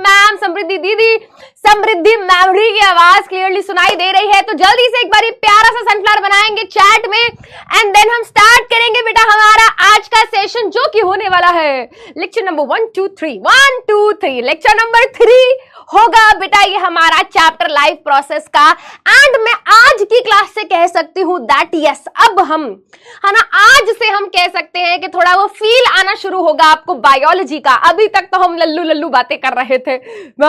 Ma'am, समृद्धि दीदी, समृद्धि memory की आवाज क्लियरली सुनाई दे रही है? तो जल्दी से एक बार प्यारा सा सनफ्लावर बनाएंगे चैट में एंड देन हम स्टार्ट करेंगे बेटा हमारा आज का सेशन, जो कि होने वाला है लेक्चर नंबर 1 2 3 1 2 3। लेक्चर नंबर 3 होगा बेटा ये हमारा चैप्टर लाइफ प्रोसेस का। एंड मैं आज की क्लास से कह सकती हूं दैट यस, अब हम है ना, आज से हम कह सकते हैं कि थोड़ा वो फील आना शुरू होगा आपको बायोलॉजी का। अभी तक तो हम लल्लू लल्लू बातें कर रहे थे,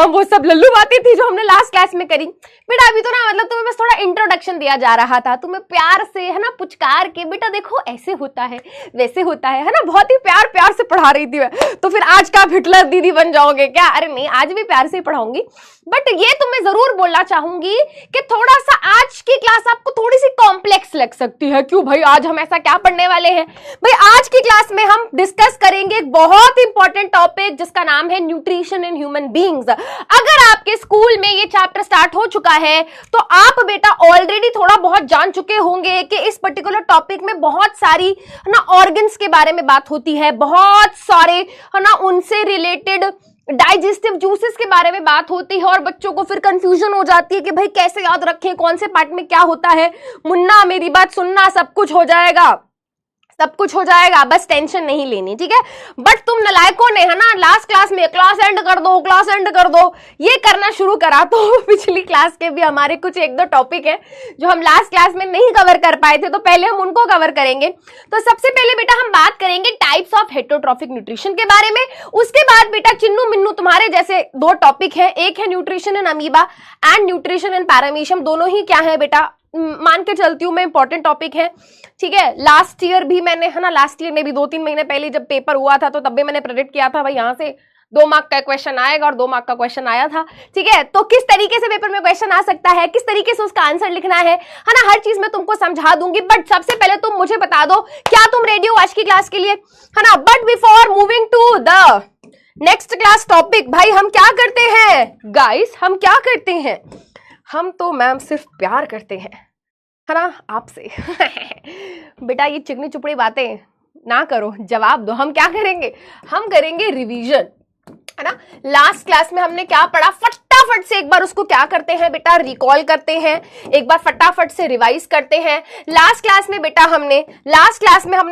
वो सब लल्लू बातें थी जो हमने लास्ट क्लास में करी बेटा। अभी तो ना मतलब तुम्हें बस थोड़ा इंट्रोडक्शन दिया जा रहा था, तुम्हें प्यार से है ना पुचकार के बेटा देखो ऐसे होता है वैसे होता है ना, बहुत ही प्यार प्यार से पढ़ा रही थी मैं। तो फिर आज का हिटलर दीदी बन जाओगे क्या? अरे नहीं, आज भी प्यार से ही पढ़ाऊंगी, बट ये तो मैं जरूर बोलना चाहूंगी कि थोड़ा सा आज की क्लास आपको थोड़ी सी कॉम्प्लेक्स लग सकती है। क्यों भाई, आज हम ऐसा क्या पढ़ने वाले हैं? भाई आज की क्लास में हम डिस्कस करेंगे एक बहुत इंपॉर्टेंट टॉपिक जिसका नाम है न्यूट्रिशन इन ह्यूमन बीइंग्स। अगर आपके स्कूल में ये चैप्टर स्टार्ट हो चुका है तो आप बेटा ऑलरेडी थोड़ा बहुत जान चुके होंगे कि इस पर्टिकुलर टॉपिक में बहुत सारी है ना ऑर्गन्स के बारे में बात होती है, बहुत सारे है ना उनसे रिलेटेड डाइजेस्टिव जूसेस के बारे में बात होती है, और बच्चों को फिर कंफ्यूजन हो जाती है कि भाई कैसे याद रखें, कौन से पार्ट में क्या होता है। मुन्ना मेरी बात सुनना, सब कुछ हो जाएगा, सब कुछ हो जाएगा, बस टेंशन नहीं लेनी, ठीक है। बट तुम नलायकों ने है ना लास्ट क्लास में क्लास एंड कर दो, क्लास एंड कर दो, ये करना शुरू करा। तो पिछली क्लास के भी हमारे कुछ एक दो टॉपिक है जो हम लास्ट क्लास में नहीं कवर कर पाए थे, तो पहले हम उनको कवर करेंगे। तो सबसे पहले बेटा हम बात करेंगे टाइप्स ऑफ हेटरोट्रॉफिक न्यूट्रिशन के बारे में। उसके बाद बेटा चिन्नू मिन्नू तुम्हारे जैसे दो टॉपिक है, एक है nutrition in amoeba and nutrition in paramecium. दोनों ही क्या है बेटा, मान के चलती हूं मैं इंपॉर्टेंट टॉपिक है, ठीक है। लास्ट ईयर भी मैंने है ना, लास्ट ईयर में भी 2-3 महीने पहले जब पेपर हुआ था तो तब भी मैंने प्रेडिक्ट किया था भाई यहाँ से 2 मार्क का क्वेश्चन आएगा, और 2 मार्क का क्वेश्चन आया था, ठीक है। तो किस तरीके से पेपर में क्वेश्चन आ सकता है, किस तरीके से उसका आंसर लिखना है ना, हर चीज मैं तुमको समझा दूंगी। बट सबसे पहले तुम मुझे बता दो क्या तुम रेडी हो आज की क्लास के लिए, है ना। But before moving to the next class topic, भाई हम क्या करते हैं गाइस, हम क्या करते हैं, हम तो मैम सिर्फ प्यार करते हैं, है ना आपसे। बेटा ये चिकनी चुपड़ी बातें ना करो, जवाब दो। हम क्या करेंगे, हम करेंगे रिवीजन, है ना। लास्ट क्लास में हमने क्या पढ़ा, फटाफट से एक बार उसको क्या करते हैं बेटा, रिकॉल करते हैं, एक बार फटाफट से रिवाइज करते हैं। लास्ट क्लास में बेटा हमने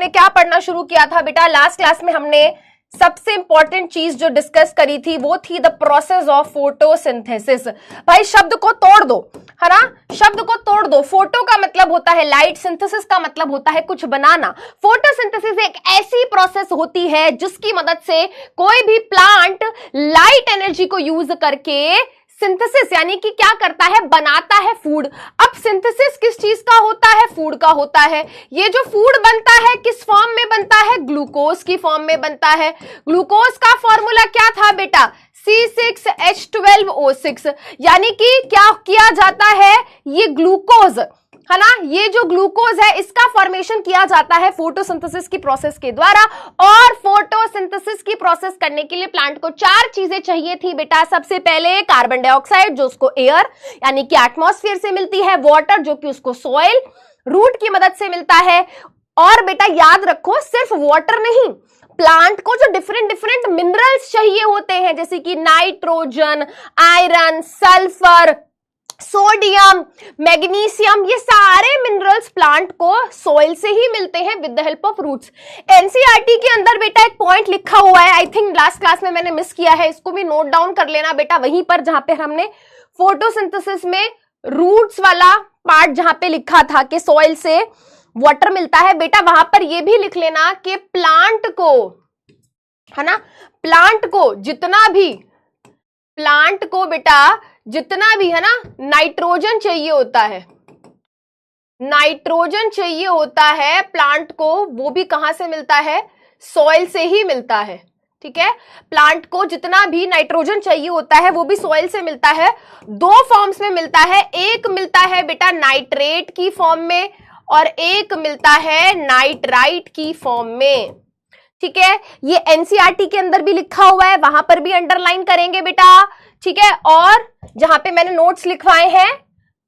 क्या पढ़ना शुरू किया था बेटा, लास्ट क्लास में हमने सबसे इंपॉर्टेंट चीज जो डिस्कस करी थी वो थी द प्रोसेस ऑफ फोटोसिंथेसिस। भाई शब्द को तोड़ दो, है ना, शब्द को तोड़ दो। फोटो का मतलब होता है लाइट, सिंथेसिस का मतलब होता है कुछ बनाना। फोटोसिंथेसिस एक ऐसी प्रोसेस होती है जिसकी मदद से कोई भी प्लांट लाइट एनर्जी को यूज करके सिंथेसिस यानी कि क्या करता है, बनाता है फूड। अब सिंथेसिस किस चीज का होता है, फूड का होता है। ये जो फूड बनता है किस फॉर्म में बनता है, ग्लूकोज की फॉर्म में बनता है। ग्लूकोज का फॉर्मूला क्या था बेटा, C6H12O6, यानी कि क्या किया जाता है, ये ग्लूकोज है ना, ये जो ग्लूकोज है इसका फॉर्मेशन किया जाता है फोटोसिंथेसिस की प्रोसेस के द्वारा। और फोटोसिंथेसिस की प्रोसेस करने के लिए प्लांट को 4 चीजें चाहिए थी बेटा। सबसे पहले कार्बन डाइऑक्साइड जो उसको एयर यानी कि एटमॉस्फेयर से मिलती है, वाटर जो कि उसको सॉइल रूट की मदद से मिलता है। और बेटा याद रखो सिर्फ वाटर नहीं, प्लांट को जो डिफरेंट मिनरल्स चाहिए होते हैं जैसे कि nitrogen, iron, sulphur, sodium, magnesium, ये सारे मिनरल्स प्लांट को सॉइल से ही मिलते हैं with the help of roots. NCERT के अंदर बेटा एक पॉइंट लिखा हुआ है, आई थिंक लास्ट क्लास में मैंने मिस किया है, इसको भी नोट डाउन कर लेना बेटा, वहीं पर जहां पे हमने फोटोसिंथेसिस में रूट्स वाला पार्ट जहां पे लिखा था कि सॉइल से वाटर मिलता है बेटा, वहां पर ये भी लिख लेना कि प्लांट को है ना, प्लांट को बेटा जितना भी है ना नाइट्रोजन चाहिए होता है, नाइट्रोजन चाहिए होता है प्लांट को, वो भी कहां से मिलता है, सॉइल से ही मिलता है, ठीक है। प्लांट को जितना भी नाइट्रोजन चाहिए होता है वो भी सॉइल से मिलता है। 2 फॉर्म्स में मिलता है, एक मिलता है बेटा नाइट्रेट की फॉर्म में और एक मिलता है नाइट्राइट की फॉर्म में, ठीक है। ये एनसीईआरटी के अंदर भी लिखा हुआ है, वहां पर भी अंडरलाइन करेंगे बेटा, ठीक है। और जहां पे मैंने नोट्स लिखवाए हैं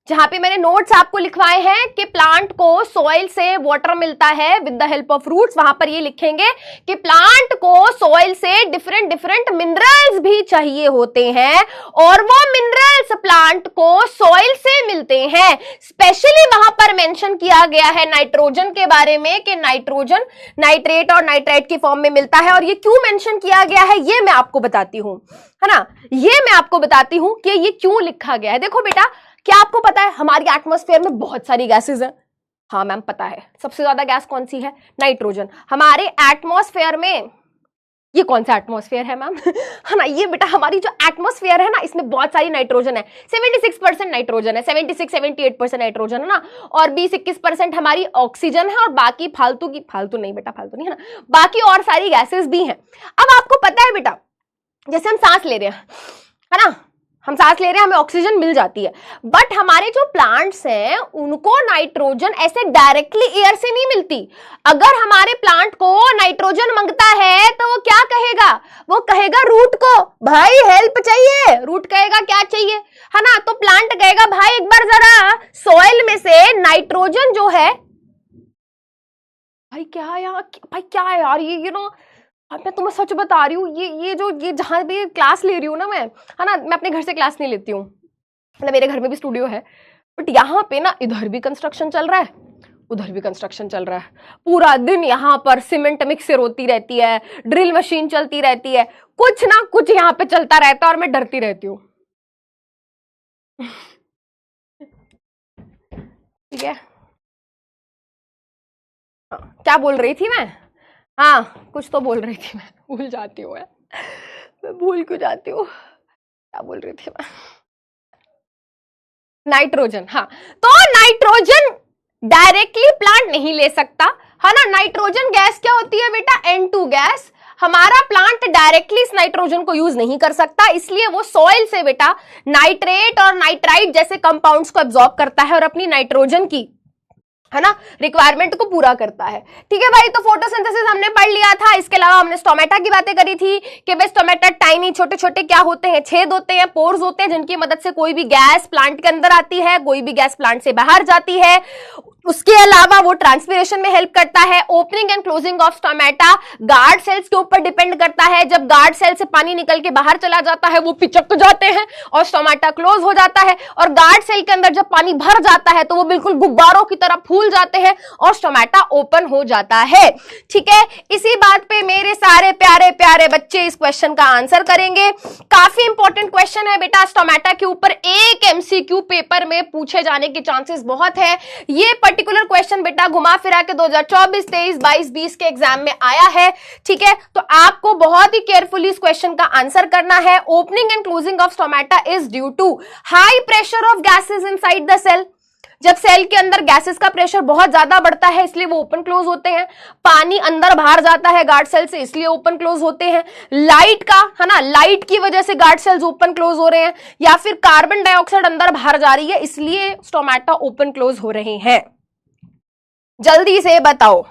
जहां पे मैंने नोट्स आपको लिखवाए हैं कि प्लांट को सॉइल से वाटर मिलता है with the help of roots, वहां पर ये लिखेंगे कि प्लांट को सॉइल से डिफरेंट डिफरेंट मिनरल्स भी चाहिए होते हैं और वो मिनरल्स प्लांट को सॉइल से मिलते हैं। स्पेशली वहां पर मेंशन किया गया है नाइट्रोजन के बारे में कि नाइट्रोजन नाइट्रेट और नाइट्राइट की फॉर्म में मिलता है, और ये क्यों मेंशन किया गया है ये मैं आपको बताती हूं, है ना, ये मैं आपको बताती हूं कि ये क्यों लिखा गया है। देखो बेटा, क्या आपको पता है हमारी एटमॉस्फेयर में बहुत सारी गैसेस हैं? हाँ मैम पता है। सबसे ज्यादा गैस कौन सी है? नाइट्रोजन। हमारे एटमॉस्फेयर में, ये कौन सा एटमॉस्फेयर है मैम? है ना, ये बेटा हमारी जो एटमॉस्फेयर है ना, इसमें बहुत सारी नाइट्रोजन है। 76% नाइट्रोजन है, 76-78% नाइट्रोजन है ना, और 20-21% हमारी ऑक्सीजन है, और बाकी फालतू की, फालतू नहीं बेटा, फालतू नहीं है ना, बाकी और सारी गैसेस भी हैं। अब आपको पता है बेटा, जैसे हम सांस ले रहे हैं, है ना, हम सांस ले रहे हैं, हमें ऑक्सीजन मिल जाती है, बट हमारे जो प्लांट्स हैं उनको नाइट्रोजन ऐसे डायरेक्टली एयर से नहीं मिलती। अगर हमारे प्लांट को नाइट्रोजन मांगता है तो वो क्या कहेगा? वो कहेगा रूट को, भाई हेल्प चाहिए। रूट कहेगा क्या चाहिए, है ना, तो प्लांट कहेगा भाई एक बार जरा सॉइल में से नाइट्रोजन जो है, भाई क्या यार, भाई क्या है यार ये, अब मैं तुम्हें सच बता रही हूँ, ये जहां भी क्लास ले रही हूँ ना मैं, है ना, मैं अपने घर से क्लास नहीं लेती हूँ, मतलब मेरे घर में भी स्टूडियो है, बट यहाँ पे ना इधर भी कंस्ट्रक्शन चल रहा है, उधर भी कंस्ट्रक्शन चल रहा है, पूरा दिन यहाँ पर सीमेंट मिक्सर होती रहती है, ड्रिल मशीन चलती रहती है, कुछ ना कुछ यहाँ पे चलता रहता है, और मैं डरती रहती हूँ। ठीक है, क्या बोल रही थी मैं? हाँ कुछ तो बोल रही थी, मैं भूल जाती हूँ, मैं भूल क्यों जाती हूँ, क्या बोल रही थी मैं? नाइट्रोजन। हाँ, तो नाइट्रोजन डायरेक्टली प्लांट नहीं ले सकता, है ना। नाइट्रोजन गैस क्या होती है बेटा? N2 gas. हमारा प्लांट डायरेक्टली इस नाइट्रोजन को यूज नहीं कर सकता, इसलिए वो सॉइल से बेटा नाइट्रेट और नाइट्राइट जैसे कंपाउंड्स को एब्जॉर्ब करता है और अपनी नाइट्रोजन की, है ना, रिक्वायरमेंट को पूरा करता है। ठीक है भाई, तो फोटोसिंथेसिस हमने पढ़ लिया था। इसके अलावा हमने स्टोमेटा की बातें करी थी कि भाई स्टोमेटा टाइनी छोटे छोटे क्या होते हैं? छेद होते हैं, पोर्स होते हैं, जिनकी मदद से कोई भी गैस प्लांट के अंदर आती है, कोई भी गैस प्लांट से बाहर जाती है। उसके अलावा वो ट्रांसपिरेशन में हेल्प करता है। Opening and closing of stomata guard cells के ऊपर डिपेंड करता है। जब गार्ड सेल से पानी निकल के बाहर चला जाता है वो पिचक जाते हैं और स्टोमेटा क्लोज हो जाता है, और गार्ड सेल के अंदर जब पानी भर जाता है तो वो बिल्कुल गुब्बारों की तरह फूल जाते हैं और स्टोमेटा ओपन हो जाता है। ठीक है, इसी बात पे मेरे सारे प्यारे प्यारे बच्चे इस क्वेश्चन का आंसर करेंगे। काफी इंपॉर्टेंट क्वेश्चन है बेटा, स्टोमेटा के ऊपर एक एमसीक्यू पेपर में पूछे जाने के चांसेस बहुत है। ये पर्टिकुलर क्वेश्चन बेटा घुमा फिरा के 2024, 23, 22, 20 के एग्जाम में आया है। ठीक है, तो आपको बहुत ही केयरफुली इस क्वेश्चन का आंसर करना है। Opening and closing of stomata is due to high pressure of gases inside the cell. जब सेल के अंदर गैसेस का प्रेशर बहुत ज्यादा बढ़ता है इसलिए वो ओपन क्लोज होते हैं। पानी अंदर बाहर जाता है गार्ड सेल से इसलिए ओपन क्लोज होते हैं। लाइट का, है ना, लाइट की वजह से गार्ड सेल्स ओपन क्लोज हो रहे हैं, या फिर कार्बन डाइऑक्साइड अंदर बाहर जा रही है इसलिए स्टोमेटा ओपन क्लोज हो रहे हैं। जल्दी से बताओ।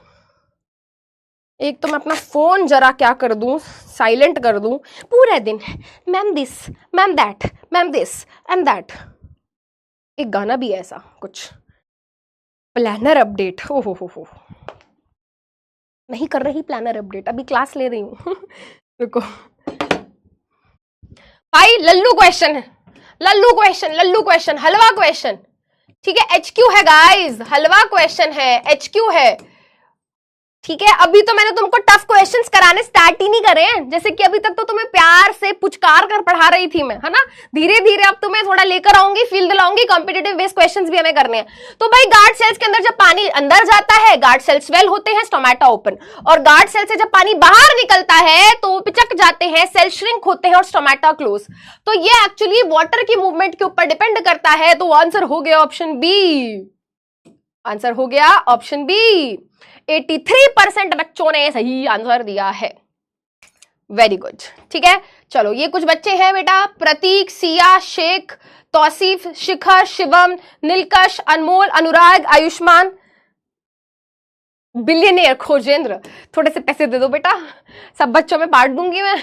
एक तो मैं अपना फोन जरा क्या कर दूं, साइलेंट कर दूं पूरे दिन, ma'am this, ma'am that, ma'am this and that. एक गाना भी है ऐसा कुछ, प्लानर अपडेट। हो नहीं कर रही प्लानर अपडेट, अभी क्लास ले रही हूं। देखो भाई, लल्लू क्वेश्चन है, लल्लू क्वेश्चन, लल्लू क्वेश्चन, हलवा क्वेश्चन। ठीक है, HQ है गाइस, हलवा क्वेश्चन है, HQ है। ठीक है, अभी तो मैंने तुमको टफ क्वेश्चंस कराने स्टार्ट ही नहीं करे हैं, जैसे कि अभी तक तो तुम्हें प्यार से पुचकार कर पढ़ा रही थी मैं, है ना। धीरे धीरे अब तुम्हें थोड़ा लेकर आऊंगी, फील्ड लाऊंगी, कॉम्पिटिटिव बेस्ड क्वेश्चंस भी हमें करने हैं। तो भाई गार्ड सेल्स के अंदर जब पानी अंदर जाता है गार्ड सेल स्वेल होते हैं, स्टोमेटा ओपन, और गार्ड सेल से जब पानी बाहर निकलता है तो वो पिचक जाते हैं, सेल श्रिंक होते हैं और स्टोमेटा क्लोज। तो ये एक्चुअली वाटर की मूवमेंट के ऊपर डिपेंड करता है। तो आंसर हो गया ऑप्शन बी, आंसर हो गया ऑप्शन बी। 83% बच्चों ने सही आंसर दिया है, वेरी गुड। ठीक है, चलो ये कुछ बच्चे हैं बेटा, प्रतीक, सिया, शेख, तौसीफ, शिखर, शिवम, नीलकश, अनमोल, अनुराग, आयुष्मान, बिलियनियर खोजेंद्र। थोड़े से पैसे दे दो बेटा, सब बच्चों में बांट दूंगी मैं।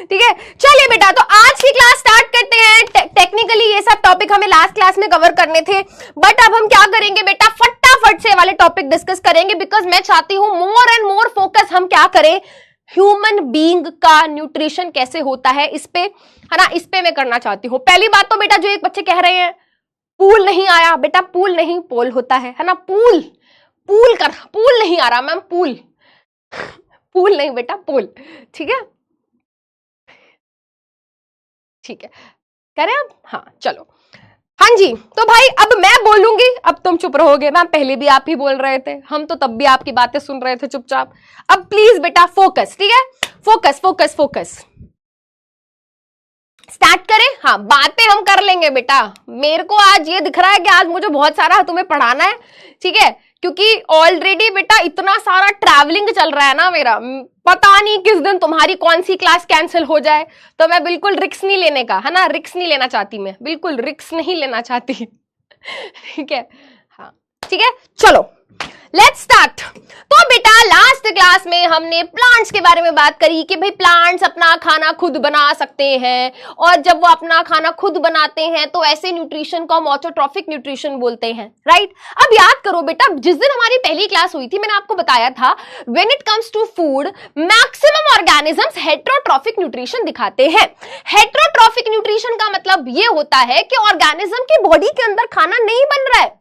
ठीक है, चलिए बेटा, तो आज की क्लास स्टार्ट करते हैं। टेक्निकली ये सब टॉपिक हमें लास्ट क्लास में कवर करने थे, बट अब हम क्या करेंगे बेटा, फटाफट से वाले टॉपिक डिस्कस करेंगे, बिकॉज मैं चाहती हूं मोर एंड मोर फोकस हम क्या करें, ह्यूमन बीइंग का न्यूट्रिशन कैसे होता है इस पे, है ना, इस पे मैं करना चाहती हूं। पहली बात तो बेटा, जो एक बच्चे कह रहे हैं पूल नहीं आया, बेटा पूल नहीं पोल होता है ना, पूल पूल नहीं आ रहा मैम, पूल नहीं बेटा, पूल, ठीक है, ठीक है, कह रहे हैं अब, हाँ चलो, हाँ जी। तो भाई अब मैं बोलूंगी, अब तुम चुप रहोगे। मैम पहले भी आप ही बोल रहे थे, हम तो तब भी आपकी बातें सुन रहे थे चुपचाप। अब प्लीज बेटा फोकस, ठीक है, फोकस फोकस फोकस, स्टार्ट करें। हाँ, बातें हम कर लेंगे बेटा, मेरे को आज ये दिख रहा है कि आज मुझे बहुत सारा तुम्हें पढ़ाना है, ठीक है, क्योंकि ऑलरेडी बेटा इतना सारा ट्रैवलिंग चल रहा है ना मेरा, पता नहीं किस दिन तुम्हारी कौन सी क्लास कैंसिल हो जाए, तो मैं बिल्कुल रिस्क नहीं लेने का, है ना, रिस्क नहीं लेना चाहती, मैं बिल्कुल रिस्क नहीं लेना चाहती। ठीक है, हाँ ठीक है, चलो लेट्स स्टार्ट। तो बेटा लास्ट क्लास में हमने प्लांट्स के बारे में बात करी कि भाई प्लांट्स अपना खाना खुद बना सकते हैं, और जब वो अपना खाना खुद बनाते हैं तो ऐसे न्यूट्रिशन को हम ऑटोट्रॉफिक न्यूट्रिशन बोलते हैं, राइट। अब याद करो बेटा, जिस दिन हमारी पहली क्लास हुई थी मैंने आपको बताया था, when it comes to food maximum organisms heterotrophic nutrition दिखाते हैं। हेटेरोट्रॉफिक न्यूट्रिशन का मतलब ये होता है कि ऑर्गेनिज्म की बॉडी के अंदर खाना नहीं बन रहा है,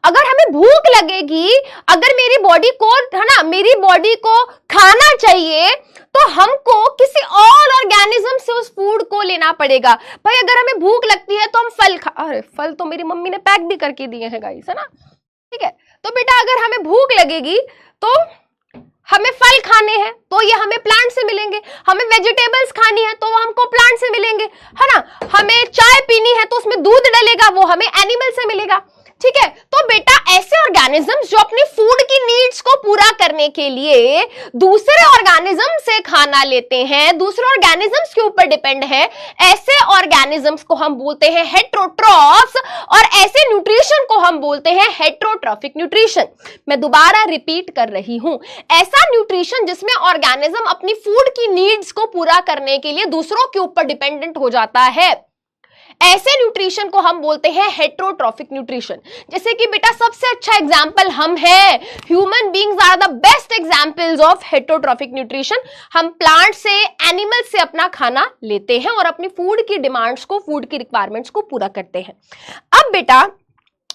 अगर हमें भूख लगेगी, अगर मेरी बॉडी को, है ना, मेरी बॉडी को खाना चाहिए, तो हमको किसी और ऑर्गेनिज्म से उस फूड को लेना पड़ेगा। भाई अगर हमें भूख लगती है तो हम फल अरे फल तो मेरी मम्मी ने पैक भी करके दिए हैं गाइस, है ना, ठीक है। तो बेटा अगर हमें भूख लगेगी तो हमें फल खाने हैं तो ये हमें प्लांट से मिलेंगे, हमें वेजिटेबल्स खानी है तो वो हमको प्लांट से मिलेंगे, है ना, हमें चाय पीनी है तो उसमें दूध डलेगा, वो हमें एनिमल से मिलेगा, ठीक है। तो बेटा ऐसे ऑर्गेनिजम्स जो अपनी फूड की नीड्स को पूरा करने के लिए दूसरे ऑर्गेनिज्म से खाना लेते हैं, दूसरे ऑर्गेनिजम्स के ऊपर डिपेंड है, ऐसे ऑर्गेनिजम्स को हम बोलते हैं हेटेरोट्रॉफ्स, और ऐसे न्यूट्रिशन को हम बोलते हैं हेटेरोट्रॉफिक न्यूट्रिशन। मैं दोबारा रिपीट कर रही हूं, ऐसा न्यूट्रिशन जिसमें ऑर्गेनिज्म अपनी फूड की नीड्स को पूरा करने के लिए दूसरों के ऊपर डिपेंडेंट हो जाता है, ऐसे न्यूट्रिशन को हम बोलते हैं हेटेरोट्रॉफिक न्यूट्रिशन। जैसे कि बेटा सबसे अच्छा एग्जांपल हम हैं, human beings are the best examples of heterotrophic nutrition. हम प्लांट से, एनिमल से अपना खाना लेते हैं और अपनी फूड की डिमांड्स को, फूड की रिक्वायरमेंट्स को पूरा करते हैं। अब बेटा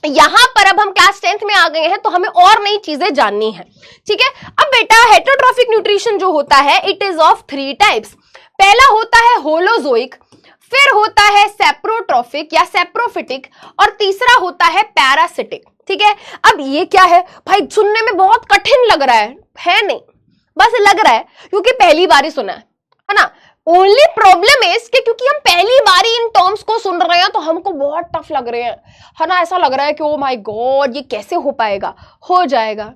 यहां पर अब हम क्लास 10th में आ गए हैं तो हमें और नई चीजें जाननी है, ठीक है। अब बेटा हेटेरोट्रॉफिक न्यूट्रिशन जो होता है, इट इज ऑफ 3 टाइप्स। पहला होता है होलोजोइक, फिर होता है सेप्रोट्रॉफिक या सेप्रोफिटिक, और तीसरा होता है पैरासिटिक, ठीक है। अब ये क्या है भाई, सुनने में बहुत कठिन लग रहा है नहीं, बस लग रहा है क्योंकि पहली बार ही सुना है ना। ओनली प्रॉब्लम इज कि क्योंकि हम पहली बार इन टर्म्स को सुन रहे हैं तो हमको बहुत टफ लग रहे हैं, है ना, ऐसा लग रहा है कि ओ माय गॉड ये कैसे हो पाएगा, हो जाएगा,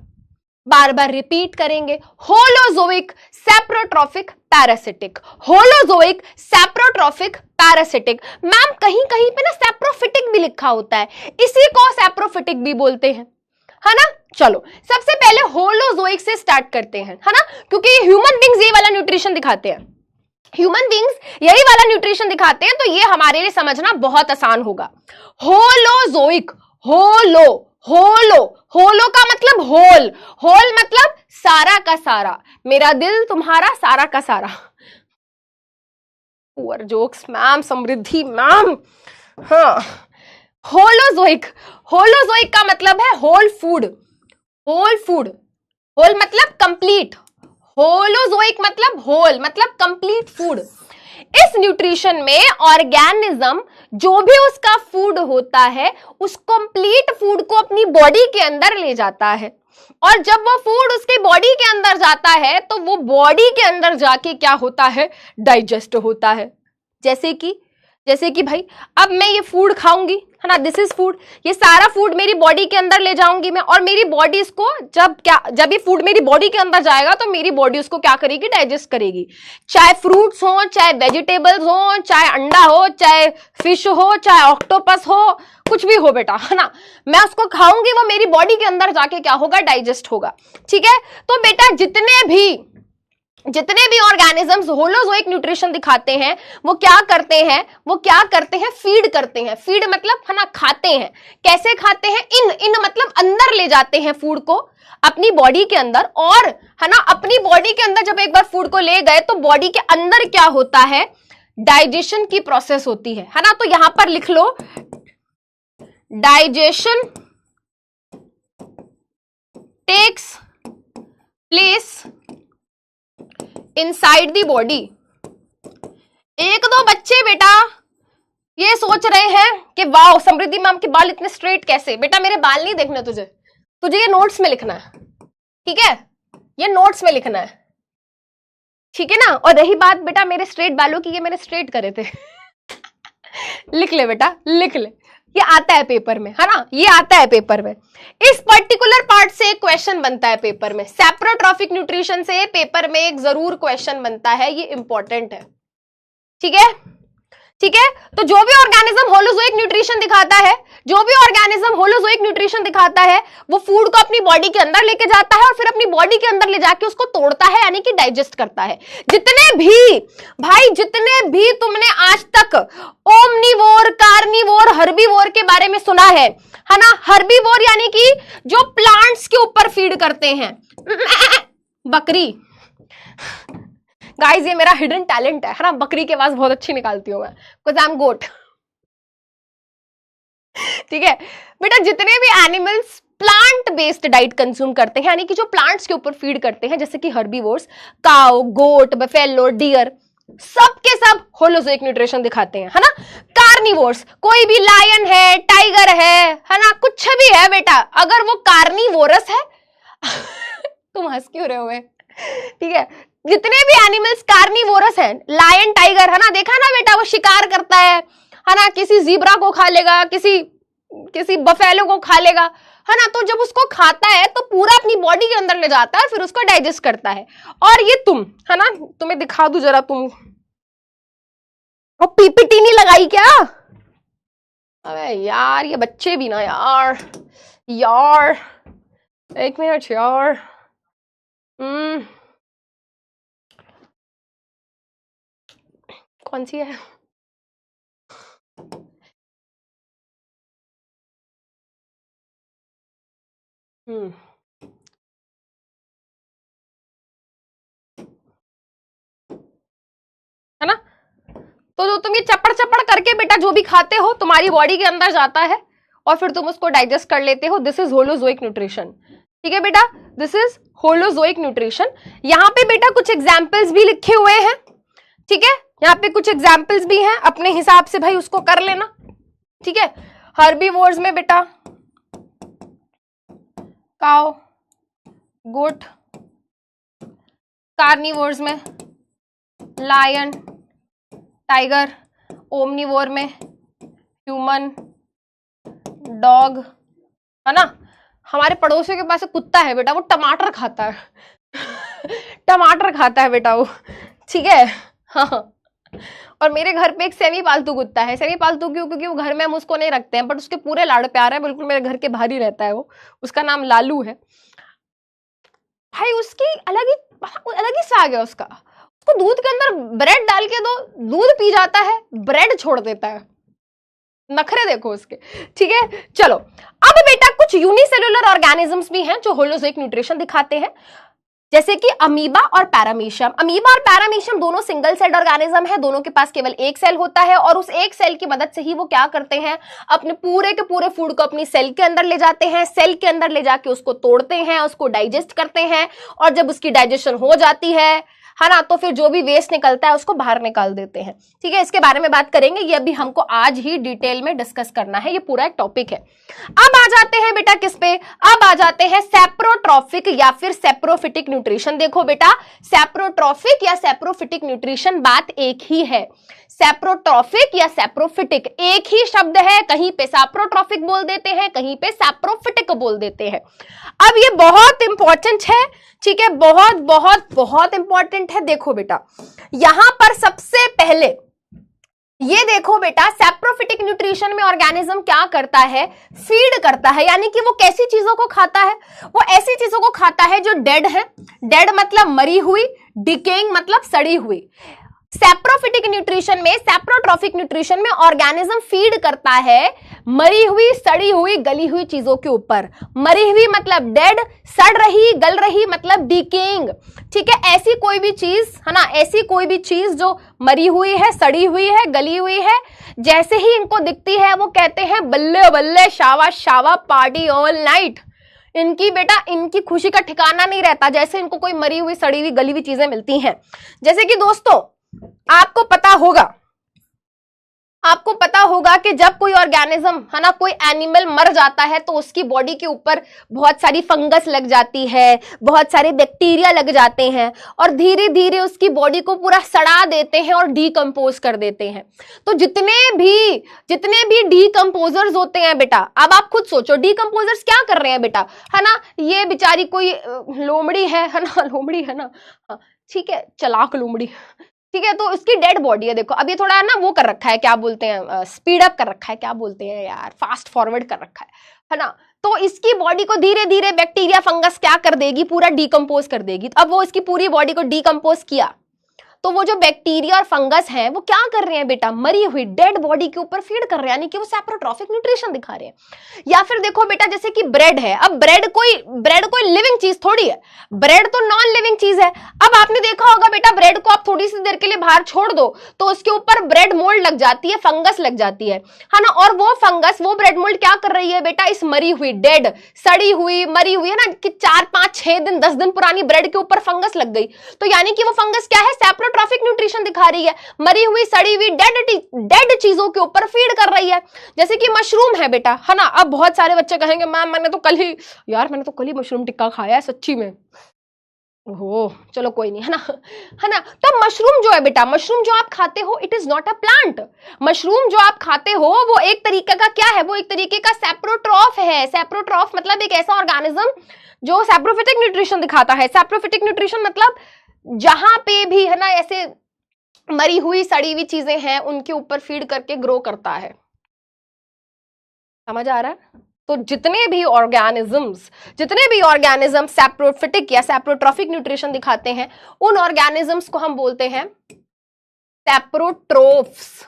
बार बार रिपीट करेंगे। Holozoic, saprotrophic, parasitic, holozoic, saprotrophic, parasitic. Ma'am कहीं कहीं पे ना सेप्रोफिटिक भी लिखा होता है, इसी को सेप्रोफिटिक भी बोलते हैं, है ना। चलो सबसे पहले होलोजोइक से स्टार्ट करते हैं, है ना, क्योंकि ह्यूमन बीइंग्स ये वाला न्यूट्रिशन दिखाते हैं, ह्यूमन बीइंग्स यही वाला न्यूट्रिशन दिखाते हैं, तो ये हमारे लिए समझना बहुत आसान होगा। होलोजोइक, होलो का मतलब होल, होल मतलब सारा का सारा, मेरा दिल तुम्हारा सारा का सारा। पुअर जोक्स मैम, समृद्धि मैम, हाँ। होलोजोइक, होलोजोइक का मतलब है होल फूड, होल मतलब कंप्लीट, होलोजोइक मतलब होल मतलब कंप्लीट फूड। इस न्यूट्रिशन में ऑर्गेनिज्म जो भी उसका फूड होता है उस कंप्लीट फूड को अपनी बॉडी के अंदर ले जाता है, और जब वो फूड उसके बॉडी के अंदर जाता है तो वो बॉडी के अंदर जाके क्या होता है, डाइजेस्ट होता है। जैसे कि भाई अब मैं ये फूड खाऊंगी, है ना, दिस इज फूड, ये सारा फूड मेरी बॉडी के अंदर ले जाऊंगी मैं, और मेरी बॉडी इसको जब ये फूड मेरी बॉडी के अंदर जाएगा तो मेरी बॉडी उसको क्या करेगी, डाइजेस्ट करेगी। चाहे फ्रूट्स हो, चाहे वेजिटेबल्स हो, चाहे अंडा हो, चाहे फिश हो, चाहे ऑक्टोपस हो, कुछ भी हो बेटा, है ना, मैं उसको खाऊंगी, वो मेरी बॉडी के अंदर जाके क्या होगा, डाइजेस्ट होगा, ठीक है। तो बेटा जितने भी जितने भी ऑर्गेनिजम्स होलोजोइक न्यूट्रिशन दिखाते हैं वो क्या करते हैं, फीड करते हैं। फीड मतलब है ना, खाते हैं। कैसे खाते हैं? इन मतलब अंदर ले जाते हैं फूड को अपनी बॉडी के अंदर, और है ना अपनी बॉडी के अंदर जब एक बार फूड को ले गए तो बॉडी के अंदर क्या होता है, डाइजेशन की प्रोसेस होती है ना। तो यहां पर लिख लो, digestion takes place inside the body. एक दो बच्चे बेटा ये सोच रहे हैं कि वाओ समृद्धि मैम के बाल इतने स्ट्रेट कैसे। बेटा मेरे बाल नहीं देखना तुझे ये नोट्स में लिखना है, ठीक है, ये नोट्स में लिखना है, ठीक है ना। और रही बात बेटा मेरे स्ट्रेट बालों की, ये मैंने स्ट्रेट करे थे लिख ले बेटा, लिख ले, ये आता है पेपर में, है ना, ये आता है पेपर में। इस पर्टिकुलर पार्ट से एक क्वेश्चन बनता है पेपर में, सेप्रोट्रॉफिक न्यूट्रिशन से पेपर में एक जरूर क्वेश्चन बनता है, ये इंपॉर्टेंट है, ठीक है, ठीक है। तो जो भी ऑर्गेनिज्म होलोजोइक न्यूट्रिशन दिखाता है, वो फूड को अपनी बॉडी के अंदर लेके जाता है और फिर अपनी बॉडी के अंदर ले जाके उसको तोड़ता है, यानी कि डाइजेस्ट करता है। जितने भी तुमने आज तक ओमनिवोर, कार्निवोर, हर्बीवोर के बारे में सुना है ना। हर्बीवोर यानी कि जो प्लांट्स के ऊपर फीड करते हैं, बकरी। गाइस ये मेरा हिडन टैलेंट है ना, बकरी की आवाज बहुत अच्छी निकालती हूं मैं, बिकॉज़ आई एम गोट, ठीक है बेटा। जितने भी animals plant based diet consume करते हैं, यानी कि जो प्लांट्स के ऊपर फीड करते हैं, जैसे कि हर्बीवोर्स, काउ, गोट, बफेलो, डियर, सब के सब होलोजोइक न्यूट्रिशन दिखाते हैं, है ना। कार्निवोर्स, कोई भी लायन है, टाइगर है ना, कुछ भी है बेटा, अगर वो कार्निवोरस है तुम हंस क्यों रहे हो, ठीक है। जितने भी एनिमल्स कार्निवोरस हैं, लायन, टाइगर, है ना, देखा ना बेटा, वो शिकार करता है ना, किसी जीब्रा को खा लेगा, किसी बफेलो को खा लेगा, है ना। तो जब उसको खाता है तो पूरा अपनी बॉडी के अंदर ले जाता है और फिर उसको डाइजेस्ट करता है। और ये तुम, है ना, तुम्हें दिखा दूं जरा, तुम वो पीपीटी नहीं लगाई क्या? अबे यार ये बच्चे भी ना यार, एक मिनट यार, कौन सी है? है ना। तो जो तुम ये चपड़ करके बेटा जो भी खाते हो तुम्हारी बॉडी के अंदर जाता है और फिर तुम उसको डाइजेस्ट कर लेते हो। दिस इज होलोजोइक न्यूट्रिशन, ठीक है बेटा, दिस इज होलोजोइक न्यूट्रिशन। यहाँ पे बेटा कुछ एग्जाम्पल्स भी लिखे हुए हैं, ठीक है, यहाँ पे कुछ एग्जाम्पल्स भी हैं, अपने हिसाब से भाई उसको कर लेना, ठीक है। हर्बीवोर्स में बेटा काउ, गोट, कार्निवोर्स में लायन, टाइगर, ओमनिवोर में ह्यूमन, डॉग, है ना। हमारे पड़ोसियों के पास एक कुत्ता है बेटा, वो टमाटर खाता है टमाटर खाता है बेटा वो, ठीक है, हाँ। और मेरे घर पे एक सेमी पालतू कुत्ता है। सेमी पालतू क्यों? क्योंकि वो घर में हम उसको नहीं रखते हैं, बट उसके पूरे लाड़ प्यार है, बिल्कुल मेरे घर के बाहर ही रहता है वो। उसका नाम लालू है भाई, उसकी अलग ही स्वाग है उसका। उसको दूध के अंदर ब्रेड डाल के दो, दूध पी जाता है, ब्रेड छोड़ देता है, नखरे देखो उसके, ठीक है। चलो अब बेटा कुछ यूनिसेलुलर ऑर्गेनिजम्स भी हैं जो होलोजोइक न्यूट्रिशन दिखाते हैं, जैसे कि अमीबा और पैरामीशियम। अमीबा और पैरामीशियम दोनों सिंगल सेल ऑर्गेनिज्म है, दोनों के पास केवल एक सेल होता है और उस एक सेल की मदद से ही वो क्या करते हैं, अपने पूरे के पूरे फूड को अपनी सेल के अंदर ले जाते हैं, सेल के अंदर ले जाके उसको तोड़ते हैं, उसको डाइजेस्ट करते हैं, और जब उसकी डाइजेशन हो जाती है ना, तो फिर जो भी वेस्ट निकलता है उसको बाहर निकाल देते हैं, ठीक है। इसके बारे में बात करेंगे, ये अभी हमको आज ही डिटेल में डिस्कस करना है, ये पूरा एक टॉपिक है। अब आ जाते हैं बेटा किस पे, अब आ जाते हैं सेप्रोट्रॉफिक या फिर सेप्रोफिटिक न्यूट्रिशन। देखो बेटा, सेप्रोट्रॉफिक या सेप्रोफिटिक न्यूट्रिशन बात एक ही है। सेप्रोट्रॉफिक या सेप्रोफिटिक एक ही शब्द है, कहीं पे सेप्रोट्रॉफिक बोल देते हैं, कहीं पे सेप्रोफिटिक बोल देते हैं। अब ये बहुत इंपॉर्टेंट है, ठीक है, बहुत बहुत बहुत इंपॉर्टेंट है। देखो बेटा, यहां पर सबसे पहले ये देखो बेटा, सैप्रोफिटिक न्यूट्रिशन में ऑर्गेनिज्म क्या करता है, फीड करता है, यानी कि वो कैसी चीजों को खाता है, वो ऐसी चीजों को खाता है जो डेड है, डेड मतलब मरी हुई, डिकेइंग मतलब सड़ी हुई। सैप्रोफिटिक न्यूट्रिशन में, सैप्रोट्रॉफिक न्यूट्रिशन में ऑर्गेनिज्म फीड करता है मरी हुई, सड़ी हुई, गली हुई चीजों के ऊपर। मरी हुई मतलब डेड, सड़ रही, गल रही मतलब डिकेइंग। ठीक है, ऐसी कोई भी चीज है ना, ऐसी कोई भी चीज जो मरी हुई है, सड़ी हुई है, गली हुई है, जैसे ही इनको दिखती है वो कहते हैं बल्ले बल्ले, Shava Shava, party all night. इनकी बेटा, इनकी खुशी का ठिकाना नहीं रहता जैसे इनको कोई मरी हुई, सड़ी हुई, गली हुई चीजें मिलती हैं। जैसे कि दोस्तों आपको पता होगा कि जब कोई ऑर्गेनिज्म है ना, कोई एनिमल मर जाता है तो उसकी बॉडी के ऊपर बहुत सारी फंगस लग जाती है, बहुत सारे बैक्टीरिया लग जाते हैं और धीरे धीरे उसकी बॉडी को पूरा सड़ा देते हैं और डीकंपोज कर देते हैं। तो जितने भी डीकंपोजर्स होते हैं बेटा, अब आप खुद सोचो डीकंपोजर्स क्या कर रहे हैं बेटा, है ना, ये बेचारी कोई लोमड़ी है ना, लोमड़ी है ना, ठीक है, चलाक लोमड़ी, ठीक है, तो उसकी डेड बॉडी है। देखो अब ये थोड़ा ना वो कर रखा है, क्या बोलते हैं, स्पीड अप कर रखा है, क्या बोलते हैं यार, फास्ट फॉरवर्ड कर रखा है ना। तो इसकी बॉडी को धीरे धीरे बैक्टीरिया, फंगस क्या कर देगी, पूरा डीकंपोज कर देगी। अब वो इसकी पूरी बॉडी को डीकंपोज किया तो वो जो बैक्टीरिया और फंगस हैं वो क्या कर रहे हैं बेटा, मरी हुई डेड बॉडी के ऊपर फीड कर रहे हैं, यानी कि वो सैप्रोट्रॉफिक न्यूट्रिशन दिखा रहे हैं। या फिर देखो बेटा, जैसे कि ब्रेड है, अब ब्रेड कोई लिविंग चीज थोड़ी है, ब्रेड तो नॉन लिविंग चीज है। अब आपने देखा होगा बेटा, ब्रेड को आप थोड़ी सी देर के लिए बाहर छोड़ दो तो उसके ऊपर ब्रेड मोल्ड लग जाती है, फंगस लग जाती है ना, और वो फंगस, वो ब्रेड मोल्ड क्या कर रही है बेटा, इस मरी हुई, डेड, सड़ी हुई, मरी हुई है ना, कि 4, 5, 6 दिन, 10 दिन पुरानी ब्रेड के ऊपर फंगस लग गई, तो यानी कि वो फंगस क्या है, सैप्रोट्रॉफिक न्यूट्रिशन दिखा रही है, मरी हुई, सड़ी हुई, डेड चीजों के ऊपर फीड कर रही है। जैसे कि मशरूम है बेटा, है ना। अब बहुत सारे बच्चे कहेंगे मैम मैंने तो कल ही मशरूम टिक्का खाया है सच्ची में। ओह चलो कोई नहीं, है ना। तो मशरूम जो है बेटा, मशरूम जो आप खाते हो, it is not a plant. Mushroom जो आप खाते हो वो एक तरीके का क्या है, वो एक तरीके का सैप्रोट्रॉफ है। सैप्रोट्रॉफ मतलब एक ऐसा ऑर्गेनिज्म जो सैप्रोफिटिक न्यूट्रिशन दिखाता है। सैप्रोफिटिक न्यूट्रिशन मतलब जहां पे भी है ना ऐसे मरी हुई, सड़ी हुई चीजें हैं उनके ऊपर फीड करके ग्रो करता है। समझ आ रहा है। तो जितने भी ऑर्गेनिज्म सैप्रोफिटिक या सैप्रोट्रॉफिक न्यूट्रिशन दिखाते हैं, उन ऑर्गेनिजम्स को हम बोलते हैं सैप्रोट्रोफ्स।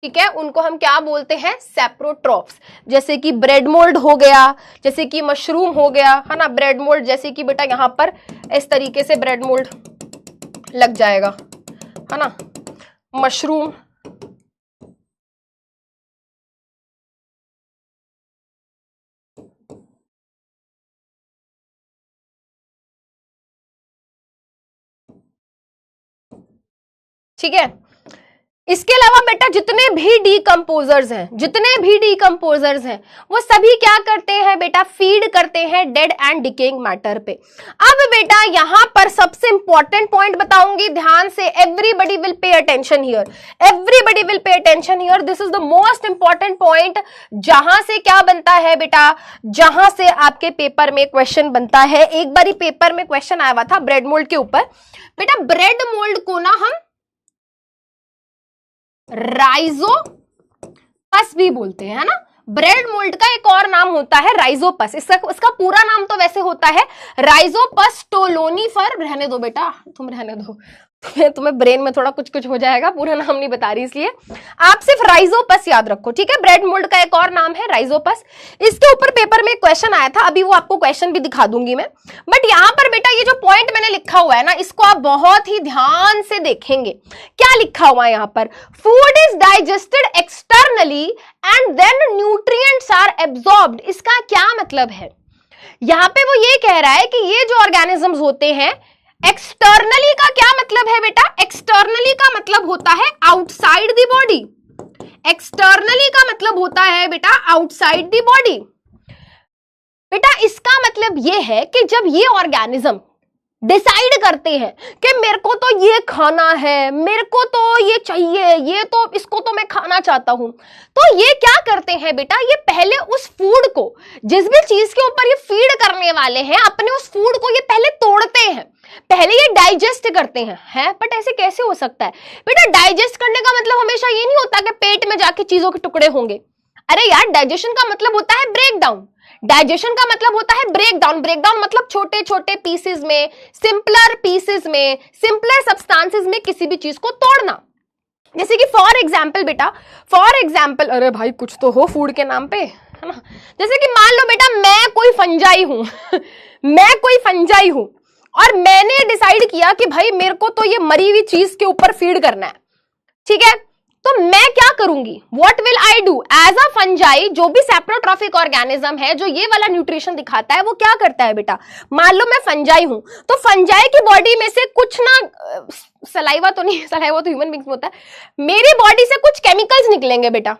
ठीक है, उनको हम क्या बोलते हैं, सैप्रोट्रोफ्स। जैसे कि ब्रेड मोल्ड हो गया, जैसे कि मशरूम हो गया, है ना। ब्रेड मोल्ड जैसे कि बेटा यहां पर इस तरीके से ब्रेड मोल्ड लग जाएगा, है ना। मशरूम, ठीक है। इसके अलावा बेटा जितने भी डीकंपोजर्स हैं वो सभी क्या करते हैं बेटा, फीड करते हैं डेड एंड डिकेइंग मैटर पे। अब बेटा यहां पर सबसे इंपॉर्टेंट पॉइंट बताऊंगी, ध्यान से, everybody will pay attention here, this is the most important point, जहां से क्या बनता है बेटा, जहां से आपके पेपर में क्वेश्चन बनता है। एक बार पेपर में क्वेश्चन आया हुआ था ब्रेड मोल्ड के ऊपर। बेटा ब्रेड मोल्ड को ना हम राइजोपस भी बोलते हैं, है ना। ब्रेड मोल्ड का एक और नाम होता है राइजोपस। इसका पूरा नाम तो वैसे होता है राइजोपस स्टोलोनिफर। रहने दो बेटा, तुम रहने दो, तुम्हें ब्रेन में थोड़ा कुछ हो जाएगा, पूरा नाम नहीं बता रही, इसलिए आप सिर्फ राइजोपस याद रखो, ठीक है। ब्रेड मोल्ड का एक और नाम है राइजोपस। इसके ऊपर पेपर में क्वेश्चन आया था, अभी वो आपको क्वेश्चन भी दिखा दूंगी मैं। बट यहां पर बेटा ये जो पॉइंट मैंने लिखा हुआ है ना, इसको आप बहुत ही ध्यान से देखेंगे। क्या लिखा हुआ है यहां पर, food is digested externally and then nutrients are absorbed. इसका क्या मतलब है, यहां पे वो ये कह रहा है कि ये जो ऑर्गेनिजम्स होते हैं, एक्सटर्नली का क्या मतलब है बेटा, एक्सटर्नली का मतलब होता है आउटसाइड द बॉडी। एक्सटर्नली का मतलब होता है बेटा आउटसाइड द बॉडी। बेटा इसका मतलब यह है कि जब ये ऑर्गेनिज्म डिसाइड करते हैं कि मेरे को तो ये खाना है, मेरे को तो ये चाहिए, ये तो इसको तो मैं खाना चाहता हूं, तो ये क्या करते हैं बेटा, ये पहले उस फूड को, जिस भी चीज के ऊपर ये फीड करने वाले हैं, अपने उस फूड को ये पहले तोड़ते हैं, पहले ये डाइजेस्ट करते हैं। बट ऐसे कैसे हो सकता है बेटा? डाइजेस्ट करने का मतलब हमेशा ये नहीं होता कि पेट में जाके चीजों के टुकड़े होंगे। अरे यार, डाइजेशन का मतलब होता है ब्रेक डाउन। डाइजेशन का मतलब होता है ब्रेक डाउन। ब्रेक डाउन मतलब छोटे छोटे पीसेस में, सिंपलर पीसेस में, सिंपलर सब्सटेंसेस में किसी भी चीज को तोड़ना। जैसे कि फॉर एग्जाम्पल बेटा, फॉर एग्जाम्पल, अरे भाई कुछ तो हो फूड के नाम पे, है ना। जैसे कि मान लो बेटा मैं कोई फंजाई हूं मैं कोई फंजाई हूं और मैंने डिसाइड किया कि भाई मेरे को तो ये मरी हुई चीज के ऊपर फीड करना है, ठीक है। तो मैं क्या करूंगी, what will I do as a fungi? जो भी सैप्रोट्रॉफिक ऑर्गेनिज्म है जो ये वाला न्यूट्रिशन दिखाता है, वो क्या करता है बेटा? मान लो मैं फंजाई हूं, तो फंजाई की बॉडी में से कुछ ना, सलाइवा तो नहीं, सलाइवा तो ह्यूमन बींग्स में होता है, मेरी बॉडी से कुछ केमिकल्स निकलेंगे बेटा,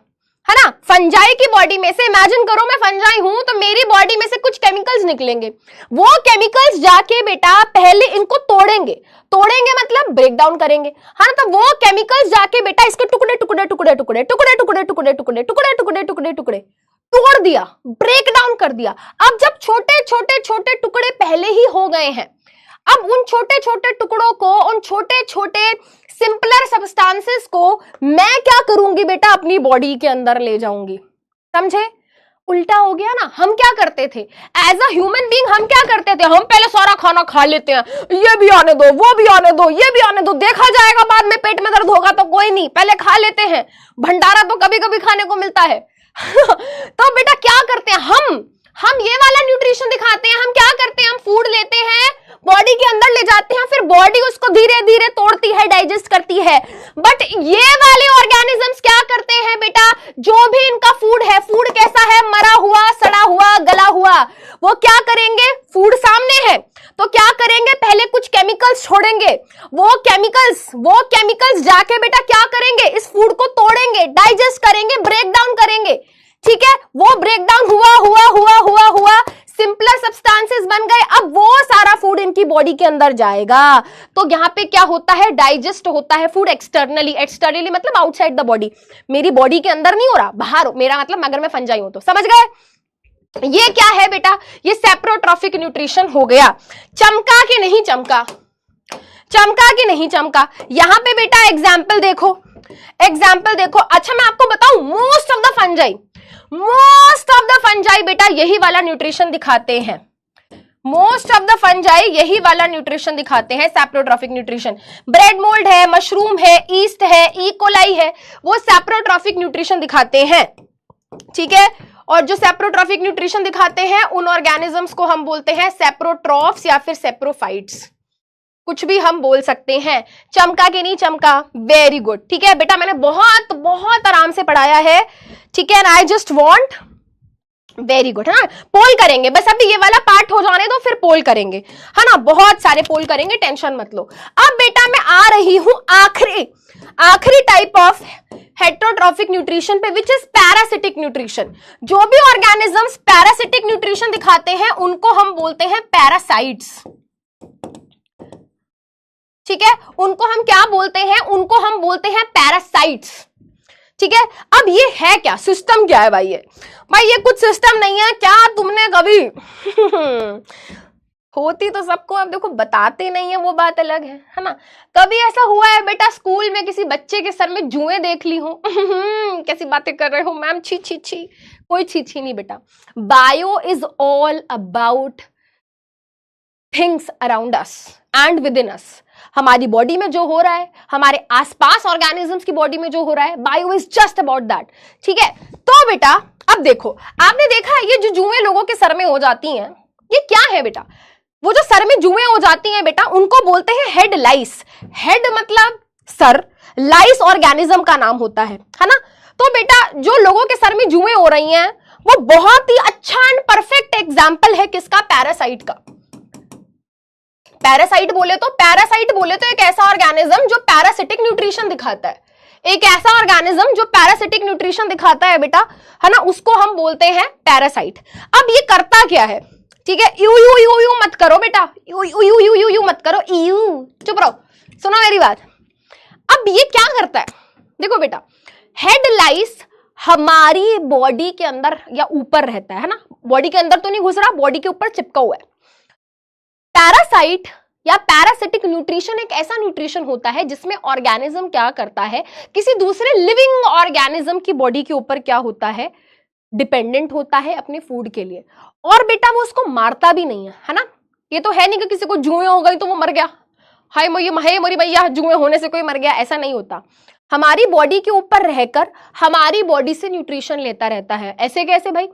है ना। फंजाई की बॉडी में से, इमेजिन करो मैं फंजाई हूं तो मेरी बॉडी में से कुछ केमिकल्स निकलेंगे। वो केमिकल्स जाके बेटा पहले इनको तोड़ेंगे, तोड़ेंगे मतलब ब्रेक डाउन करेंगे, है ना। तो वो केमिकल्स जाके बेटा इसके टुकड़े टुकड़े टुकड़े टुकड़े टुकड़े टुकड़े टुकड़े टुकड़े टुकड़े टुकड़े टुकड़े टुकड़े तोड़ दिया, ब्रेक डाउन कर दिया। अब जब छोटे छोटे छोटे टुकड़े पहले ही हो गए हैं, अब उन छोटे छोटे टुकड़ों को, उन छोटे छोटे सिंपलर सब्सटेंसेस को मैं क्या करूंगी बेटा, अपनी बॉडी के अंदर ले जाऊंगी। समझे? उल्टा हो गया ना। हम क्या करते थे एज अ ह्यूमन बीइंग, हम क्या करते थे, हम पहले सारा खाना खा लेते हैं, ये भी आने दो, वो भी आने दो, ये भी आने दो, देखा जाएगा बाद में, पेट में दर्द होगा तो कोई नहीं, पहले खा लेते हैं, भंडारा तो कभी कभी खाने को मिलता है तो बेटा क्या करते हैं हम ये वाला न्यूट्रिशन दिखाते हैं। हम क्या करते हैं, हम फूड लेते हैं, बॉडी के अंदर ले जाते हैं, फिर बॉडी उसको धीरे धीरे तोड़ती है, डाइजेस्ट करती है। बट ये वाले ऑर्गेनिजम्स क्या करते हैं बेटा, जो भी इनका फूड है, फूड कैसा है, मरा हुआ, सड़ा हुआ, गला हुआ, वो क्या करेंगे, फूड सामने है तो क्या करेंगे, पहले कुछ केमिकल्स छोड़ेंगे, वो केमिकल्स जाके बेटा क्या करेंगे, इस फूड को तोड़ेंगे, डाइजेस्ट करेंगे, ब्रेक डाउन करेंगे, ठीक है। वो ब्रेक डाउन हुआ, सिंपलर सब्सटेंसेस बन गए। अब वो सारा फूड इनकी बॉडी के अंदर जाएगा, तो यहां पे क्या होता है, डाइजेस्ट होता है फूड एक्सटर्नली मतलब आउटसाइड द बॉडी, मेरी बॉडी के अंदर नहीं हो रहा, बाहर, मेरा मतलब अगर मैं फंजाई हूं तो, समझ गए? ये क्या है बेटा, ये सैप्रोट्रॉफिक न्यूट्रिशन हो गया। चमका कि नहीं चमका, चमका कि नहीं चमका? यहां पे बेटा एग्जाम्पल देखो, अच्छा मैं आपको बताऊं, मोस्ट ऑफ द फंजाई बेटा यही वाला न्यूट्रिशन दिखाते हैं, मोस्ट ऑफ द फंजाई यही वाला न्यूट्रिशन दिखाते हैं, सैप्रोट्रॉफिक न्यूट्रिशन। ब्रेड मोल्ड है, मशरूम है, ईस्ट है, इकोलाई है, वो सैप्रोट्रॉफिक न्यूट्रिशन दिखाते हैं, ठीक है। और जो सैप्रोट्रॉफिक न्यूट्रिशन दिखाते हैं उन ऑर्गेनिजम्स को हम बोलते हैं सैप्रोट्रॉफ्स या फिर सैप्रोफाइट्स, कुछ भी हम बोल सकते हैं। चमका कि नहीं चमका? वेरी गुड, ठीक है बेटा, मैंने बहुत बहुत आराम से पढ़ाया है, ठीक है। I just want, very good, है ना। पोल करेंगे, बस अभी ये वाला पार्ट हो जाने दो, फिर पोल करेंगे, है ना, बहुत सारे पोल करेंगे, टेंशन मत लो। अब बेटा मैं आ रही हूं आखिरी टाइप ऑफ हेटेरोट्रॉफिक न्यूट्रिशन पे, विच इज पैरासिटिक न्यूट्रिशन। जो भी ऑर्गेनिजम्स पैरासिटिक न्यूट्रिशन दिखाते हैं उनको हम बोलते हैं पैरासाइट्स, ठीक है। उनको हम क्या बोलते हैं, उनको हम बोलते हैं पैरासाइट्स, ठीक है। अब ये है क्या, सिस्टम क्या है भाई? ये कुछ सिस्टम नहीं है क्या, तुमने कभी होती तो सबको, अब देखो बताते नहीं है वो बात अलग है ना। कभी ऐसा हुआ है बेटा स्कूल में किसी बच्चे के सर में जुएं देख ली हो कैसी बातें कर रहे हो मैम, छी छी छी, कोई छी छी नहीं बेटा। Bio is all about things around us and within us. हमारी बॉडी में जो हो रहा है, हमारे आसपास ऑर्गेनिजम्स की बॉडी में जो हो रहा है, bio is just about that, ठीक है। तो बेटा अब देखो, आपने देखा है ये जो जुएं लोगों के सर में हो जाती हैं, ये क्या है बेटा? वो जो सर में जुएं हो जाती हैं बेटा, उनको बोलते हैं हेड लाइस। हेड मतलब सर, लाइस ऑर्गेनिज्म का नाम होता है ना। तो बेटा जो लोगों के सर में जुएं हो रही हैं, वो बहुत ही अच्छा एंड परफेक्ट एग्जाम्पल है किसका, पैरासाइट का। पैरासाइट बोले तो एक ऐसा ऑर्गेनिज्म जो पैरासिटिक न्यूट्रिशन दिखाता है, एक ऐसा ऑर्गेनिज्म जो पैरासिटिक न्यूट्रिशन दिखाता है बेटा, है ना, उसको हम बोलते हैं पैरासाइट। अब ये करता क्या है, ठीक है, यू यू यू यू मत करो बेटा, you you you you you you मत करो, यू, चुप रहो, सुनो मेरी बात। अब ये क्या करता है, देखो बेटा, हेड लाइस हमारी बॉडी के अंदर या ऊपर रहता है ना, बॉडी के अंदर तो नहीं घुस रहा, बॉडी के ऊपर चिपका हुआ है। पैरासाइट या पैरासिटिक न्यूट्रिशन एक ऐसा न्यूट्रिशन होता है जिसमें ऑर्गेनिज्म क्या करता है, किसी दूसरे लिविंग ऑर्गेनिज्म की बॉडी के ऊपर क्या होता है, डिपेंडेंट होता है अपने फूड के लिए। और बेटा वो उसको मारता भी नहीं है ना, ये तो है नहीं कि किसी को जुएं हो गई तो वो मर गया, हाय मोरी भैया जुएं होने से कोई मर गया, ऐसा नहीं होता। हमारी बॉडी के ऊपर रहकर हमारी बॉडी से न्यूट्रिशन लेता रहता है। ऐसे कैसे भाई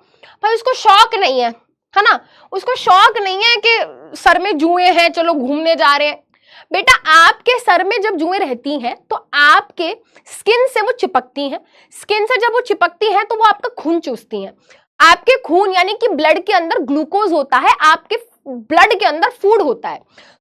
उसको शौक नहीं है ना, उसको शौक नहीं है कि सर में जुएं हैं चलो घूमने जा रहे हैं। बेटा आपके सर में जब जुएं रहती हैं तो आपके स्किन से वो चिपकती हैं, स्किन से जब वो चिपकती हैं तो वो आपका खून चूसती हैं। आपके खून यानी कि ब्लड के अंदर ग्लूकोज होता है, आपके ब्लड के अंदर फूड होता है,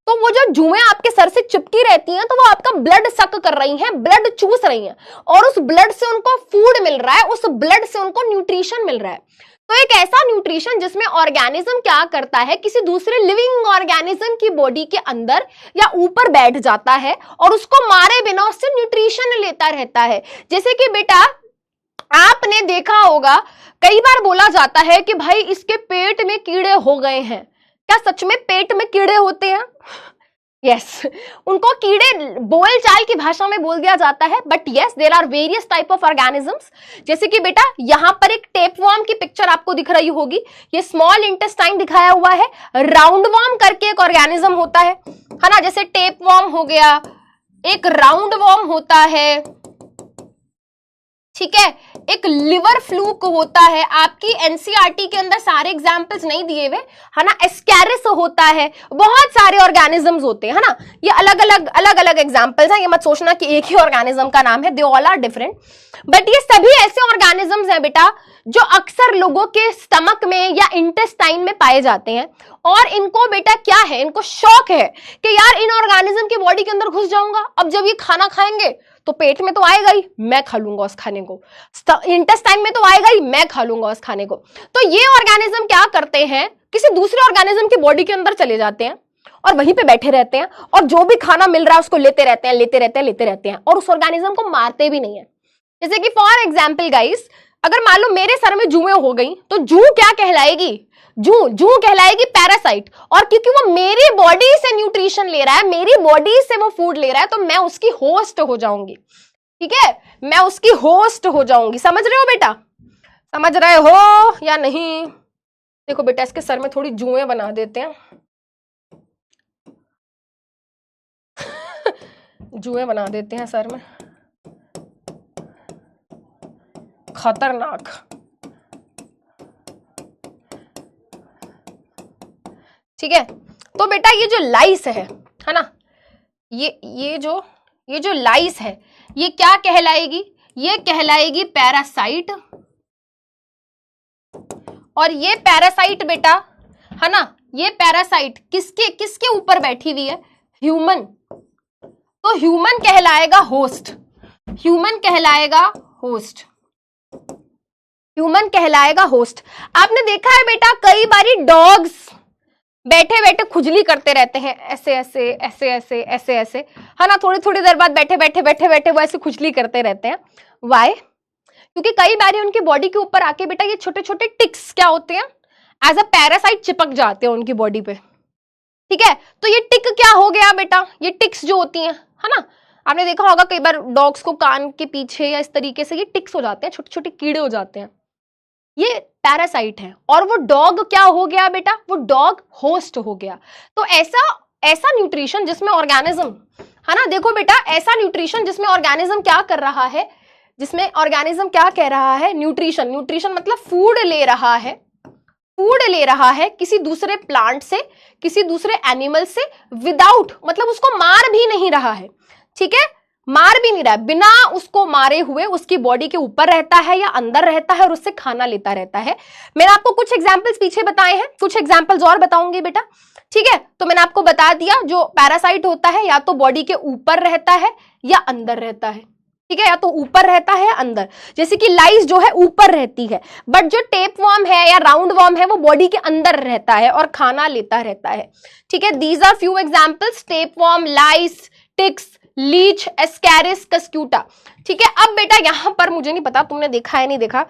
तो वो जो जुएं आपके सर से चिपकी रहती हैं तो वो आपका ब्लड सक कर रही हैं, ब्लड चूस रही हैं, और उस ब्लड से उनको फूड मिल रहा है, उस ब्लड से उनको न्यूट्रिशन मिल रहा है। तो एक ऐसा न्यूट्रिशन जिसमें ऑर्गेनिज्म क्या करता है, किसी दूसरे लिविंग ऑर्गेनिज्म की बॉडी के अंदर या ऊपर बैठ जाता है और उसको मारे बिना उससे न्यूट्रिशन लेता रहता है। जैसे कि बेटा आपने देखा होगा कई बार बोला जाता है कि भाई इसके पेट में कीड़े हो गए हैं। क्या सच में पेट में कीड़े होते हैं? यस, उनको कीड़े बोल चाल की भाषा में बोल दिया जाता है, but yes there are various type of organisms. जैसे कि बेटा यहां पर एक टेपवर्म की पिक्चर आपको दिख रही होगी, ये स्मॉल इंटेस्टाइन दिखाया हुआ है, राउंडवर्म करके एक ऑर्गेनिज्म होता है ना, जैसे टेपवर्म हो गया, एक राउंडवर्म होता है, ठीक है, एक लिवर फ्लूक होता है। आपकी एनसीईआरटी के अंदर सारे एग्जाम्पल्स नहीं दिए हुए है ना, एस्कैरिस होता है, बहुत सारे ऑर्गेनिजम्स होते हैं है ना, ये अलग अलग एग्जाम्पल्स हैं, ये मत सोचना कि एक ही ऑर्गेनिज्म का नाम है, they all are different, but ये सभी ऐसे ऑर्गेनिजम्स हैं बेटा जो अक्सर लोगों के स्टमक में या इंटेस्टाइन में पाए जाते हैं। और इनको बेटा क्या है, इनको शौक है कि यार इन ऑर्गेनिज्म की बॉडी के अंदर घुस जाऊंगा, अब जब ये खाना खाएंगे तो पेट में तो आएगा ही, मैं खा लूंगा उस खाने को, इंटेस्टाइन में तो आएगा ही, मैं खा लूंगा उस खाने को। तो ये ऑर्गेनिज्म क्या करते हैं, किसी दूसरे ऑर्गेनिज्म की बॉडी के अंदर चले जाते हैं और वहीं पे बैठे रहते हैं और जो भी खाना मिल रहा है उसको लेते रहते हैं और उस ऑर्गेनिज्म को मारते भी नहीं है। जैसे कि फॉर एग्जाम्पल गाइस, अगर मान लो मेरे सर में जुएं हो गई तो जू क्या कहलाएगी, जू कहलाएगी पैरासाइट, और क्योंकि वो मेरी बॉडी से न्यूट्रिशन ले रहा है, मेरी बॉडी से वो फूड ले रहा है, तो मैं उसकी होस्ट हो जाऊंगी, ठीक है, मैं उसकी होस्ट हो जाऊंगी। समझ रहे हो बेटा, समझ रहे हो या नहीं? देखो बेटा इसके सर में थोड़ी जुएं बना देते हैं जुएं बना देते हैं सर में, खतरनाक, ठीक है। तो बेटा ये जो लाइस है ना, ये जो लाइस है ये क्या कहलाएगी, ये कहलाएगी पैरासाइट। और ये पैरासाइट बेटा है ना, ये पैरासाइट किसके ऊपर बैठी हुई है, ह्यूमन, तो ह्यूमन कहलाएगा होस्ट, ह्यूमन कहलाएगा होस्ट, ह्यूमन कहलाएगा होस्ट। आपने देखा है बेटा कई बारी डॉग्स बैठे बैठे खुजली करते रहते हैं, ऐसे ऐसे ऐसे ऐसे ऐसे ऐसे है ना, थोड़ी थोड़ी देर बाद बैठे बैठे वो ऐसे खुजली करते रहते हैं। वाई? क्योंकि कई बार उनकी बॉडी के ऊपर आके बेटा ये छोटे छोटे टिक्स क्या होते हैं, एज अ पैरासाइट चिपक जाते हैं उनकी बॉडी पे, ठीक है। तो ये टिक क्या हो गया बेटा, ये टिक्स जो होती हैं है ना, आपने देखा होगा कई बार डॉग्स को कान के पीछे या इस तरीके से ये टिक्स हो जाते हैं, छोटे छोटे कीड़े हो जाते हैं, ये पैरासाइट है। और वो डॉग क्या हो गया बेटा, वो डॉग होस्ट हो गया। तो ऐसा न्यूट्रिशन जिसमें ऑर्गेनिज्म है ना, देखो बेटा ऐसा न्यूट्रिशन जिसमें ऑर्गेनिज्म क्या कर रहा है, जिसमें ऑर्गेनिज्म क्या कह रहा है, न्यूट्रिशन मतलब फूड ले रहा है किसी दूसरे प्लांट से, किसी दूसरे एनिमल से, विदाउट मतलब उसको मार भी नहीं रहा है, ठीक है, मार भी नहीं रहा है, बिना उसको मारे हुए उसकी बॉडी के ऊपर रहता है या अंदर रहता है और उससे खाना लेता रहता है। मैंने आपको कुछ एग्जांपल्स पीछे बताए हैं, कुछ एग्जांपल्स और बताऊंगी बेटा, ठीक है। तो मैंने आपको बता दिया जो पैरासाइट होता है या तो बॉडी के ऊपर रहता है या अंदर रहता है, ठीक है, या तो ऊपर रहता है अंदर, जैसे कि लाइस जो है ऊपर रहती है, बट जो टेप वॉर्म है या राउंड वॉर्म है वो बॉडी के अंदर रहता है और खाना लेता रहता है। ठीक है, these are few examples, tapeworm, lice, ticks, leech, ascaris, cuscuta. ठीक है, अब बेटा यहां पर मुझे नहीं पता तुमने देखा है नहीं देखा,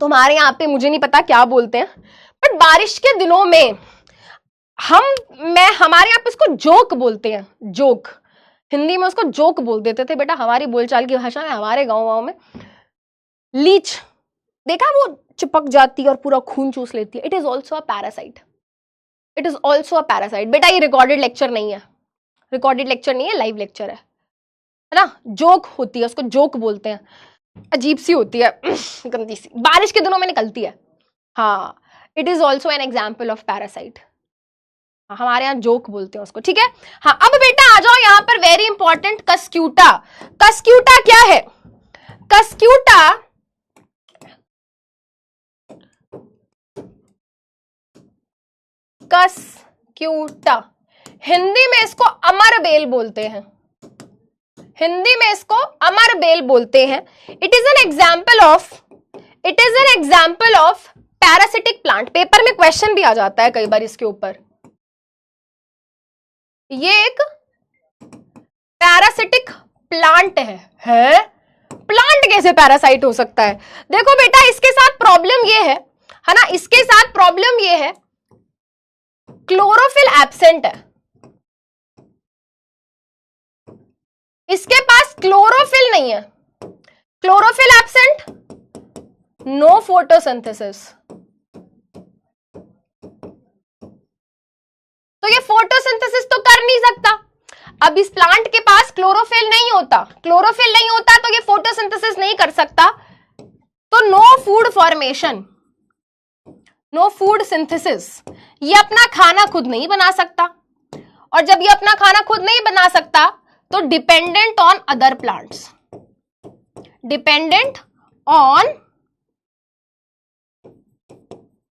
तुम्हारे यहाँ पे मुझे नहीं पता क्या बोलते हैं, बट बारिश के दिनों में हमारे यहाँ पे इसको जोक बोलते हैं, जोक, हिंदी में उसको जोक बोल देते थे बेटा, हमारी बोलचाल की भाषा में, हमारे गाँव में। लीच देखा, वो चिपक जाती है और पूरा खून चूस लेती है, it is also a parasite, it is also a parasite. बेटा ये रिकॉर्डेड लेक्चर नहीं है, रिकॉर्डेड लेक्चर नहीं है, लाइव लेक्चर है ना। जोक होती है, उसको जोक बोलते हैं, अजीब सी होती है, गंदी सी, बारिश के दिनों में निकलती है। हाँ, it is also an example of parasite, हमारे यहाँ जोक बोलते हैं उसको। ठीक है, हाँ अब बेटा आ जाओ यहाँ पर, वेरी इंपॉर्टेंट, कस्क्यूटा। कस्क्यूटा क्या है? कस्क्यूटा कस्क्यूटा हिंदी में इसको अमरबेल बोलते हैं, हिंदी में इसको अमरबेल बोलते हैं। It is an example of parasitic plant. Paper में क्वेश्चन भी आ जाता है कई बार इसके ऊपर। ये एक पैरासिटिक प्लांट है? प्लांट कैसे पैरासाइट हो सकता है? देखो बेटा इसके साथ प्रॉब्लम ये है ना, इसके साथ प्रॉब्लम ये है, क्लोरोफिल एब्सेंट है, इसके पास क्लोरोफिल नहीं है, क्लोरोफिल एब्सेंट, नो फोटोसिंथेसिस, तो ये फोटोसिंथेसिस तो कर नहीं सकता। अब इस प्लांट के पास क्लोरोफिल नहीं होता, क्लोरोफिल नहीं होता तो ये फोटोसिंथेसिस नहीं कर सकता, तो no food formation, no food synthesis, ये अपना खाना खुद नहीं बना सकता, और जब ये अपना खाना खुद नहीं बना सकता तो dependent on other plants, dependent on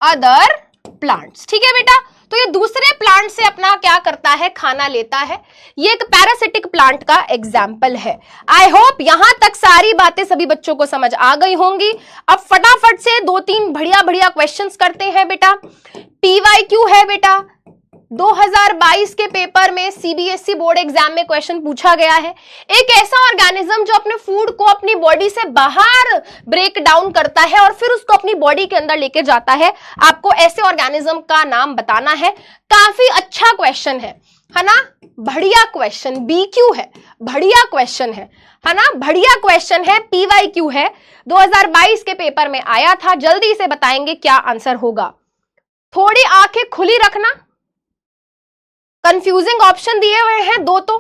other plants. ठीक है बेटा, तो ये दूसरे प्लांट से अपना क्या करता है, खाना लेता है, ये एक पैरासिटिक प्लांट का एग्जाम्पल है। आई होप यहां तक सारी बातें सभी बच्चों को समझ आ गई होंगी। अब फटाफट से 2-3 बढ़िया बढ़िया क्वेश्चंस करते हैं बेटा। पीवाईक्यू है बेटा, 2022 के पेपर में सीबीएसई बोर्ड एग्जाम में क्वेश्चन पूछा गया है, एक ऐसा ऑर्गेनिज्म जो अपने फूड को अपनी बॉडी से बाहर ब्रेक डाउन करता है और फिर उसको अपनी बॉडी के अंदर लेके जाता है, आपको ऐसे ऑर्गेनिज्म का नाम बताना है। काफी अच्छा क्वेश्चन है ना, बढ़िया क्वेश्चन, बीक्यू है, बढ़िया क्वेश्चन है ना, बढ़िया क्वेश्चन है, पीवाईक्यू है, 2022 के पेपर में आया था। जल्दी से बताएंगे क्या आंसर होगा, थोड़ी आंखें खुली रखना, कंफ्यूजिंग ऑप्शन दिए हुए हैं 2 तो,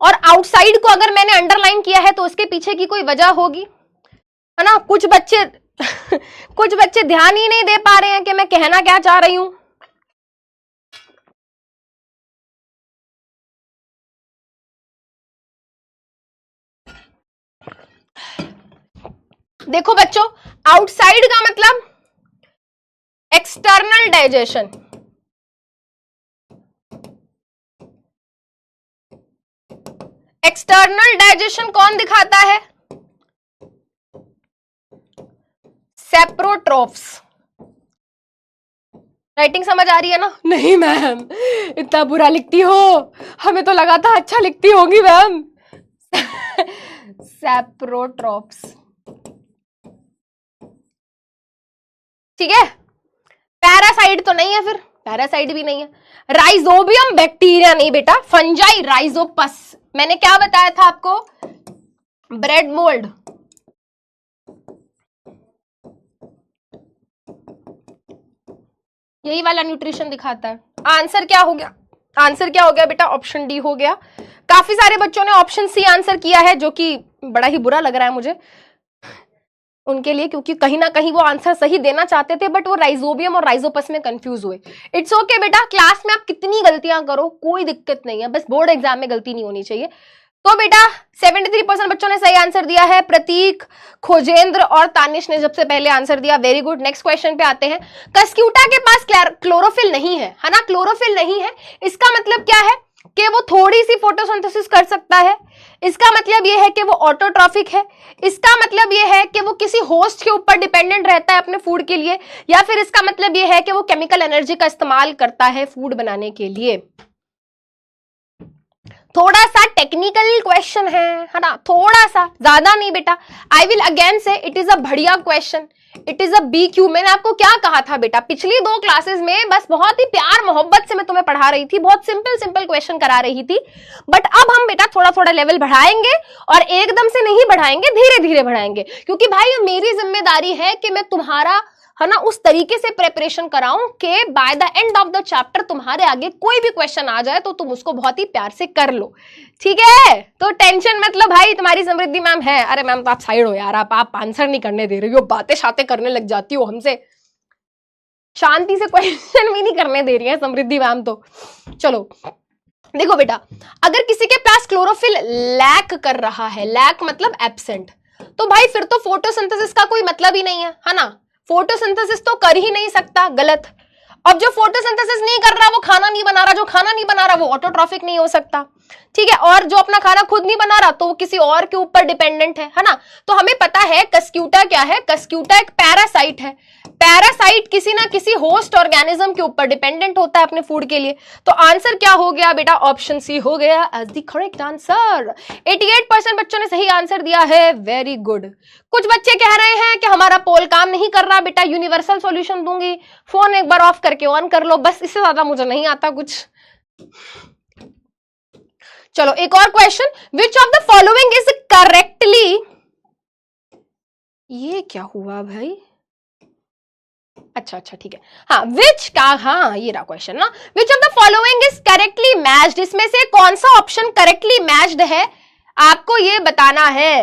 और आउटसाइड को अगर मैंने अंडरलाइन किया है तो उसके पीछे की कोई वजह होगी, है ना। कुछ बच्चे कुछ बच्चे ध्यान ही नहीं दे पा रहे हैं कि मैं कहना क्या चाह रही हूं। देखो बच्चों, आउटसाइड का मतलब एक्सटर्नल डाइजेशन, एक्सटर्नल डाइजेशन कौन दिखाता है, सेप्रोट्रोफ्स। राइटिंग समझ आ रही है ना? नहीं मैम, इतना बुरा लिखती हो, हमें तो लगा था अच्छा लिखती होगी मैम। सेप्रोट्रोफ्स, ठीक है, पैरासाइट तो नहीं है, फिर पैरासाइट भी नहीं है। राइजोबियम बैक्टीरिया नहीं बेटा, फंजाई राइजोपस। मैंने क्या बताया था आपको, ब्रेड मोल्ड, यही वाला न्यूट्रिशन दिखाता है। आंसर क्या हो गया, आंसर क्या हो गया बेटा, ऑप्शन डी हो गया। काफी सारे बच्चों ने ऑप्शन सी आंसर किया है, जो कि बड़ा ही बुरा लग रहा है मुझे उनके लिए, क्योंकि कहीं ना कहीं वो आंसर सही देना चाहते थे, बट वो राइजोबियम और राइजोपस में कंफ्यूज हुए। इट्स ओके बेटा, क्लास में आप कितनी गलतियां करो कोई दिक्कत नहीं है, बस बोर्ड एग्जाम में गलती नहीं होनी चाहिए। तो बेटा 73% बच्चों ने सही आंसर दिया है, प्रतीक, खोजेंद्र और तानिश ने सबसे पहले आंसर दिया, वेरी गुड। नेक्स्ट क्वेश्चन पे आते हैं। कस्क्यूटा के पास क्लोरोफिल नहीं है ना, क्लोरोफिल नहीं है, इसका मतलब क्या है, कि वो थोड़ी सी फोटोसिंथेसिस कर सकता है, इसका मतलब ये है कि वो ऑटोट्रॉफिक है, इसका मतलब ये है कि वो किसी होस्ट के ऊपर डिपेंडेंट रहता है अपने फूड के लिए, या फिर इसका मतलब ये है कि वो केमिकल एनर्जी का इस्तेमाल करता है फूड बनाने के लिए। थोड़ा सा टेक्निकल क्वेश्चन है ना, थोड़ा सा, ज्यादा नहीं बेटा। आई विल अगेन से इट इज अ बढ़िया question, it is a BQ। मैंने आपको क्या कहा था बेटा पिछली 2 क्लासेस में, बस बहुत ही प्यार मोहब्बत से मैं तुम्हें पढ़ा रही थी, बहुत सिंपल सिंपल क्वेश्चन करा रही थी। बट अब हम बेटा थोड़ा थोड़ा लेवल बढ़ाएंगे, और एकदम से नहीं बढ़ाएंगे, धीरे धीरे बढ़ाएंगे, क्योंकि भाई मेरी जिम्मेदारी है कि मैं तुम्हारा है ना उस तरीके से प्रेपरेशन कराऊं कि by the end of the chapter तुम्हारे आगे कोई भी क्वेश्चन आ जाए तो तुम उसको बहुत ही प्यार से कर लो, ठीक है। तो टेंशन मतलब भाई, तुम्हारी समृद्धि मैम है, अरे मैम तो आप साइड हो यार, आप आंसर नहीं करने दे रही हो, बातें शातें करने लग जाती हो हमसे, शांति से क्वेश्चन भी नहीं करने दे रही है समृद्धि मैम। तो चलो देखो बेटा, अगर किसी के पास क्लोरोफिल लैक कर रहा है, लैक मतलब एब्सेंट, तो भाई फिर तो फोटोसिंथेसिस का कोई मतलब ही नहीं है ना, फोटोसिंथेसिस तो कर ही नहीं सकता, गलत। अब जो फोटोसिंथेसिस नहीं कर रहा वो खाना नहीं बना रहा, जो खाना नहीं बना रहा वो ऑटोट्रॉफिक नहीं हो सकता, ठीक है। और जो अपना खाना खुद नहीं बना रहा तो वो किसी और के ऊपर डिपेंडेंट है ना। तो हमें पता है कस्क्यूटा क्या है, कस्क्यूटा एक पैरासाइट है, पैरासाइट किसी ना किसी होस्ट ऑर्गेनिज्म के ऊपर डिपेंडेंट होता है अपने फूड के लिए। तो आंसर क्या हो गया बेटा, ऑप्शन सी हो गया एज द करेक्ट आंसर। 88% बच्चों ने सही आंसर दिया है, वेरी गुड। कुछ बच्चे कह रहे हैं कि हमारा पोल काम नहीं कर रहा, बेटा यूनिवर्सल सॉल्यूशन दूंगी, फोन एक बार ऑफ करके ऑन कर लो, बस इससे ज्यादा मुझे नहीं आता कुछ। चलो एक और question, which of the following is correctly, ये क्या हुआ भाई, अच्छा ठीक है, हाँ विच का, हाँ ये रहा क्वेश्चन ना, which of the following is correctly matched, इसमें से कौन सा ऑप्शन करेक्टली मैच्ड है आपको ये बताना है।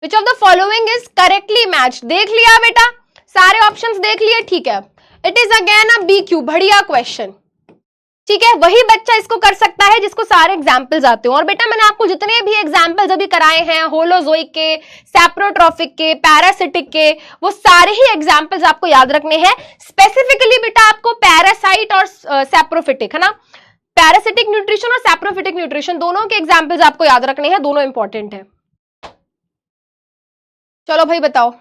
Which of the following is correctly matched, देख लिया बेटा, सारे ऑप्शंस देख लिए, ठीक है। It is again a BQ, बढ़िया क्वेश्चन, ठीक है। वही बच्चा इसको कर सकता है जिसको सारे एग्जाम्पल्स आते हो। और बेटा मैंने आपको जितने भी एग्जाम्पल्स अभी कराए हैं, होलोजोइक के, सैप्रोट्रॉफिक के, पैरासिटिक के, वो सारे ही एग्जाम्पल्स आपको याद रखने हैं। स्पेसिफिकली बेटा आपको पैरासाइट और सैप्रोफिटिक, है ना, पैरासिटिक न्यूट्रिशन और सैप्रोफिटिक न्यूट्रिशन दोनों के एग्जाम्पल्स आपको याद रखने हैं, दोनों इंपॉर्टेंट है। चलो भाई बताओ,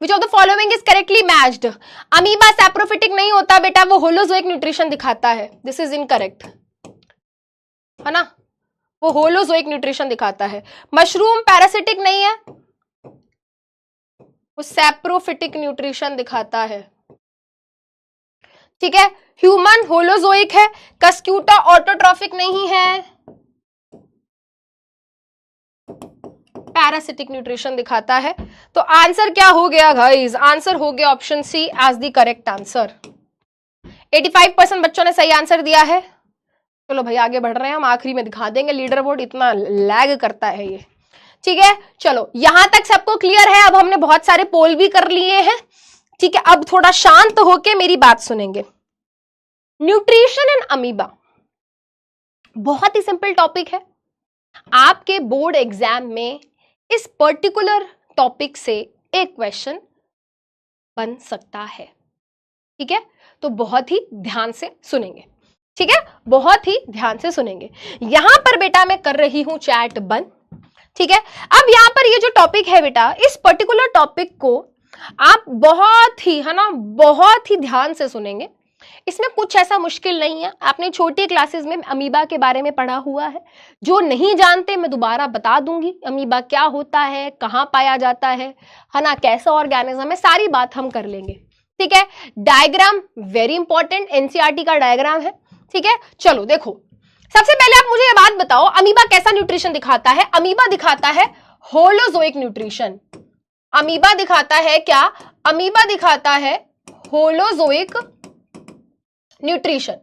Which of the following is correctly matched? Amoeba saprophytic नहीं होता बेटा, वो होलोजोइक न्यूट्रिशन दिखाता है, दिस इज इनकरेक्ट, है ना, वो होलोजोइक न्यूट्रिशन दिखाता है। मशरूम पैरासिटिक नहीं है, वो सैप्रोफिटिक न्यूट्रिशन दिखाता है, ठीक है। ह्यूमन होलोजोइक है, कस्क्यूटा ऑटोट्रॉफिक नहीं है, पैरासिटिक न्यूट्रिशन दिखाता है। तो आंसर क्या हो गया गाइस, आंसर हो गया option C as the correct answer. 85% बच्चों ने सही आंसर दिया है। चलो भाई आगे बढ़ रहे हैं, हम आखिरी में दिखा देंगे लीडर बोर्ड, इतना लैग करता है ये, ठीक है। चलो यहां तक सबको क्लियर है, अब हमने बहुत सारे पोल भी कर लिए हैं, ठीक है। अब थोड़ा शांत होके मेरी बात सुनेंगे। न्यूट्रिशन इन अमीबा बहुत ही सिंपल टॉपिक है, आपके बोर्ड एग्जाम में इस पर्टिकुलर टॉपिक से एक क्वेश्चन बन सकता है, ठीक है। तो बहुत ही ध्यान से सुनेंगे, ठीक है, बहुत ही ध्यान से सुनेंगे। यहां पर बेटा मैं कर रही हूं चैट बंद, ठीक है। अब यहां पर ये जो टॉपिक है बेटा, इस पर्टिकुलर टॉपिक को आप बहुत ही, है ना, बहुत ही ध्यान से सुनेंगे। इसमें कुछ ऐसा मुश्किल नहीं है, आपने छोटी क्लासेस में अमीबा के बारे में पढ़ा हुआ है। जो नहीं जानते मैं दोबारा बता दूंगी, अमीबा क्या होता है, कहां पाया जाता है ना, कैसा ऑर्गेनिज्म है, सारी बात हम कर लेंगे, ठीक है। डायग्राम वेरी इंपॉर्टेंट, एनसीईआरटी का डायग्राम है, ठीक है। चलो देखो, सबसे पहले आप मुझे ये बात बताओ, अमीबा कैसा न्यूट्रिशन दिखाता है। अमीबा दिखाता है होलोजोइक न्यूट्रिशन। अमीबा दिखाता है क्या, अमीबा दिखाता है होलोजोइक न्यूट्रिशन।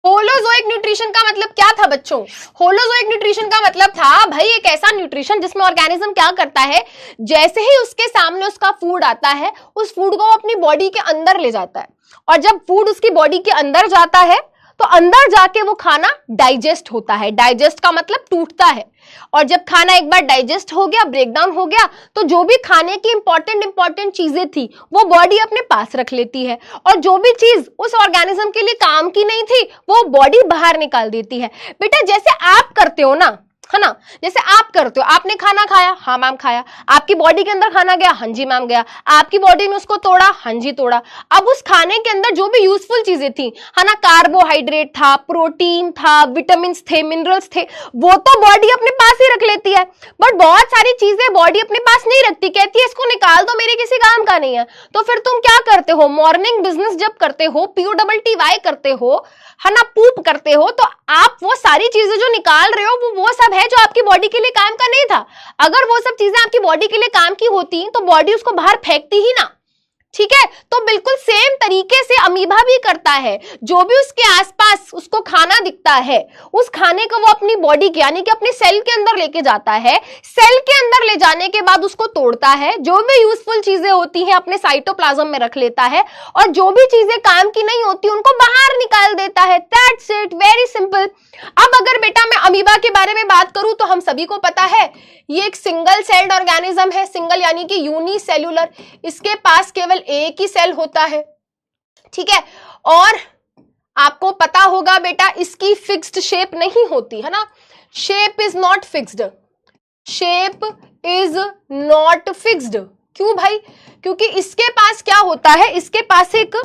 होलोजोइक न्यूट्रिशन का मतलब क्या था बच्चों, होलोजोइक न्यूट्रिशन का मतलब था भाई एक ऐसा न्यूट्रिशन जिसमें ऑर्गेनिज्म क्या करता है, जैसे ही उसके सामने उसका फूड आता है, उस फूड को अपनी बॉडी के अंदर ले जाता है, और जब फूड उसकी बॉडी के अंदर जाता है तो अंदर जाके वो खाना डाइजेस्ट होता है। डाइजेस्ट का मतलब टूटता है। और जब खाना एक बार डाइजेस्ट हो गया, ब्रेकडाउन हो गया, तो जो भी खाने की इंपॉर्टेंट चीजें थी वो बॉडी अपने पास रख लेती है, और जो भी चीज उस ऑर्गेनिज्म के लिए काम की नहीं थी वो बॉडी बाहर निकाल देती है। बेटा जैसे आप करते हो ना, है ना, जैसे आप करते हो, आपने खाना खाया, हाँ मैम खाया, आपकी बॉडी के अंदर खाना गया, हाँ जी मैम गया, आपकी बॉडी ने उसको तोड़ा, हाँ जी तोड़ा। अब उस खाने के अंदर जो भी यूजफुल चीजें थी, है ना, कार्बोहाइड्रेट था, प्रोटीन था, विटामिन थे, मिनरल्स थे, वो तो बॉडी अपने पास ही रख लेती है। बट बहुत सारी चीजें बॉडी अपने पास नहीं रखती, कहती है इसको निकाल दो, मेरे किसी काम का नहीं है। तो फिर तुम क्या करते हो, मॉर्निंग बिजनेस जब करते हो, POTTY करते हो, है ना, पूप करते हो, तो आप वो सारी चीजें जो निकाल रहे हो वो सब है जो आपकी बॉडी के लिए काम का नहीं था। अगर वो सब चीजें आपकी बॉडी के लिए काम की होती तो बॉडी उसको बाहर फेंकती ही ना। ठीक है, तो बिल्कुल सेम तरीके से अमीबा भी करता है। जो भी उसके आसपास उसको खाना दिखता है, उस खाने को वो अपनी बॉडी के यानी कि अपने सेल के अंदर लेके जाता है। सेल के अंदर ले जाने के बाद उसको तोड़ता है, जो भी यूजफुल चीजें होती हैं अपने साइटोप्लाज्म में रख लेता है, और जो भी चीजें काम की नहीं होती उनको बाहर निकाल देता है। That's it, very simple. अब अगर बेटा मैं अमीबा के बारे में बात करूं तो हम सभी को पता है ये एक सिंगल सेल्ड ऑर्गेनिज्म है। सिंगल यानी कि यूनिसेल्युलर, इसके पास केवल एक ही सेल होता है। ठीक है, और आपको पता होगा बेटा इसकी फिक्स्ड शेप नहीं होती, है ना, shape is not fixed, shape is not fixed. क्यों भाई, क्योंकि इसके पास क्या होता है, इसके पास एक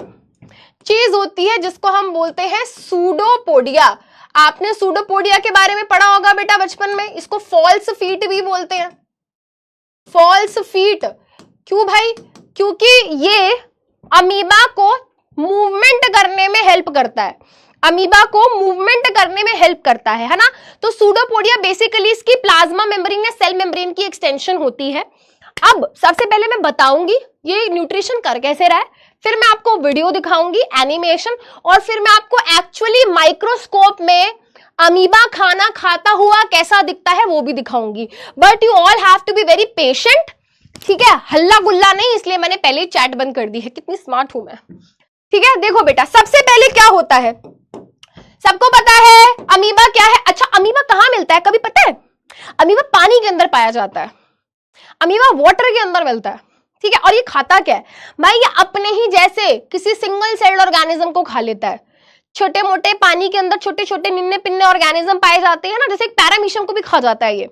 चीज होती है जिसको हम बोलते हैं सूडोपोडिया। आपने सूडोपोडिया के बारे में पढ़ा होगा बेटा बचपन में, इसको फॉल्स फीट भी बोलते हैं। फॉल्स फीट क्यों भाई, क्योंकि ये अमीबा को मूवमेंट करने में हेल्प करता है, अमीबा को मूवमेंट करने में हेल्प करता है ना। तो सूडोपोडिया बेसिकली इसकी प्लाज्मा मेम्ब्रेन या सेल मेम्ब्रेन की एक्सटेंशन होती है। अब सबसे पहले मैं बताऊंगी ये न्यूट्रिशन कर कैसे रहा है, फिर मैं आपको वीडियो दिखाऊंगी, एनिमेशन, और फिर मैं आपको एक्चुअली माइक्रोस्कोप में अमीबा खाना खाता हुआ कैसा दिखता है वो भी दिखाऊंगी। But you all have to be very patient, ठीक है, हल्ला गुल्ला नहीं, इसलिए मैंने पहले ही चैट बंद कर दी है। कितनी स्मार्ट हूं मैं। ठीक है, देखो बेटा सबसे पहले क्या होता है, सबको पता है अमीबा क्या है। अच्छा, अमीबा कहां मिलता है, कभी पता है? अमीबा पानी के अंदर पाया जाता है, अमीबा वाटर के अंदर मिलता है। ठीक है, और ये खाता क्या है भाई, ये अपने ही जैसे किसी सिंगल सेल्ड ऑर्गेनिज्म को खा लेता है। छोटे मोटे पानी के अंदर छोटे छोटे निन्ने पिन्ने ऑर्गेनिज्म पाए जाते हैं ना, जैसे एक पैरामीशियम को भी खा जाता है ये।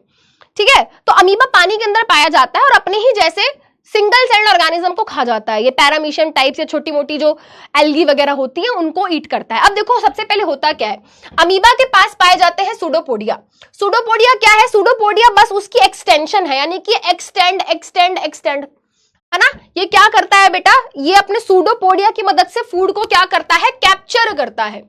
ठीक है, तो अमीबा पानी के अंदर पाया जाता है और अपने ही जैसे सिंगल सेल्ड ऑर्गेनिज्म को खा जाता है। ये पैरामीशियम टाइप या छोटी मोटी जो एल्गी वगैरह होती है उनको ईट करता है। अब देखो सबसे पहले होता क्या है, अमीबा के पास पाए जाते हैं सूडोपोडिया। सूडोपोडिया क्या है, सूडोपोडिया बस उसकी एक्सटेंशन है, यानी कि एक्सटेंड एक्सटेंड एक्सटेंड, है ना। ये क्या करता है बेटा, ये अपने सूडोपोडिया की मदद से फूड को क्या करता है, कैप्चर करता है।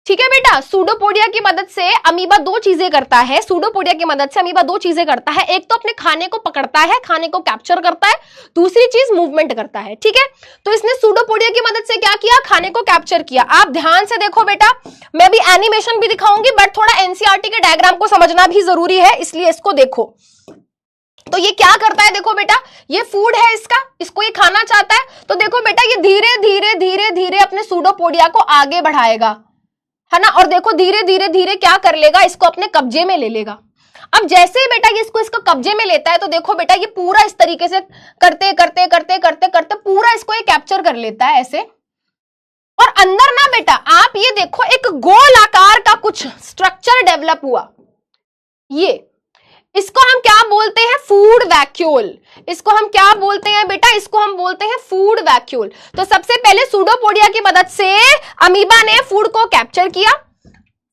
ठीक है बेटा, सूडोपोडिया की मदद से अमीबा दो चीजें करता है, सूडोपोडिया की मदद से अमीबा दो चीजें करता है। एक तो अपने खाने को पकड़ता है, खाने को कैप्चर करता है, दूसरी चीज मूवमेंट करता है। ठीक है, तो इसने सूडोपोडिया की मदद से क्या किया, खाने को कैप्चर किया। आप ध्यान से देखो बेटा, मैं भी एनिमेशन भी दिखाऊंगी, बट थोड़ा एनसीईआरटी के डायग्राम को समझना भी जरूरी है, इसलिए इसको देखो। तो ये क्या करता है, देखो बेटा, ये फूड है इसका, इसको ये खाना चाहता है, तो देखो बेटा ये धीरे धीरे धीरे धीरे अपने सूडोपोडिया को आगे बढ़ाएगा, है ना, और देखो धीरे धीरे धीरे क्या कर लेगा, इसको अपने कब्जे में ले लेगा। अब जैसे ही बेटा ये इसको कब्जे में लेता है, तो देखो बेटा ये पूरा इस तरीके से करते करते करते करते करते पूरा इसको ये कैप्चर कर लेता है ऐसे। और अंदर ना बेटा आप ये देखो एक गोल आकार का कुछ स्ट्रक्चर डेवलप हुआ, ये इसको हम क्या बोलते हैं, फूड वैक्यूल। इसको हम क्या बोलते हैं बेटा, इसको हम बोलते हैं फूड वैक्यूल। तो सबसे पहले सूडोपोडिया की मदद से अमीबा ने फूड को कैप्चर किया।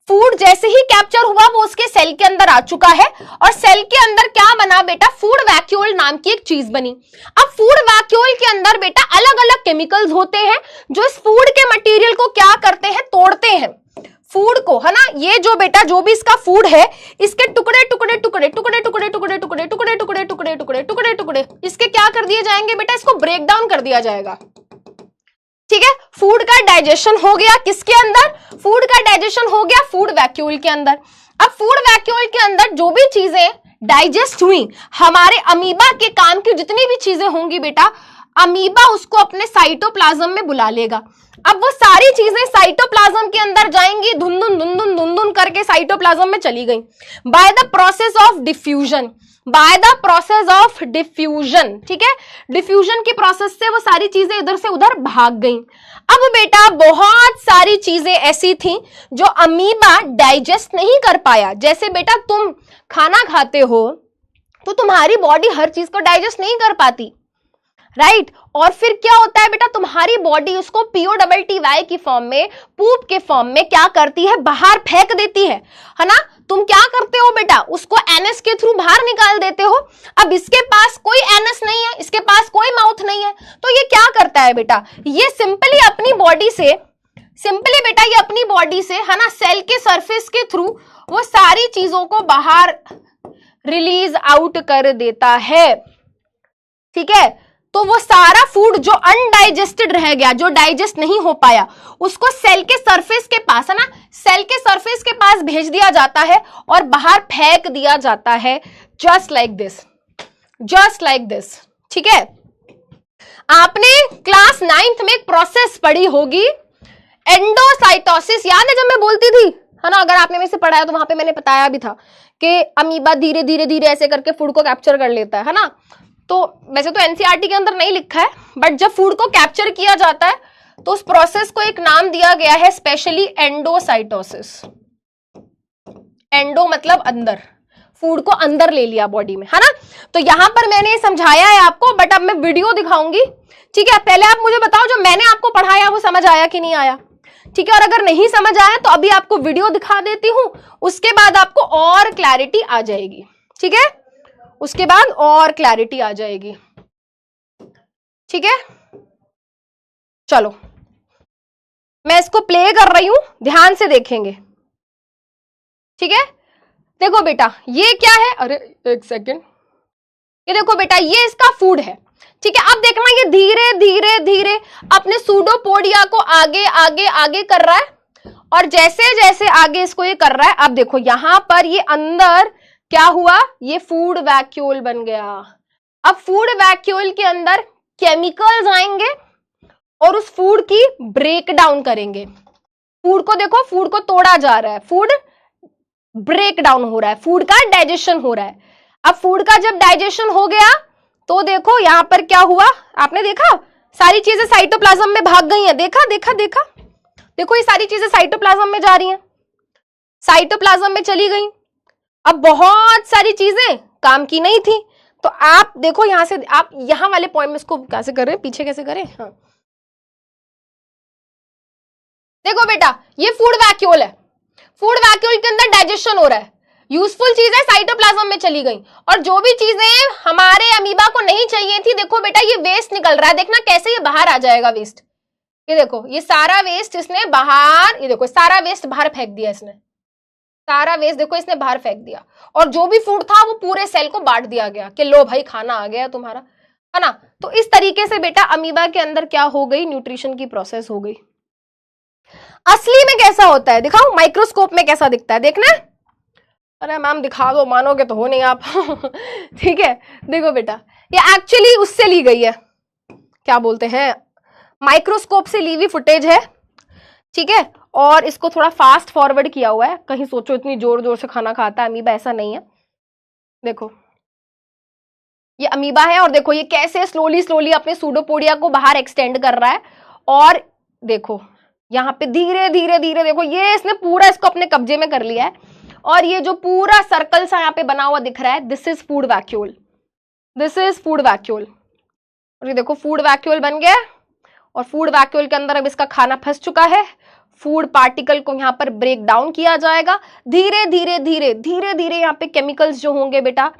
फूड जैसे ही कैप्चर हुआ वो उसके सेल के अंदर आ चुका है, और सेल के अंदर क्या बना बेटा, फूड वैक्यूल नाम की एक चीज बनी। अब फूड वैक्यूल के अंदर बेटा अलग अलग केमिकल्स होते हैं जो इस फूड के मटेरियल को क्या करते हैं, तोड़ते हैं फूड को, है ना। ये जो बेटा जो भी इसका फूड है, इसके टुकड़े टुकड़े टुकड़े टुकड़े टुकड़े टुकड़े टुकड़े टुकड़े टुकड़े टुकड़े टुकड़े टुकड़े टुकड़े इसके क्या कर दिए जाएंगे बेटा, इसको ब्रेक डाउन कर दिया जाएगा। ठीक है, फूड का डाइजेशन हो गया किसके अंदर, फूड का डाइजेशन हो गया फूड वैक्यूल के अंदर। अब फूड वैक्यूल के अंदर जो भी चीजें डाइजेस्ट हुई, हमारे अमीबा के काम की जितनी भी चीजें होंगी बेटा, अमीबा उसको अपने साइटोप्लाज्म में बुला लेगा। अब वो सारी चीजें साइटोप्लाज्म के अंदर जाएंगी, धुंधुन धुंधुन धुंधुन करके साइटोप्लाज्म में चली गई। By the process of diffusion, by the process of diffusion, ठीक है, डिफ्यूजन की प्रोसेस से वो सारी चीजें इधर से उधर भाग गई। अब बेटा बहुत सारी चीजें ऐसी थी जो अमीबा डाइजेस्ट नहीं कर पाया। जैसे बेटा तुम खाना खाते हो तो तुम्हारी बॉडी हर चीज को डाइजेस्ट नहीं कर पाती, राइट और फिर क्या होता है बेटा, तुम्हारी बॉडी उसको POTTY की फॉर्म में, पूप के फॉर्म में क्या करती है, बाहर फेंक देती है ना। तुम क्या करते हो बेटा, उसको एनएस के थ्रू बाहर निकाल देते हो। अब इसके पास कोई एनएस नहीं है, इसके पास कोई माउथ नहीं है, तो ये क्या करता है बेटा, ये सिंपली अपनी बॉडी से, सिंपली बेटा ये अपनी बॉडी से है ना, सेल के सरफेस के थ्रू वो सारी चीजों को बाहर रिलीज आउट कर देता है, ठीक है। तो वो सारा फूड जो अनडाइजेस्टेड रह गया, जो डाइजेस्ट नहीं हो पाया, उसको सेल के सरफेस के पास है ना, सेल के सरफेस के पास भेज दिया जाता है और बाहर फेंक दिया जाता है, just like this, just like this, ठीक है। आपने क्लास 9th में एक प्रोसेस पढ़ी होगी, एंडोसाइटोसिस, याद है जब मैं बोलती थी है ना, अगर आपने मेरे से पढ़ाया तो वहां पे मैंने बताया भी था कि अमीबा धीरे धीरे धीरे ऐसे करके फूड को कैप्चर कर लेता है ना। तो वैसे तो एनसीईआरटी के अंदर नहीं लिखा है, बट जब फूड को कैप्चर किया जाता है तो उस प्रोसेस को एक नाम दिया गया है स्पेशली एंडोसाइटोसिस। एंडो मतलब अंदर, फूड को अंदर ले लिया बॉडी में, है ना। तो यहां पर मैंने समझाया है आपको, बट अब मैं वीडियो दिखाऊंगी, ठीक है। पहले आप मुझे बताओ जो मैंने आपको पढ़ाया वो समझ आया कि नहीं आया, ठीक है। और अगर नहीं समझ आया तो अभी आपको वीडियो दिखा देती हूं, उसके बाद आपको और क्लैरिटी आ जाएगी, ठीक है, उसके बाद और क्लैरिटी आ जाएगी, ठीक है। चलो मैं इसको प्ले कर रही हूं, ध्यान से देखेंगे, ठीक है। देखो बेटा ये क्या है, अरे एक सेकेंड, ये देखो बेटा ये इसका फूड है, ठीक है। अब देखना ये धीरे धीरे धीरे अपने सूडोपोडिया को आगे आगे आगे कर रहा है, और जैसे जैसे आगे इसको ये कर रहा है, अब देखो यहां पर ये अंदर क्या हुआ, ये फूड वैक्यूल बन गया। अब फूड वैक्यूल के अंदर केमिकल्स आएंगे और उस फूड की ब्रेक डाउन करेंगे। फूड को देखो, फूड को तोड़ा जा रहा है, फूड ब्रेक डाउन हो रहा है, फूड का डाइजेशन हो रहा है। अब फूड का जब डाइजेशन हो गया तो देखो यहां पर क्या हुआ, आपने देखा सारी चीजें साइटोप्लाज्म में भाग गई हैं, देखा देखा देखा, देखो ये सारी चीजें साइटोप्लाज्म में जा रही हैं, साइटोप्लाज्म में चली गई। अब बहुत सारी चीजें काम की नहीं थी, तो आप देखो यहां से, आप यहां वाले पॉइंट में इसको कैसे करें, पीछे कैसे करें, हाँ देखो बेटा ये फूड वैक्यूल है, फूड वैक्यूल के अंदर डाइजेशन हो रहा है, यूजफुल चीजें साइटोप्लाज्म में चली गई, और जो भी चीजें हमारे अमीबा को नहीं चाहिए थी, देखो बेटा ये वेस्ट निकल रहा है, देखना कैसे ये बाहर आ जाएगा वेस्ट, ये देखो ये सारा वेस्ट इसने बाहर, ये देखो सारा वेस्ट बाहर फेंक दिया इसने, सारा वेस्ट देखो इसने बाहर फेंक दिया, और जो भी फूड था वो पूरे सेल को बांट दिया गया कि लो भाई खाना आ गया तुम्हारा, है ना। तो इस तरीके से बेटा अमीबा के अंदर क्या हो गई, न्यूट्रिशन की प्रोसेस हो गई। असली में कैसा होता है दिखाओ, माइक्रोस्कोप में कैसा दिखता है, देखना। अरे मैम दिखा दो, मानोगे तो हो नहीं आप ठीक है। देखो बेटा ये एक्चुअली उससे ली गई है, क्या बोलते हैं, माइक्रोस्कोप से ली हुई फुटेज है, ठीक है। और इसको थोड़ा फास्ट फॉरवर्ड किया हुआ है, कहीं सोचो इतनी जोर जोर से खाना खाता है अमीबा, ऐसा नहीं है। देखो ये अमीबा है, और देखो ये कैसे स्लोली स्लोली अपने सूडोपोडिया को बाहर एक्सटेंड कर रहा है, और देखो यहाँ पे धीरे धीरे धीरे देखो ये इसने पूरा इसको अपने कब्जे में कर लिया है, और ये जो पूरा सर्कल सा यहाँ पे बना हुआ दिख रहा है, this is food vacuole, this is food vacuole. और ये देखो फूड वैक्यूल बन गया, और फूड वैक्यूल के अंदर अब इसका खाना फंस चुका है, फूड पार्टिकल को यहाँ पर ब्रेक डाउन किया जाएगा, धीरे धीरे धीरे धीरे धीरे यहाँ पे केमिकल्स जो होंगे बेटा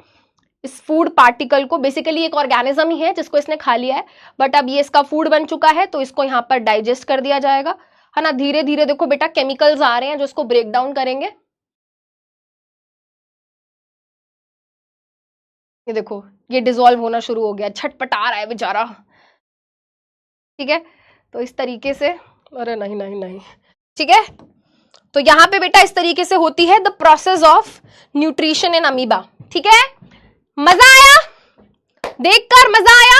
इस फूड पार्टिकल को, बेसिकली एक ऑर्गेनिज्म ही है जिसको इसने खा लिया है, बट अब ये इसका फूड बन चुका है, तो इसको यहाँ पर डाइजेस्ट कर दिया जाएगा, है ना। धीरे धीरे देखो बेटा केमिकल्स आ रहे हैं जो इसको ब्रेक डाउन करेंगे, ये देखो ये डिसॉल्व होना शुरू हो गया, छटपटा रहा है बेचारा, ठीक है। तो इस तरीके से, अरे नहीं नहीं नहीं, ठीक है। तो यहां पे बेटा इस तरीके से होती है the process of nutrition in amoeba, ठीक है। मजा आया देखकर, मजा आया।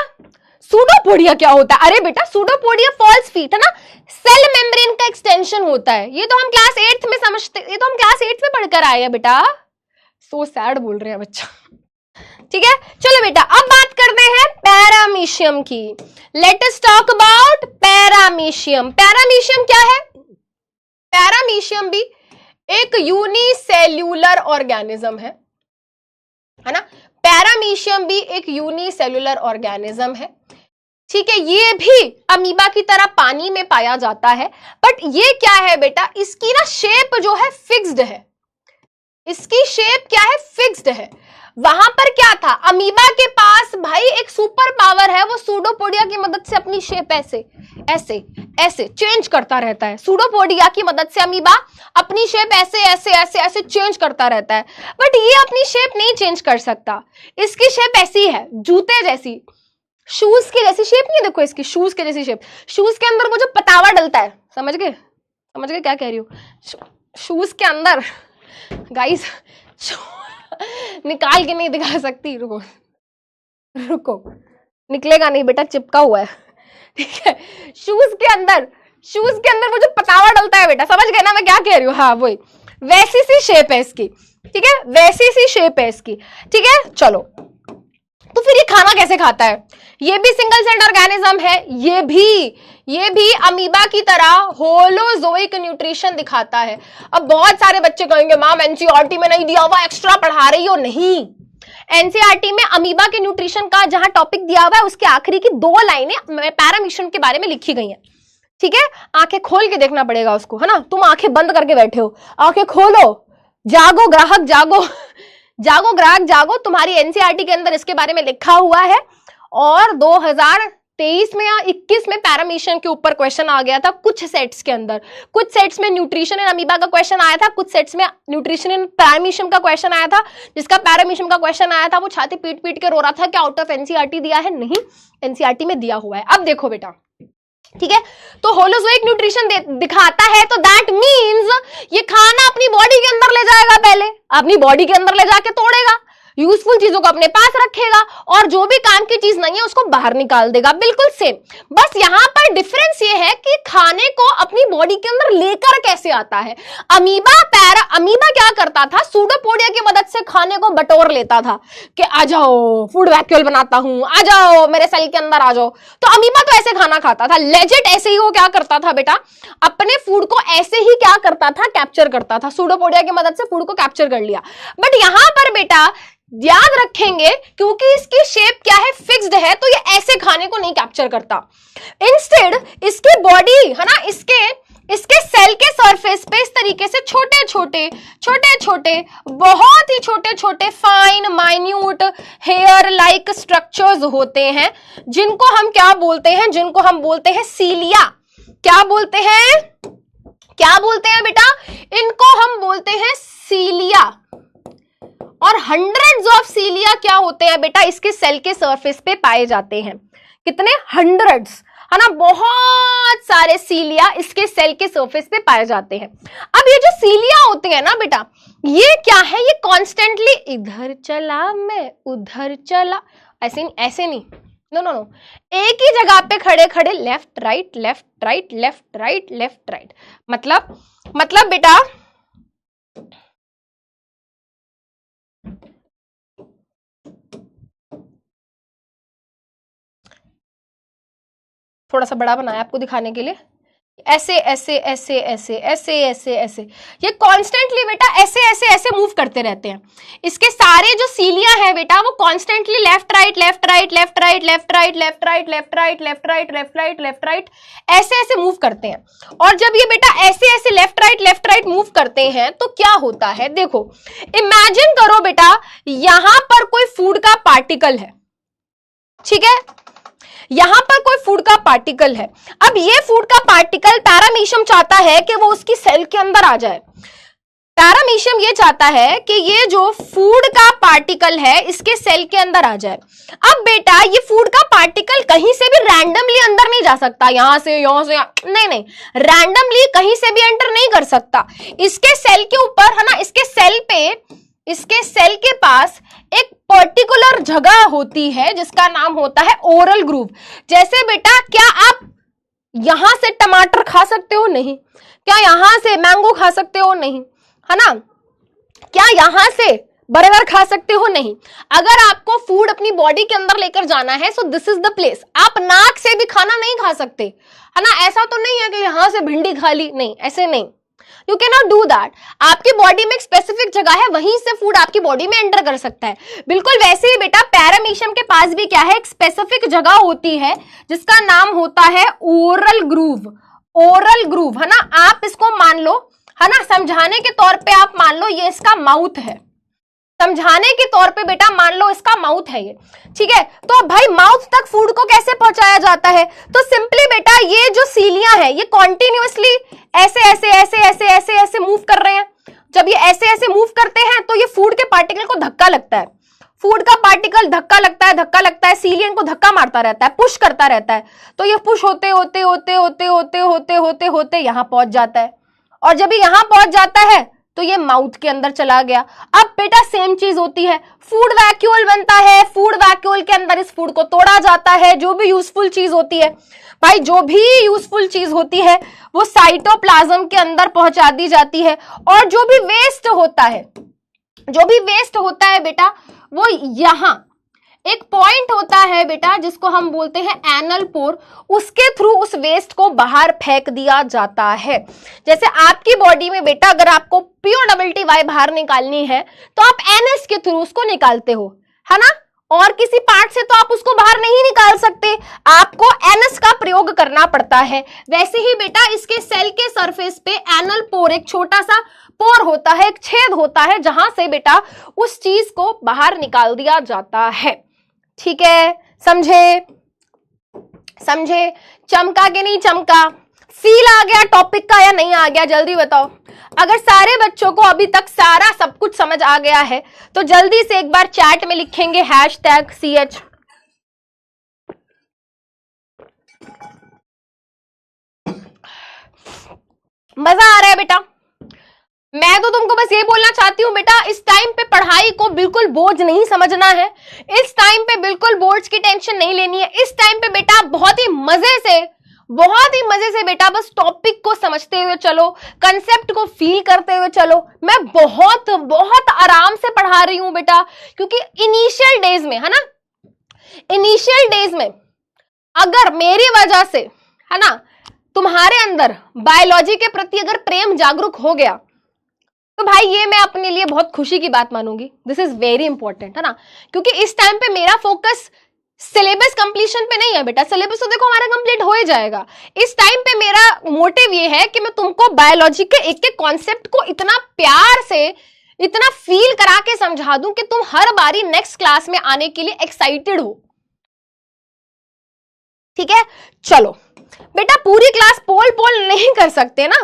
सूडोपोडिया क्या होता है? अरे बेटा सूडोपोडिया फॉल्स फीट है ना, सेल मेम्ब्रेन का एक्सटेंशन होता है। ये तो हम क्लास 8th में समझते, ये तो हम क्लास 8th में पढ़कर आए हैं बेटा। सो सैड बोल रहे हैं बच्चा। ठीक है, चलो बेटा अब बात करते हैं पैरामीशियम की। Let us talk about paramecium. Paramecium क्या है? पैरामीशियम भी एक यूनिसेल्यूलर ऑर्गेनिज्म है ना। पैरामीशियम भी एक यूनिसेल्यूलर ऑर्गेनिज्म है। ठीक है, ये भी अमीबा की तरह पानी में पाया जाता है, बट ये क्या है बेटा, इसकी ना शेप जो है फिक्स्ड है। इसकी शेप क्या है? फिक्स्ड है। वहां पर क्या था, अमीबा के पास भाई एक सुपर पावर है, वो सूडोपोडिया की मदद से अपनी शेप ऐसे ऐसे ऐसे चेंज करता रहता है। सूडोपोडिया की मदद से अमीबा अपनी शेप ऐसे ऐसे ऐसे ऐसे चेंज करता रहता है, बट ये अपनी शेप नहीं चेंज कर सकता। इसकी शेप ऐसी है, जूते जैसी, शूज की जैसी शेप नहीं, देखो इसकी शूज के जैसी शेप। शूज के अंदर वो जो पतावा डलता है, समझ गए? समझ गए क्या कह रही हूँ? शूज के अंदर गाइस निकाल के नहीं दिखा सकती, रुको रुको, निकलेगा नहीं बेटा, चिपका हुआ है। ठीक है, शूज के अंदर वो जो पतावा डलता है बेटा, समझ गए ना मैं क्या कह रही हूँ? हाँ वही, वैसी सी शेप है इसकी। ठीक है, वैसी सी शेप है इसकी। ठीक है, चलो तो फिर ये खाना कैसे खाता है? ये भी सिंगल सेल्ड ऑर्गेनिज्म है, ये भी अमीबा की तरह होलोजोइक न्यूट्रिशन दिखाता है। अब बहुत सारे बच्चे कहेंगे मैम एनसीईआरटी में नहीं दिया हुआ, एक्स्ट्रा पढ़ा रही हो। नहीं, एनसीईआरटी में अमीबा के न्यूट्रिशन का जहां टॉपिक दिया हुआ है उसके आखिरी की 2 लाइनें पैरामीशियम के बारे में लिखी गई हैं। ठीक है, आंखें खोल के देखना पड़ेगा उसको, है ना। तुम आंखें बंद करके बैठे हो, आंखें खोलो, जागो ग्राहक जागो, जागो ग्राहक जागो। तुम्हारी एनसीईआरटी के अंदर इसके बारे में लिखा हुआ है, और 2023 में या 21 में पैरामीशियम के ऊपर क्वेश्चन आ गया था कुछ सेट्स के अंदर। कुछ सेट्स में न्यूट्रिशन इन अमीबा का क्वेश्चन आया था, कुछ सेट्स में न्यूट्रिशन इन पैरामीशियम का क्वेश्चन आया था। जिसका पैरामीशियम का क्वेश्चन आया था वो छाती पीट पीट के रो रहा था कि आउट ऑफ एनसीईआरटी दिया है। नहीं, एनसीईआरटी में दिया हुआ है। अब देखो बेटा, ठीक है, तो होलोजोइक न्यूट्रिशन दिखाता है, तो दैट मींस ये खाना अपनी बॉडी के अंदर ले जाएगा, पहले अपनी बॉडी के अंदर ले जाके तोड़ेगा, यूजफुल चीजों को अपने पास रखेगा, और जो भी काम की चीज नहीं है उसको बाहर निकाल देगा। बिल्कुल सेम, बस यहां पर डिफरेंस ये है कि खाने को अपनी बॉडी के अंदर लेकर कैसे आता है। अमीबा क्या करता था, सूडोपोडिया की मदद से खाने को बटोर लेता था कि आ जाओ फूड वैक्यूल बनाता हूं, आ जाओ मेरे सेल के अंदर आ जाओ। तो अमीबा तो ऐसे खाना खाता था, लेजिट ऐसे ही वो क्या करता था बेटा, अपने फूड को ऐसे ही क्या करता था, कैप्चर करता था। सूडोपोडिया की मदद से फूड को कैप्चर कर लिया। बट यहां पर बेटा याद रखेंगे, क्योंकि इसकी शेप क्या है, फिक्स्ड है, तो ये ऐसे खाने को नहीं कैप्चर करता। इंस्टेड इसकी बॉडी है ना, इसके सेल के सरफेस पे इस तरीके से छोटे छोटे बहुत ही छोटे छोटे fine minute hair like structures होते हैं, जिनको हम क्या बोलते हैं, जिनको हम बोलते हैं सीलिया। क्या बोलते हैं बेटा, इनको हम बोलते हैं सीलिया। और हंड्रेड्स ऑफ सीलिया क्या होते हैं बेटा, इसके सेल के सरफेस पे पाए जाते हैं। कितने? हंड्रेड्स, है ना, बहुत सारे सीलिया इसके सेल के सरफेस पे पाए जाते हैं। अब ये जो सीलिया होते हैं ना बेटा, ये क्या है, ये कॉन्स्टेंटली इधर चला मैं उधर चला, ऐसे नहीं, नो, एक ही जगह पे खड़े खड़े left right left right left right left right. मतलब बेटा थोड़ा सा बड़ा बनाया आपको दिखाने के लिए, ऐसे ऐसे ऐसे ऐसे ऐसे ऐसे ऐसे, ये कॉन्स्टेंटली बेटा ऐसे ऐसे ऐसे मूव करते रहते हैं। इसके सारे जो सीलिया है बेटा, वो constantly left right left right left right left right left right left right left right left right left right ऐसे ऐसे मूव करते हैं। और जब ये बेटा ऐसे ऐसे लेफ्ट राइट मूव करते हैं तो क्या होता है, देखो इमेजिन करो बेटा, यहां पर कोई फूड का पार्टिकल है, ठीक है, यहां पर कोई फूड का पार्टिकल है। अब ये फूड का पार्टिकल पैरामीशियम चाहता है कि वो उसकी सेल के अंदर आ जाए। पैरामीशियम ये चाहता है कि ये जो फूड का पार्टिकल है इसके सेल के अंदर आ जाए। अब बेटा ये फूड का पार्टिकल कहीं से भी रैंडमली अंदर नहीं जा सकता, यहां से नहीं, रैंडमली कहीं से भी एंटर नहीं कर सकता। इसके सेल के ऊपर है ना, इसके सेल पे इसके सेल के पास एक पर्टिकुलर जगह होती है जिसका नाम होता है ओरल ग्रूव। जैसे बेटा क्या आप यहां से टमाटर खा सकते हो? नहीं। क्या यहां से मैंगो खा सकते हो? नहीं, है ना। क्या यहां से बर्गर खा सकते हो? नहीं। अगर आपको फूड अपनी बॉडी के अंदर लेकर जाना है so this is the place. आप नाक से भी खाना नहीं खा सकते, है ना। ऐसा तो नहीं है कि यहां से भिंडी खा ली, नहीं, ऐसे नहीं। You can not do that. आपकी बॉडी में एक स्पेसिफिक जगह है, वहीं से फूड आपकी बॉडी में एंटर कर सकता है। बिल्कुल वैसे ही बेटा पैरामीशियम के पास भी क्या है, एक स्पेसिफिक जगह होती है जिसका नाम होता है ओरल ग्रूव। ओरल ग्रूव, है ना। आप इसको मान लो, है ना, समझाने के तौर पे आप मान लो ये इसका माउथ है। समझाने के तौर पे बेटा मान लो इसका माउथ है ये, ठीक है। तो अब भाई माउथ तक फूड को कैसे पहुंचाया जाता है? तो सिंपली बेटा ये जो सीलियां है ये कॉन्टिन्यूअसली ऐसे ऐसे ऐसे ऐसे ऐसे ऐसे मूव कर रहे हैं। जब ये ऐसे ऐसे मूव करते हैं तो ये फूड के पार्टिकल को धक्का लगता है। फूड का पार्टिकल धक्का लगता है, सीलियन को धक्का मारता रहता है, पुश करता रहता है। तो ये पुश होते होते होते होते होते होते होते होते यहां पहुंच जाता है। और जब ये यहां पहुंच जाता है तो ये माउथ के अंदर चला गया। अब बेटा सेम चीज होती है, फूड वैक्यूल बनता है। फूड वैक्यूल के अंदर इस फूड को तोड़ा जाता है। जो भी यूजफुल चीज होती है भाई, जो भी यूजफुल चीज होती है वो साइटोप्लाज्म के अंदर पहुंचा दी जाती है। और जो भी वेस्ट होता है बेटा वो यहां एक पॉइंट होता है बेटा जिसको हम बोलते हैं एनल पोर, उसके थ्रू उस वेस्ट को बाहर फेंक दिया जाता है। जैसे आपकी बॉडी में बेटा अगर आपको POWY बाहर निकालनी है तो आप एनएस के थ्रू उसको निकालते हो, है ना। और किसी पार्ट से तो आप उसको बाहर नहीं निकाल सकते, आपको एनएस का प्रयोग करना पड़ता है। वैसे ही बेटा इसके सेल के सरफेस पे एनल पोर, एक छोटा सा पोर होता है, एक छेद होता है जहां से बेटा उस चीज को बाहर निकाल दिया जाता है। ठीक है, समझे? चमका कि नहीं चमका? फील आ गया टॉपिक का या नहीं आ गया? जल्दी बताओ। अगर सारे बच्चों को अभी तक सारा सब कुछ समझ आ गया है तो जल्दी से एक बार चैट में लिखेंगे #CH। मजा आ रहा है बेटा? मैं तो तुमको बस ये बोलना चाहती हूँ बेटा, इस टाइम पे पढ़ाई को बिल्कुल बोझ नहीं समझना है। इस टाइम पे बिल्कुल बोर्ड्स की टेंशन नहीं लेनी है। इस टाइम पे बेटा बहुत ही मजे से बेटा बस टॉपिक को समझते हुए चलो, कंसेप्ट को फील करते हुए चलो। मैं बहुत बहुत आराम से पढ़ा रही हूं बेटा, क्योंकि इनिशियल डेज में, है ना, इनिशियल डेज में अगर मेरी वजह से, है ना, तुम्हारे अंदर बायोलॉजी के प्रति अगर प्रेम जागरूक हो गया तो भाई ये मैं अपने लिए बहुत खुशी की बात मानूंगी। दिस इज वेरी इंपॉर्टेंट, है ना। क्योंकि इस टाइम पे मेरा फोकस सिलेबस कंप्लीशन पे नहीं है बेटा। सिलेबस तो देखो हमारा कंप्लीट हो ही जाएगा। इस टाइम पे मेरा मोटिव ये है कि मैं तुमको बायोलॉजी के एक एक कॉन्सेप्ट को इतना प्यार से, इतना फील करा के समझा दूं कि तुम हर बारी नेक्स्ट क्लास में आने के लिए एक्साइटेड हो। ठीक है, चलो बेटा पूरी क्लास पोल नहीं कर सकते ना,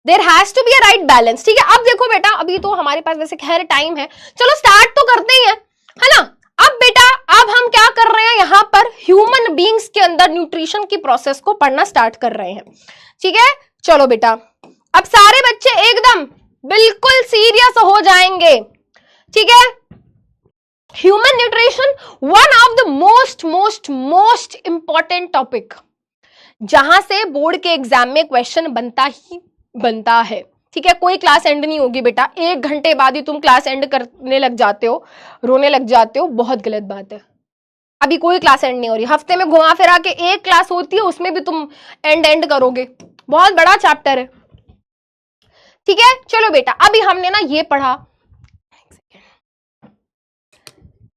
there has to be a right balance. ठीक है, अब देखो बेटा, अभी तो हमारे पास वैसे खैर टाइम है, चलो स्टार्ट तो करते ही है ना। अब बेटा अब हम क्या कर रहे हैं, यहां पर ह्यूमन बीइंग्स के अंदर न्यूट्रिशन की प्रोसेस को पढ़ना स्टार्ट कर रहे हैं। ठीक है, चलो बेटा अब सारे बच्चे एकदम बिल्कुल सीरियस हो जाएंगे। ठीक है, human nutrition one of the most important topic, जहां से बोर्ड के एग्जाम में क्वेश्चन बनता है। ठीक है, कोई क्लास एंड नहीं होगी बेटा। 1 घंटे बाद ही तुम क्लास एंड करने लग जाते हो, रोने लग जाते हो, बहुत गलत बात है। अभी कोई क्लास एंड नहीं हो रही, हफ्ते में घुमा फिरा के एक क्लास होती है, उसमें भी तुम एंड करोगे। बहुत बड़ा चैप्टर है। ठीक है, चलो बेटा अभी हमने ना ये पढ़ा।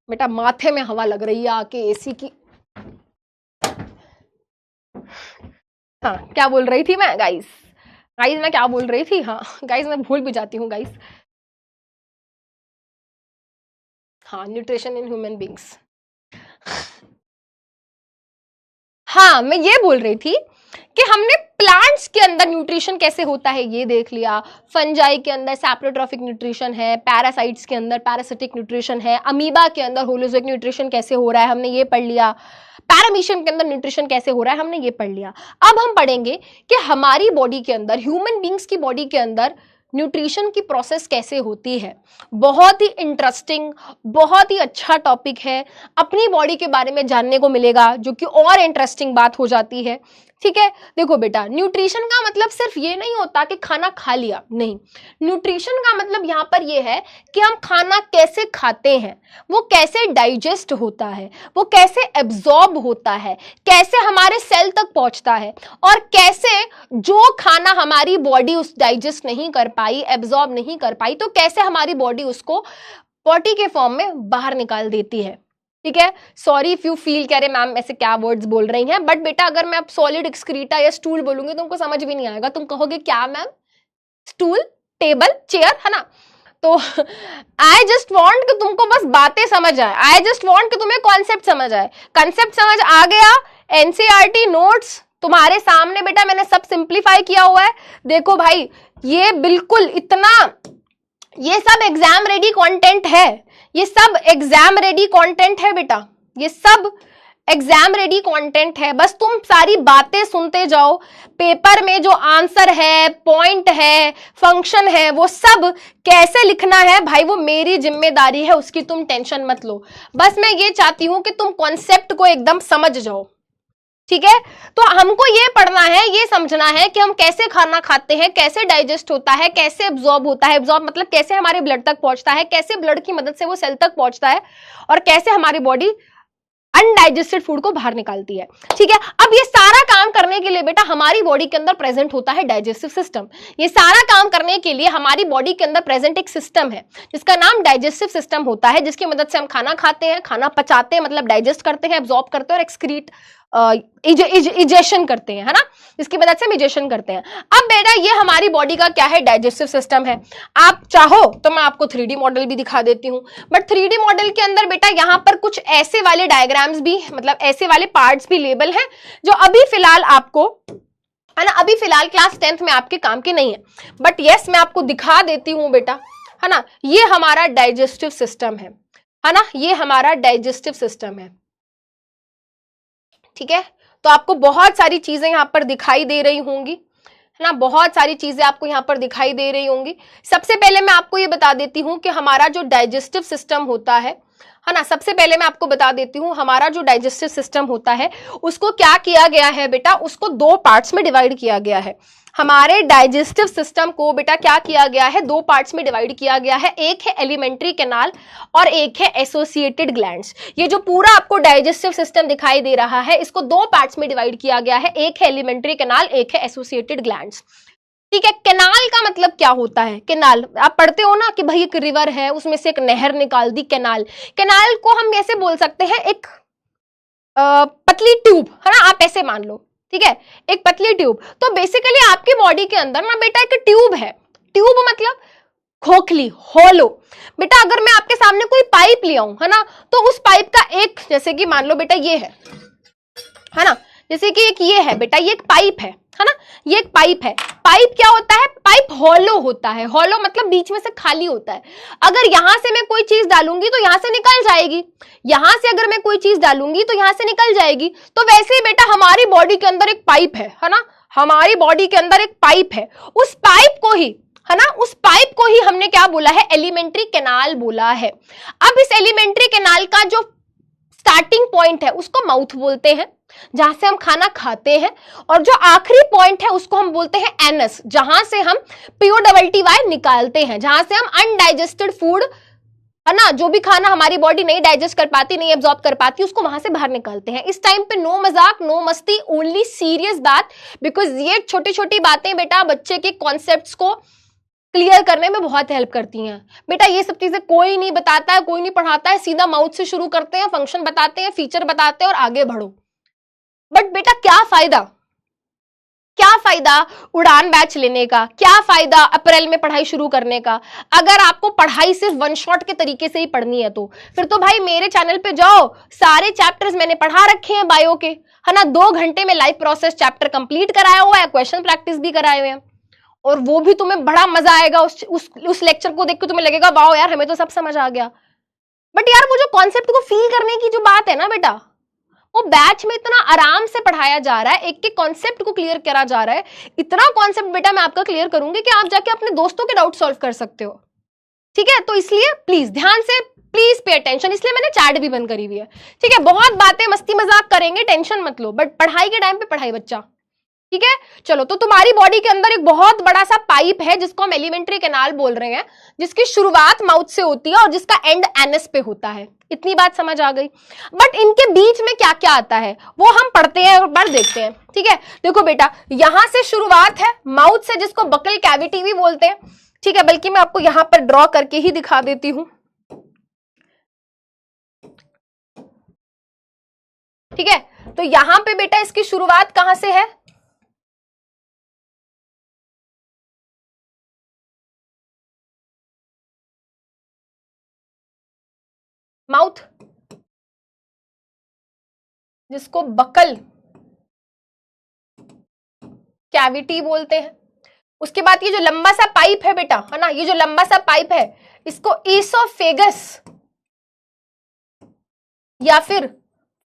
बेटा माथे में हवा लग रही है आके एसी की। हाँ, क्या बोल रही थी मैं? गाइस मैं क्या बोल रही थी? हाँ गाइस, मैं भूल भी जाती हूँ गाइस। हाँ, न्यूट्रिशन इन ह्यूमन बींग्स। हाँ, मैं ये बोल रही थी कि हमने प्लांट्स के अंदर न्यूट्रिशन कैसे होता है ये देख लिया, फंजाई के अंदर सैप्रोट्रॉफिक न्यूट्रिशन है, पैरासाइट्स के अंदर पैरासिटिक न्यूट्रिशन है, अमीबा के अंदर होलोजोइक न्यूट्रिशन कैसे हो रहा है हमने ये पढ़ लिया, पैरामीशियम के अंदर न्यूट्रिशन कैसे हो रहा है हमने ये पढ़ लिया। अब हम पढ़ेंगे कि हमारी बॉडी के अंदर, ह्यूमन बींग्स की बॉडी के अंदर न्यूट्रिशन की प्रोसेस कैसे होती है। बहुत ही इंटरेस्टिंग, बहुत ही अच्छा टॉपिक है, अपनी बॉडी के बारे में जानने को मिलेगा, जो कि और इंटरेस्टिंग बात हो जाती है। ठीक है, देखो बेटा, न्यूट्रिशन का मतलब सिर्फ ये नहीं होता कि खाना खा लिया, नहीं। न्यूट्रिशन का मतलब यहाँ पर ये है कि हम खाना कैसे खाते हैं, वो कैसे डाइजेस्ट होता है, वो कैसे एब्जॉर्ब होता है, कैसे हमारे सेल तक पहुंचता है, और कैसे जो खाना हमारी बॉडी उस डाइजेस्ट नहीं कर पाई, एब्जॉर्ब नहीं कर पाई, तो कैसे हमारी बॉडी उसको पॉटी के फॉर्म में बाहर निकाल देती है। ठीक है, सॉरी इफ यू फील कह रहे मैम ऐसे क्या वर्ड्स बोल रही हैं, बट बेटा अगर मैं अब सॉलिड एक्सक्रीटा या स्टूल बोलूंगी तुमको समझ भी नहीं आएगा, तुम कहोगे क्या मैम, स्टूल, टेबल, चेयर, है ना। तो आई जस्ट वॉन्ट कि तुमको बस बातें समझ आए, आई जस्ट वॉन्ट कि तुम्हें कॉन्सेप्ट समझ आए। कॉन्सेप्ट समझ आ गया, एनसीईआरटी नोट्स तुम्हारे सामने बेटा मैंने सब सिंप्लीफाई किया हुआ है। देखो भाई, ये बिल्कुल इतना, ये सब एग्जाम रेडी कंटेंट है, ये सब एग्जाम रेडी कंटेंट है बेटा, ये सब एग्जाम रेडी कंटेंट है। बस तुम सारी बातें सुनते जाओ, पेपर में जो आंसर है, पॉइंट है, फंक्शन है, वो सब कैसे लिखना है भाई, वो मेरी जिम्मेदारी है, उसकी तुम टेंशन मत लो। बस मैं ये चाहती हूं कि तुम कॉन्सेप्ट को एकदम समझ जाओ। ठीक है, तो हमको ये पढ़ना है, ये समझना है कि हम कैसे खाना खाते हैं, कैसे डाइजेस्ट होता है, कैसे एब्जॉर्ब होता है, एब्जॉर्ब मतलब कैसे हमारे ब्लड तक पहुंचता है, कैसे ब्लड की मदद से वो सेल तक पहुंचता है, और कैसे हमारी बॉडी अनडाइजेस्टेड फूड को बाहर निकालती है। ठीक है, अब ये सारा काम करने के लिए बेटा हमारी बॉडी के अंदर प्रेजेंट होता है डाइजेस्टिव सिस्टम। ये सारा काम करने के लिए हमारी बॉडी के अंदर प्रेजेंट एक सिस्टम है जिसका नाम डाइजेस्टिव सिस्टम होता है, जिसकी मदद से हम खाना खाते हैं, खाना पचाते हैं, मतलब डाइजेस्ट करते हैं, एब्जॉर्ब करते हैं और एक्सक्रीट इजेशन करते हैं, है ना, इसकी मदद से हम इजेशन करते हैं। अब बेटा ये हमारी बॉडी का क्या है, डाइजेस्टिव सिस्टम है। आप चाहो तो मैं आपको 3D मॉडल भी दिखा देती हूँ, बट 3D मॉडल के अंदर बेटा यहाँ पर कुछ ऐसे वाले डायग्राम्स भी, मतलब ऐसे वाले पार्ट्स भी लेबल हैं जो अभी फिलहाल आपको, है ना, अभी फिलहाल क्लास 10th में आपके काम के नहीं है, बट यस मैं आपको दिखा देती हूँ बेटा, है ना। ये हमारा डाइजेस्टिव सिस्टम है ना, ये हमारा डाइजेस्टिव सिस्टम है। ठीक है, तो आपको बहुत सारी चीजें यहां पर दिखाई दे रही होंगी, है ना, बहुत सारी चीजें आपको यहां पर दिखाई दे रही होंगी। सबसे पहले मैं आपको ये बता देती हूं कि हमारा जो डाइजेस्टिव सिस्टम होता है ना, सबसे पहले मैं आपको बता देती हूं हमारा जो डाइजेस्टिव सिस्टम होता है उसको क्या किया गया है बेटा, उसको 2 पार्ट्स में डिवाइड किया गया है। हमारे डाइजेस्टिव सिस्टम को बेटा क्या किया गया है, 2 पार्ट्स में डिवाइड किया गया है। एक है एलिमेंट्री कैनाल और एक है एसोसिएटेड ग्लैंड्स। ये जो पूरा आपको डाइजेस्टिव सिस्टम दिखाई दे रहा है इसको 2 पार्ट्स में डिवाइड किया गया है, एक है एलिमेंट्री कैनाल, एक है एसोसिएटेड ग्लैंड्स। ठीक है, कैनाल का मतलब क्या होता है, कैनाल आप पढ़ते हो ना कि भाई एक रिवर है उसमें से एक नहर निकाल दी, कैनाल। कैनाल को हम ऐसे बोल सकते हैं एक पतली ट्यूब, है ना, आप ऐसे मान लो, ठीक है, एक पतली ट्यूब। तो बेसिकली आपकी बॉडी के अंदर ना बेटा एक ट्यूब है, ट्यूब मतलब खोखली, होलो। बेटा अगर मैं आपके सामने कोई पाइप ले आऊं, है ना, तो उस पाइप का एक, जैसे कि मान लो बेटा ये है ना, जैसे कि एक ये है बेटा, ये एक पाइप है ना, ये एक पाइप है। पाइप क्या होता है, पाइप हॉलो होता है, हॉलो मतलब बीच में से खाली होता है। अगर यहां से मैं कोई चीज डालूंगी तो यहां से निकल जाएगी, यहां से अगर मैं कोई चीज डालूंगी तो यहां से निकल जाएगी। तो वैसे ही बेटा हमारी बॉडी के अंदर एक पाइप है ना, हमारी बॉडी के अंदर एक पाइप है, उस पाइप को ही, है ना, उस पाइप को ही हमने क्या बोला है, एलिमेंट्री कैनाल बोला है। अब इस एलिमेंट्री कैनाल का जो स्टार्टिंग पॉइंट है उसको माउथ बोलते हैं, जहां से हम खाना खाते हैं, और जो आखिरी पॉइंट है उसको हम बोलते हैं एनस, जहां से हम POTY निकालते हैं, जहां से हम अनडाइजेस्टेड फूड, है ना, जो भी खाना हमारी बॉडी नहीं डाइजेस्ट कर पाती, नहीं एब्जॉर्ब कर पाती, उसको वहां से बाहर निकालते हैं। इस टाइम पे नो मजाक, नो मस्ती, ओनली सीरियस बात, बिकॉज ये छोटी छोटी बातें बेटा बच्चे के कॉन्सेप्ट्स को क्लियर करने में बहुत हेल्प करती हैं। बेटा ये सब चीजें कोई नहीं बताता है, कोई नहीं पढ़ाता है, सीधा माउथ से शुरू करते हैं, फंक्शन बताते हैं, फीचर बताते हैं और आगे बढ़ो। बट बेटा क्या फायदा, क्या फायदा उड़ान बैच लेने का, क्या फायदा अप्रैल में पढ़ाई शुरू करने का, अगर आपको पढ़ाई सिर्फ 1 शॉट के तरीके से ही पढ़नी है तो फिर तो भाई मेरे चैनल पे जाओ, सारे चैप्टर्स मैंने पढ़ा रखे हैं बायो के, है ना, 2 घंटे में लाइव प्रोसेस चैप्टर कंप्लीट कराया हुआ है, क्वेश्चन प्रैक्टिस भी कराए हुए हैं, और वो भी तुम्हें बड़ा मजा आएगा। उस लेक्चर को देख के तुम्हें लगेगा वाओ यार हमें तो सब समझ आ गया। बट यार वो जो कॉन्सेप्ट को फील करने की जो बात है ना बेटा, वो बैच में इतना आराम से पढ़ाया जा रहा है, एक एक कॉन्सेप्ट को क्लियर करा जा रहा है। इतना कॉन्सेप्ट बेटा मैं आपका क्लियर करूंगी कि आप जाके अपने दोस्तों के डाउट सॉल्व कर सकते हो, ठीक है। तो इसलिए प्लीज ध्यान से, प्लीज पे अटेंशन, इसलिए मैंने चैट भी बंद करी हुई है, ठीक है। बहुत बातें मस्ती मजाक करेंगे, टेंशन मत लो, बट पढ़ाई के टाइम पे पढ़ाई बच्चा, ठीक है। चलो, तो तुम्हारी बॉडी के अंदर एक बहुत बड़ा सा पाइप है जिसको हम एलिमेंट्री कैनाल बोल रहे हैं, जिसकी शुरुआत माउथ से होती है और जिसका एंड एनस पे होता है। इतनी बात समझ आ गई। बट इनके बीच में क्या क्या आता है वो हम पढ़ते हैं और बार देखते हैं, ठीक है। देखो बेटा, यहां से शुरुआत है माउथ से, जिसको बकल कैविटी भी बोलते हैं, ठीक है। बल्कि मैं आपको यहां पर ड्रॉ करके ही दिखा देती हूं, ठीक है। तो यहां पे बेटा इसकी शुरुआत कहां से है, माउथ, जिसको बकल कैविटी बोलते हैं। उसके बाद ये जो लंबा सा पाइप है बेटा, है ना, ये जो लंबा सा पाइप है, इसको ईसोफेगस या फिर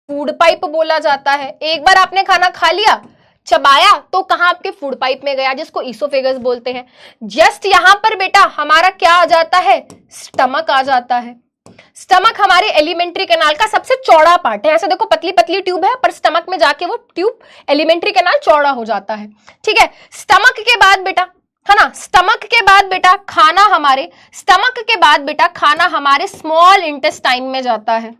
फूड पाइप बोला जाता है। एक बार आपने खाना खा लिया, चबाया, तो कहां आपके फूड पाइप में गया, जिसको ईसोफेगस बोलते हैं। जस्ट यहां पर बेटा हमारा क्या आ जाता है, स्टमक आ जाता है। स्टमक हमारे एलिमेंट्री कैनाल का सबसे चौड़ा पार्ट है। ऐसे देखो पतली पतली ट्यूब है, पर स्टमक में जाके वो ट्यूब एलिमेंट्री कैनाल चौड़ा हो जाता है, ठीक है। स्टमक के बाद बेटा, है ना, स्टमक के बाद बेटा खाना हमारे, स्टमक के बाद बेटा खाना हमारे स्मॉल इंटेस्टाइन में जाता है।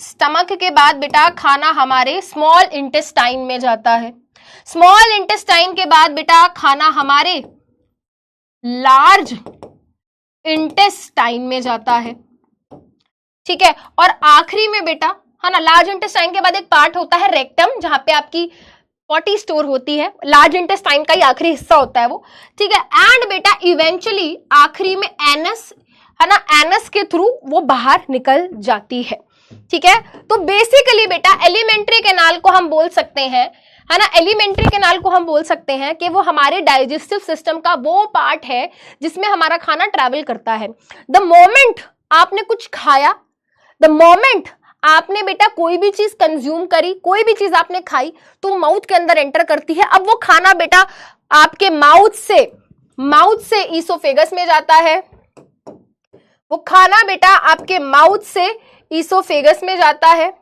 स्टमक के बाद बेटा खाना हमारे स्मॉल इंटेस्टाइन में जाता है। स्मॉल इंटेस्टाइन के बाद बेटा खाना हमारे लार्ज इंटेस्टाइन में जाता है, ठीक है। और आखिरी में बेटा, है ना, लार्ज इंटेस्टाइन के बाद एक पार्ट होता है रेक्टम, जहां पे आपकी पॉटी स्टोर होती है। लार्ज इंटेस्टाइन का ही आखिरी हिस्सा होता है वो, ठीक है। एंड बेटा इवेंचुअली आखिरी में एनस, है ना, एनस के थ्रू वो बाहर निकल जाती है, ठीक है। तो बेसिकली बेटा एलिमेंट्री कैनाल को हम बोल सकते हैं, है ना, एलिमेंट्री कैनाल को हम बोल सकते हैं कि वो हमारे डाइजेस्टिव सिस्टम का वो पार्ट है जिसमें हमारा खाना ट्रैवल करता है। द मोमेंट आपने कुछ खाया, द मोमेंट आपने बेटा कोई भी चीज कंज्यूम करी, कोई भी चीज आपने खाई, तो माउथ के अंदर एंटर करती है। अब वो खाना बेटा आपके माउथ से ईसोफेगस में जाता है। वो खाना बेटा आपके माउथ से ईसोफेगस में जाता है।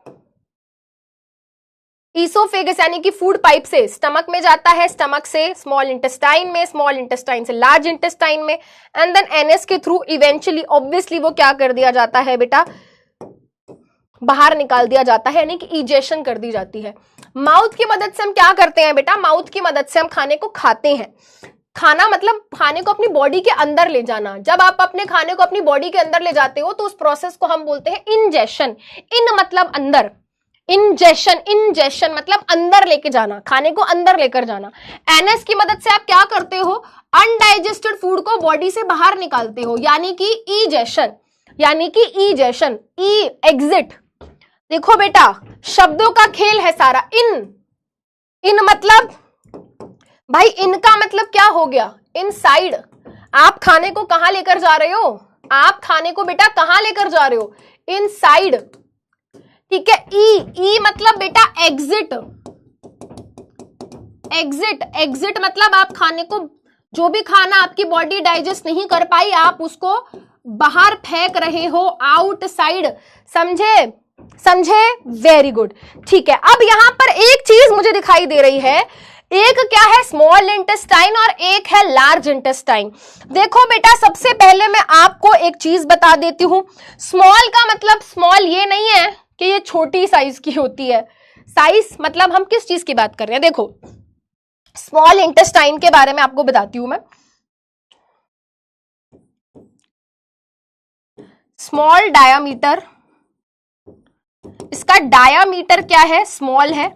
ईसोफेगस यानी कि फूड पाइप से स्टमक में जाता है, स्टमक से स्मॉल इंटेस्टाइन में, स्मॉल इंटेस्टाइन से लार्ज इंटेस्टाइन में, एंड देन एनएस के थ्रू इवेंचुअली ऑब्वियसली वो क्या कर दिया जाता है बेटा, बाहर निकाल दिया जाता है, यानी कि इजेशन कर दी जाती है। माउथ की मदद से हम क्या करते हैं बेटा, माउथ की मदद से हम खाने को खाते हैं। खाना मतलब खाने को अपनी बॉडी के अंदर ले जाना। जब आप अपने खाने को अपनी बॉडी के अंदर ले जाते हो तो उस प्रोसेस को हम बोलते हैं इंजेशन। इन मतलब अंदर, इंजेशन मतलब अंदर लेके जाना, खाने को अंदर लेकर जाना। एनएस की मदद से आप क्या करते हो, अनडाइजेस्टेड फूड को बॉडी से बाहर निकालते हो, यानी कि इजेशन, ई एग्जिट। देखो बेटा शब्दों का खेल है सारा। इन मतलब भाई, इनका मतलब क्या हो गया, इनसाइड। आप खाने को कहां लेकर जा रहे हो, आप खाने को बेटा कहां लेकर जा रहे हो, इनसाइड, ठीक है। ई मतलब बेटा एग्जिट, एग्जिट मतलब आप खाने को, जो भी खाना आपकी बॉडी डाइजेस्ट नहीं कर पाई, आप उसको बाहर फेंक रहे हो, आउटसाइड। समझे, वेरी गुड, ठीक है। अब यहां पर एक चीज मुझे दिखाई दे रही है, एक क्या है स्मॉल इंटेस्टाइन और एक है लार्ज इंटेस्टाइन। देखो बेटा सबसे पहले मैं आपको एक चीज बता देती हूं। स्मॉल का मतलब स्मॉल ये नहीं है कि ये छोटी साइज की होती है। साइज मतलब हम किस चीज की बात कर रहे हैं। देखो स्मॉल इंटेस्टाइन के बारे में आपको बताती हूं मैं। स्मॉल डायामीटर, इसका डायामीटर क्या है, स्मॉल है।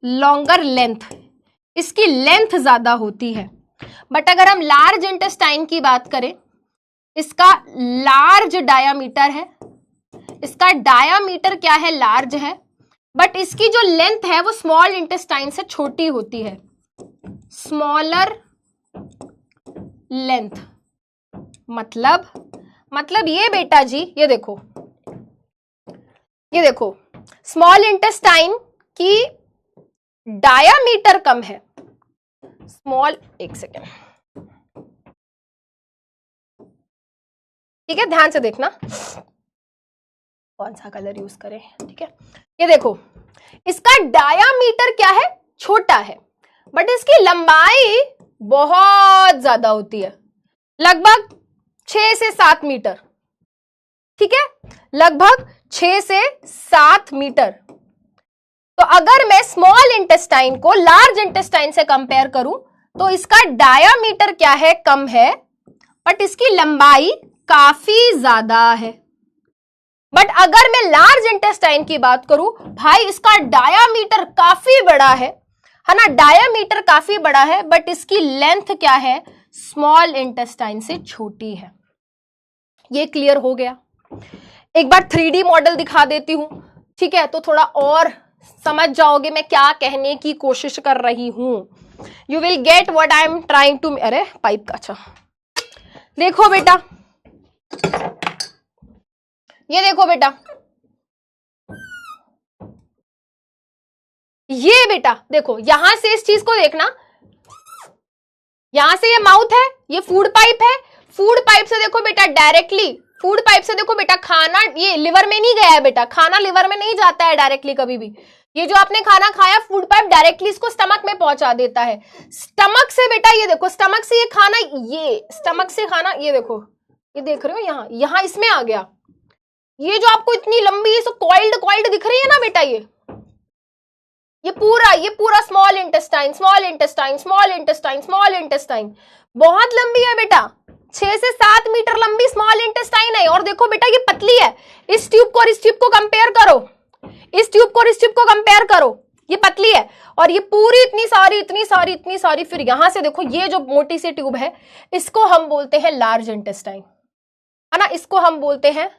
लॉन्गर लेंथ, इसकी लेंथ ज्यादा होती है। बट अगर हम लार्ज इंटेस्टाइन की बात करें, इसका लार्ज डायामीटर है, इसका डायामीटर क्या है, लार्ज है, बट इसकी जो लेंथ है वो स्मॉल इंटेस्टाइन से छोटी होती है, स्मॉलर लेंथ। मतलब मतलब ये बेटा जी, ये देखो स्मॉल इंटेस्टाइन की डायामीटर कम है। स्मॉल, एक सेकेंड, ठीक है, ध्यान से देखना कौन सा कलर यूज करें। ठीक है, ये देखो इसका डायामीटर क्या है, छोटा है, बट इसकी लंबाई बहुत ज्यादा होती है, लगभग 6 से 7 मीटर। ठीक है, लगभग 6 से 7 मीटर। तो अगर मैं स्मॉल इंटेस्टाइन को लार्ज इंटेस्टाइन से कंपेयर करूं तो इसका डायामीटर क्या है, कम है, बट इसकी लंबाई काफी ज्यादा है। बट अगर मैं लार्ज इंटेस्टाइन की बात करूं, भाई इसका डायामीटर काफी बड़ा है ना, डायामीटर काफी बड़ा है, बट इसकी लेंथ क्या है, स्मॉल इंटेस्टाइन से छोटी है। ये क्लियर हो गया। एक बार 3D मॉडल दिखा देती हूं, ठीक है, तो थोड़ा और समझ जाओगे मैं क्या कहने की कोशिश कर रही हूं। You will get what I am trying to, अरे पाइप का, अच्छा देखो बेटा, ये देखो बेटा, ये बेटा देखो, यहां से इस चीज को देखना, यहां से ये माउथ है, ये फूड पाइप है, फूड पाइप से देखो बेटा डायरेक्टली, फूड पाइप से देखो बेटा खाना ये लिवर में नहीं गया है बेटा, खाना लिवर में नहीं जाता है डायरेक्टली कभी भी। ये जो आपने खाना खाया, फूड पाइप डायरेक्टली इसको स्टमक में पहुंचा देता है। स्टमक से बेटा ये देखो, स्टमक से ये खाना, ये स्टमक से खाना, ये देखो, ये देख रहे हो, यहां इसमें आ गया। ये जो आपको इतनी लंबी कॉइल्ड दिख रही है ना बेटा, ये पूरा small intestine, small intestine, small intestine, small intestine, बहुत लंबी है बेटा, 6 से 7 मीटर लंबी स्मॉल इंटेस्टाइन है। और देखो बेटा ये पतली है, इस ट्यूब को और इस ट्यूब को कंपेयर करो, इस ट्यूब को और इस ट्यूब को कंपेयर करो, ये पतली है, और ये पूरी इतनी सारी, फिर यहां से देखो ये जो मोटी सी ट्यूब है, इसको हम बोलते हैं लार्ज इंटेस्टाइन, है ना, इसको हम बोलते हैं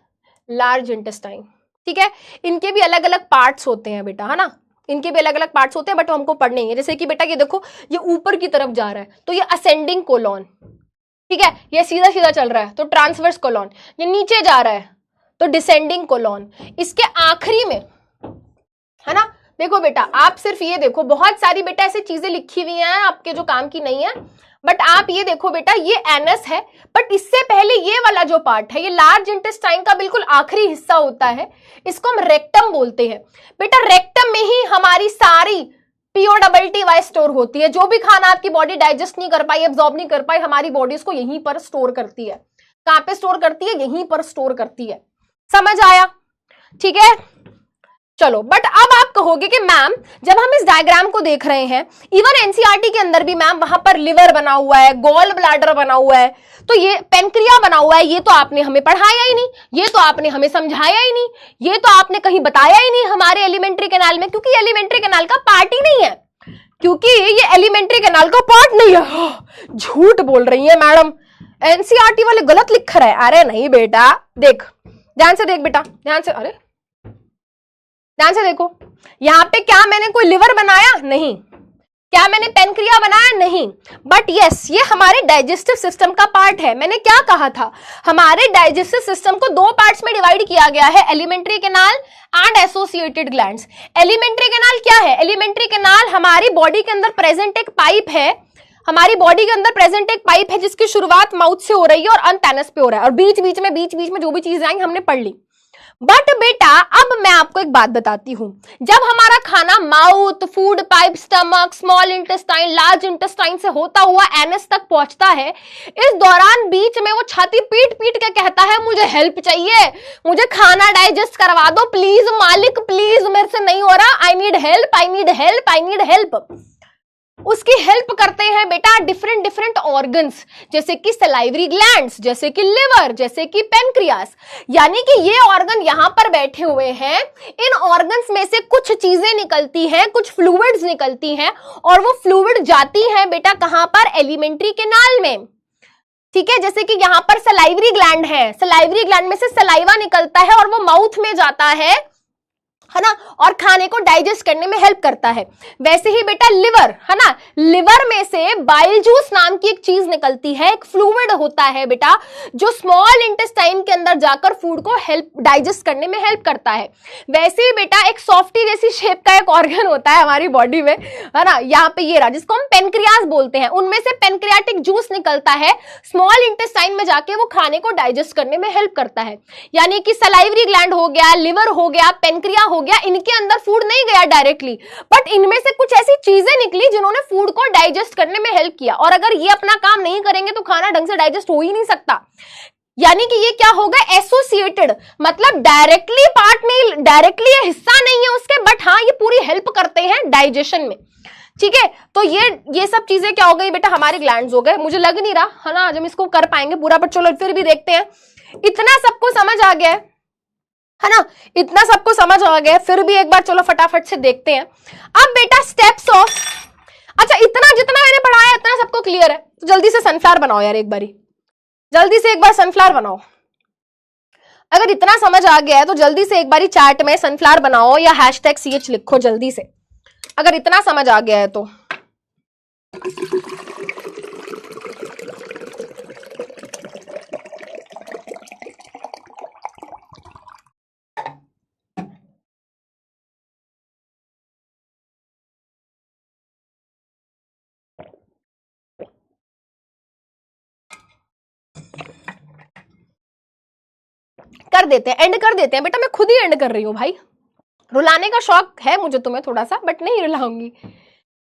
लार्ज इंटेस्टाइन। ठीक है, इनके भी अलग अलग पार्ट्स होते हैं बेटा, है ना, इनके भी अलग अलग पार्ट्स होते हैं, बट हमको पढ़ने हैं। जैसे कि बेटा ये देखो, ये ऊपर की तरफ जा रहा है तो ये असेंडिंग कोलॉन, ठीक है, ये सीधा सीधा चल रहा है तो ट्रांसवर्स कोलॉन, ये नीचे जा रहा है तो डिसेंडिंग कोलॉन। इसके आखिरी में, है ना, देखो बेटा आप सिर्फ ये देखो, बहुत सारी बेटा ऐसी चीजें लिखी हुई हैं आपके जो काम की नहीं है, बट आप ये देखो बेटा, ये एनस है, बट इससे पहले ये वाला जो पार्ट है, ये लार्ज इंटेस्टाइन का बिल्कुल आखिरी हिस्सा होता है, इसको हम रेक्टम बोलते हैं। बेटा रेक्टम में ही हमारी सारी POTY स्टोर होती है, जो भी खाना आपकी बॉडी डाइजेस्ट नहीं कर पाई, एब्जॉर्ब नहीं कर पाई, हमारी बॉडी उसको यहीं पर स्टोर करती है। कहां पे स्टोर करती है, यहीं पर स्टोर करती है। समझ आया? ठीक है, चलो, बट अब आप कहोगे कि मैम जब हम इस डायग्राम को देख रहे हैं, इवन एनसीईआरटी के अंदर भी मैम वहां पर लिवर बना हुआ है, गॉल ब्लैडर बना हुआ है, तो ये पेनक्रिया बना हुआ है, ये तो आपने हमें पढ़ाया ही नहीं, ये तो आपने हमें समझाया ही नहीं, ये तो आपने कहीं बताया ही नहीं हमारे एलिमेंट्री कैनाल में, क्योंकि एलिमेंट्री कैनाल का पार्ट ही नहीं है, क्योंकि ये एलिमेंट्री कैनाल का पार्ट नहीं है। झूठ बोल रही है मैडम, एनसीईआरटी वाले गलत लिख रहे हैं। अरे नहीं बेटा, देख ध्यान से देख बेटा, ध्यान से, अरे ध्यान से देखो, यहां पे क्या मैंने कोई लिवर बनाया? नहीं। क्या मैंने पेनक्रिया बनाया? नहीं। बट यस, ये हमारे डाइजेस्टिव सिस्टम का पार्ट है। मैंने क्या कहा था, हमारे डाइजेस्टिव सिस्टम को 2 पार्ट्स में डिवाइड किया गया है, alimentary canal and associated glands. Alimentary canal क्या है? एलिमेंट्री कैनाल हमारी बॉडी के अंदर प्रेजेंट एक पाइप है, हमारी बॉडी के अंदर प्रेजेंट एक पाइप है जिसकी शुरुआत माउथ से हो रही है और अंत एनस पे हो रहा है, और बीच बीच में जो भी चीजें आएंगी हमने पढ़ ली। बट बेटा अब मैं आपको एक बात बताती हूं, जब हमारा खाना mouth, food pipe, stomach, small intestine, large intestine से होता हुआ एनस तक पहुंचता है, इस दौरान बीच में वो छाती पीट पीट के कहता है मुझे हेल्प चाहिए, मुझे खाना डाइजेस्ट करवा दो प्लीज मालिक, प्लीज मेरे से नहीं हो रहा, I need help, I need help, I need help. उसकी हेल्प करते हैं बेटा डिफरेंट ऑर्गन्स, जैसे कि सलाइवरी ग्लैंड्स, जैसे कि लिवर, जैसे कि पेनक्रियास। यानी कि ये ऑर्गन यहां पर बैठे हुए हैं, इन ऑर्गन्स में से कुछ चीजें निकलती हैं, कुछ फ्लूइड्स निकलती हैं, और वो फ्लूइड जाती हैं बेटा कहां पर? एलिमेंट्री कैनाल में। ठीक है, जैसे कि यहां पर सलाइवरी ग्लैंड है, सलाइवरी ग्लैंड में से सलाइवा निकलता है और वो माउथ में जाता है, है ना, और खाने को डाइजेस्ट करने में हेल्प करता है। वैसे ही बेटा लिवर, है ना, लिवर में से बाइल जूस नाम की एक चीज निकलती है, एक फ्लूइड होता है बेटा, जो स्मॉल इंटेस्टाइन के अंदर जाकर फूड को हेल्प डाइजेस्ट करने में हेल्प करता है। वैसे ही बेटा एक सॉफ्टी जैसी शेप का एक ऑर्गन होता है हमारी बॉडी में, है ना, यहाँ पे ये रहा, जिसको हम पेनक्रियाज बोलते हैं। उनमें से पेनक्रियाटिक जूस निकलता है, स्मॉल इंटेस्टाइन में जाके वो खाने को डाइजेस्ट करने में हेल्प करता है। यानी कि सलाइवरी ग्लैंड हो गया, लिवर हो गया, पेनक्रिया हो गया, इनके अंदर फूड नहीं गया डायरेक्टली, बट इनमें से कुछ ऐसी चीजें निकली जिन्होंने फूड को डाइजेस्ट करने में हेल्प किया। और अगर ये अपना काम नहीं करेंगे तो खाना ढंग से डाइजेस्ट हो ही नहीं सकता। यानी कि ये क्या होगा, एसोसिएटेड, मतलब डायरेक्टली पार्ट नहीं, डायरेक्टली ये हिस्सा नहीं है उसके, बट हाँ ये पूरी हेल्प करते हैं डाइजेशन में। ठीक है, तो ये सब चीजें क्या हो गई बेटा, हमारे ग्लैंड्स हो गए। मुझे लग नहीं रहा है ना आज हम इसको कर पाएंगे पूरा, बट चलो फिर भी देखते हैं। इतना सबको समझ आ गया है ना, इतना सबको समझ आ गया, फिर भी एक बार चलो फटाफट से देखते हैं। अब बेटा स्टेप्स ऑफ, अच्छा इतना जितना मैंने पढ़ाया इतना सबको क्लियर है, तो जल्दी से सनफ्लावर बनाओ यार, एक बारी जल्दी से एक बार सनफ्लावर बनाओ। अगर इतना समझ आ गया है तो जल्दी से एक बारी चैट में सनफ्लावर बनाओ या #CH लिखो जल्दी से, अगर इतना समझ आ गया है तो। कर देते हैं, एंड कर देते हैं बेटा, मैं खुद ही एंड कर रही हूं भाई। रुलाने का शौक है मुझे तुम्हें थोड़ा सा, बट नहीं रुलाऊंगी।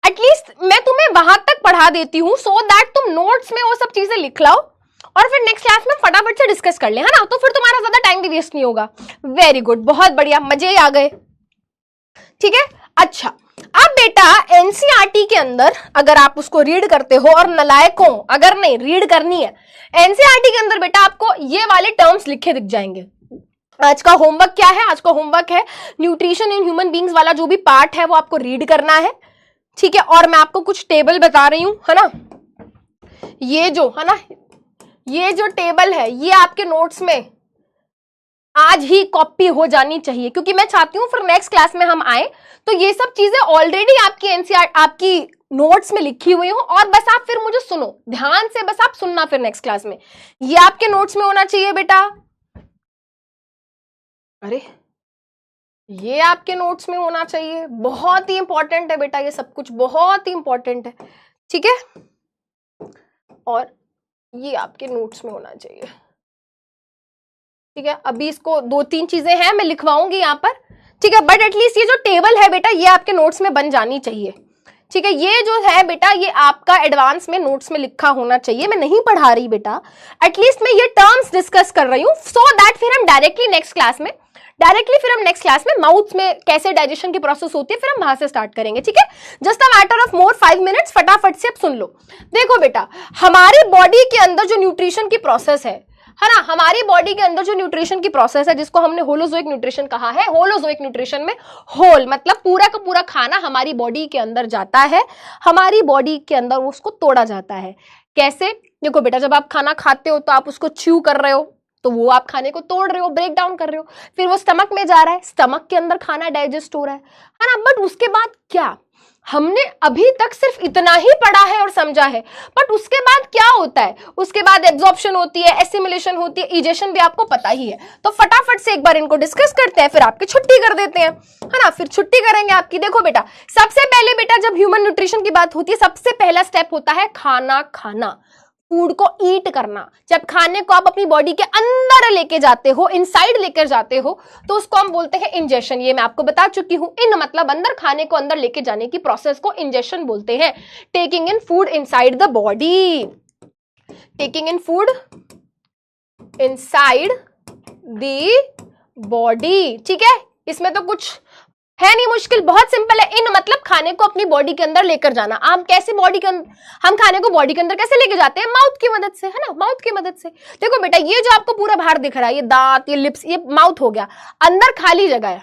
एटलीस्ट मैं तुम्हें वहां तक पढ़ा देती हूँ सो दैट तुम नोट्स में वो सब चीजें लिख लाओ और फिर नेक्स्ट क्लास में फटाफट से डिस्कस कर ले, है ना, तो फिर तुम्हारा ज्यादा टाइम भी वेस्ट नहीं होगा। वेरी गुड, बहुत बढ़िया, मजे ही आ गए। ठीक है, अच्छा अब बेटा एनसीईआरटी के अंदर अगर आप उसको रीड करते हो और नलायक हो, अगर नहीं रीड करनी है, एनसीईआरटी के अंदर बेटा आपको ये वाले टर्म्स लिखे दिख जाएंगे। आज का होमवर्क क्या है, आज का होमवर्क है न्यूट्रिशन इन ह्यूमन बींग्स वाला जो भी पार्ट है वो आपको रीड करना है। ठीक है, और मैं आपको कुछ टेबल बता रही हूं, है ना, ये जो है ना, ये जो टेबल है ये आपके नोट्स में आज ही कॉपी हो जानी चाहिए, क्योंकि मैं चाहती हूं फिर नेक्स्ट क्लास में हम आए तो ये सब चीजें ऑलरेडी आपकी एनसीईआरटी आपकी नोट्स में लिखी हुई हो, और बस आप फिर मुझे सुनो ध्यान से, बस आप सुनना फिर नेक्स्ट क्लास में, ये आपके नोट्स में होना चाहिए बेटा। अरे ये आपके नोट्स में होना चाहिए, बहुत ही इंपॉर्टेंट है बेटा, ये सब कुछ बहुत ही इंपॉर्टेंट है। ठीक है, और ये आपके नोट्स में होना चाहिए। ठीक है, अभी इसको 2-3 चीजें हैं मैं लिखवाऊंगी यहाँ पर। ठीक है, बट एटलीस्ट ये जो टेबल है बेटा ये आपके नोट्स में बन जानी चाहिए। ठीक है, ये जो है बेटा ये आपका एडवांस में नोट्स में लिखा होना चाहिए। मैं नहीं पढ़ा रही बेटा, एटलीस्ट मैं ये टर्म्स डिस्कस कर रही हूँ सो दैट फिर हम डायरेक्टली नेक्स्ट क्लास में माउथ में कैसे डाइजेशन की प्रोसेस होती है फिर हम वहां से स्टार्ट करेंगे। ठीक है, just a matter of more 5 minutes, फटाफट से अब सुन लो। देखो बेटा, हमारी बॉडी के अंदर जो न्यूट्रिशन की प्रोसेस है ना, हमारी बॉडी के अंदर जो न्यूट्रिशन की प्रोसेस है जिसको हमने होलोजोइक न्यूट्रिशन कहा है, होलोजोइक न्यूट्रिशन में होल मतलब पूरा का पूरा खाना हमारी बॉडी के अंदर जाता है, हमारी बॉडी के अंदर उसको तोड़ा जाता है। कैसे? देखो बेटा, जब आप खाना खाते हो तो आप उसको च्यू कर रहे हो, तो वो आप खाने को तोड़ रहे हो, ब्रेक डाउन कर रहे हो, फिर वो स्टमक में जा रहा है, स्टमक के अंदर खाना डाइजेस्ट हो रहा है ना। बट उसके बाद क्या, हमने अभी तक सिर्फ इतना ही पढ़ा है और समझा है, बट उसके बाद क्या होता है, उसके बाद एब्जॉर्प्शन होती है, एसिमिलेशन होती है, इजेशन भी आपको पता ही है। तो फटाफट से एक बार इनको डिस्कस करते हैं, फिर आपकी छुट्टी कर देते हैं, है ना, फिर छुट्टी करेंगे आपकी। देखो बेटा, सबसे पहले बेटा जब ह्यूमन न्यूट्रिशन की बात होती है सबसे पहला स्टेप होता है खाना खाना, फूड को ईट करना। जब खाने को आप अपनी बॉडी के अंदर लेके जाते हो, इनसाइड लेकर जाते हो, तो उसको हम बोलते हैं इंजेशन। ये मैं आपको बता चुकी हूं, इन मतलब अंदर, खाने को अंदर लेके जाने की प्रोसेस को इंजेशन बोलते हैं। Taking in food inside the body, taking in food inside the body. ठीक है, इसमें तो कुछ है नहीं मुश्किल, बहुत सिंपल है। इन मतलब खाने को अपनी बॉडी के अंदर लेकर जाना। आप कैसे बॉडी के अंदर, हम खाने को बॉडी के अंदर कैसे लेके जाते हैं? माउथ की मदद से, है ना, माउथ की मदद से। देखो बेटा, ये जो आपको पूरा बाहर दिख रहा है, ये दांत, ये लिप्स, ये माउथ हो गया, अंदर खाली जगह है,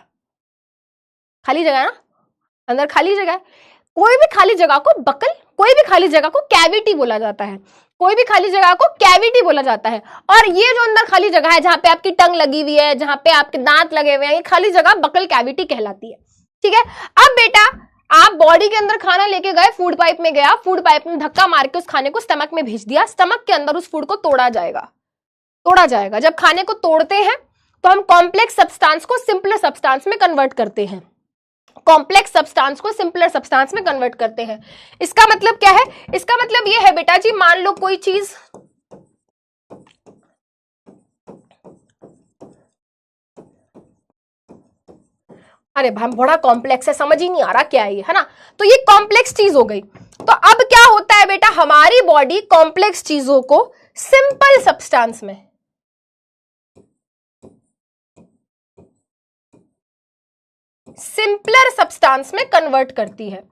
खाली जगह है ना, अंदर खाली जगह है। कोई भी खाली जगह को बकल, कोई भी खाली जगह को कैविटी बोला जाता है। कोई भी खाली जगह को कैविटी बोला जाता है। और ये जो अंदर खाली जगह है, जहां पे आपकी टंग लगी हुई है, जहां पे आपके दांत लगे हुए हैं, ये खाली जगह बकल कैविटी कहलाती है। ठीक है, अब बेटा आप बॉडी के अंदर खाना लेके गए, फूड पाइप में गया, फूड पाइप में धक्का मार के उस खाने को स्टमक में भेज दिया, स्टमक के अंदर उस फूड को तोड़ा जाएगा। जब खाने को तोड़ते हैं तो हम कॉम्प्लेक्स सब्सटेंस को सिंपलर सब्सटेंस में कन्वर्ट करते हैं, कॉम्प्लेक्स सब्सटेंस को सिंपलर सब्सटेंस में कन्वर्ट करते हैं। इसका मतलब क्या है? इसका मतलब ये है बेटा जी, मान लो कोई चीज, अरे भाई बड़ा कॉम्प्लेक्स है, समझ ही नहीं आ रहा क्या है ये, है ना। तो ये कॉम्प्लेक्स चीज हो गई। तो अब क्या होता है बेटा, हमारी बॉडी कॉम्प्लेक्स चीजों को सिंपल सब्सटेंस में, सिंपलर सब्सटेंस में कन्वर्ट करती है।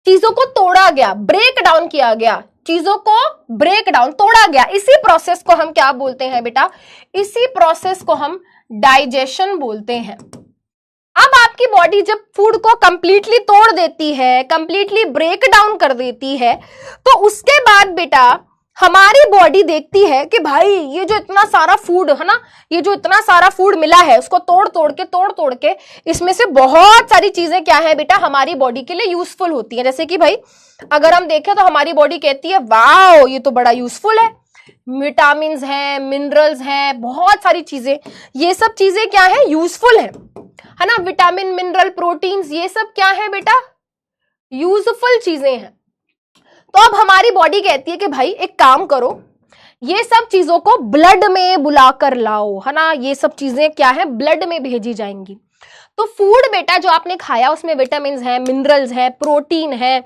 चीजों को तोड़ा गया, ब्रेक डाउन किया गया, चीजों को ब्रेक डाउन तोड़ा गया, इसी प्रोसेस को हम क्या बोलते हैं बेटा? इसी प्रोसेस को हम डाइजेशन बोलते हैं। अब आपकी बॉडी जब फूड को कंप्लीटली तोड़ देती है, कंप्लीटली ब्रेक डाउन कर देती है, तो उसके बाद बेटा हमारी बॉडी देखती है कि भाई ये जो इतना सारा फूड है ना, ये जो इतना सारा फूड मिला है, उसको तोड़ तोड़ के इसमें से बहुत सारी चीजें क्या है बेटा, हमारी बॉडी के लिए यूजफुल होती है। जैसे कि भाई अगर हम देखें तो हमारी बॉडी कहती है वाओ ये तो बड़ा यूजफुल है, विटामिन्स हैं, मिनरल्स हैं, बहुत सारी चीजें, ये सब चीजें क्या है? यूजफुल है ना। विटामिन, मिनरल, प्रोटीन्स, ये सब क्या है बेटा? यूजफुल चीजें हैं। तो अब हमारी बॉडी कहती है कि भाई एक काम करो, ये सब चीजों को ब्लड में बुलाकर लाओ, है ना। ये सब चीजें क्या है? ब्लड में भेजी जाएंगी। तो फूड बेटा जो आपने खाया उसमें विटामिन्स है, मिनरल्स है, प्रोटीन है,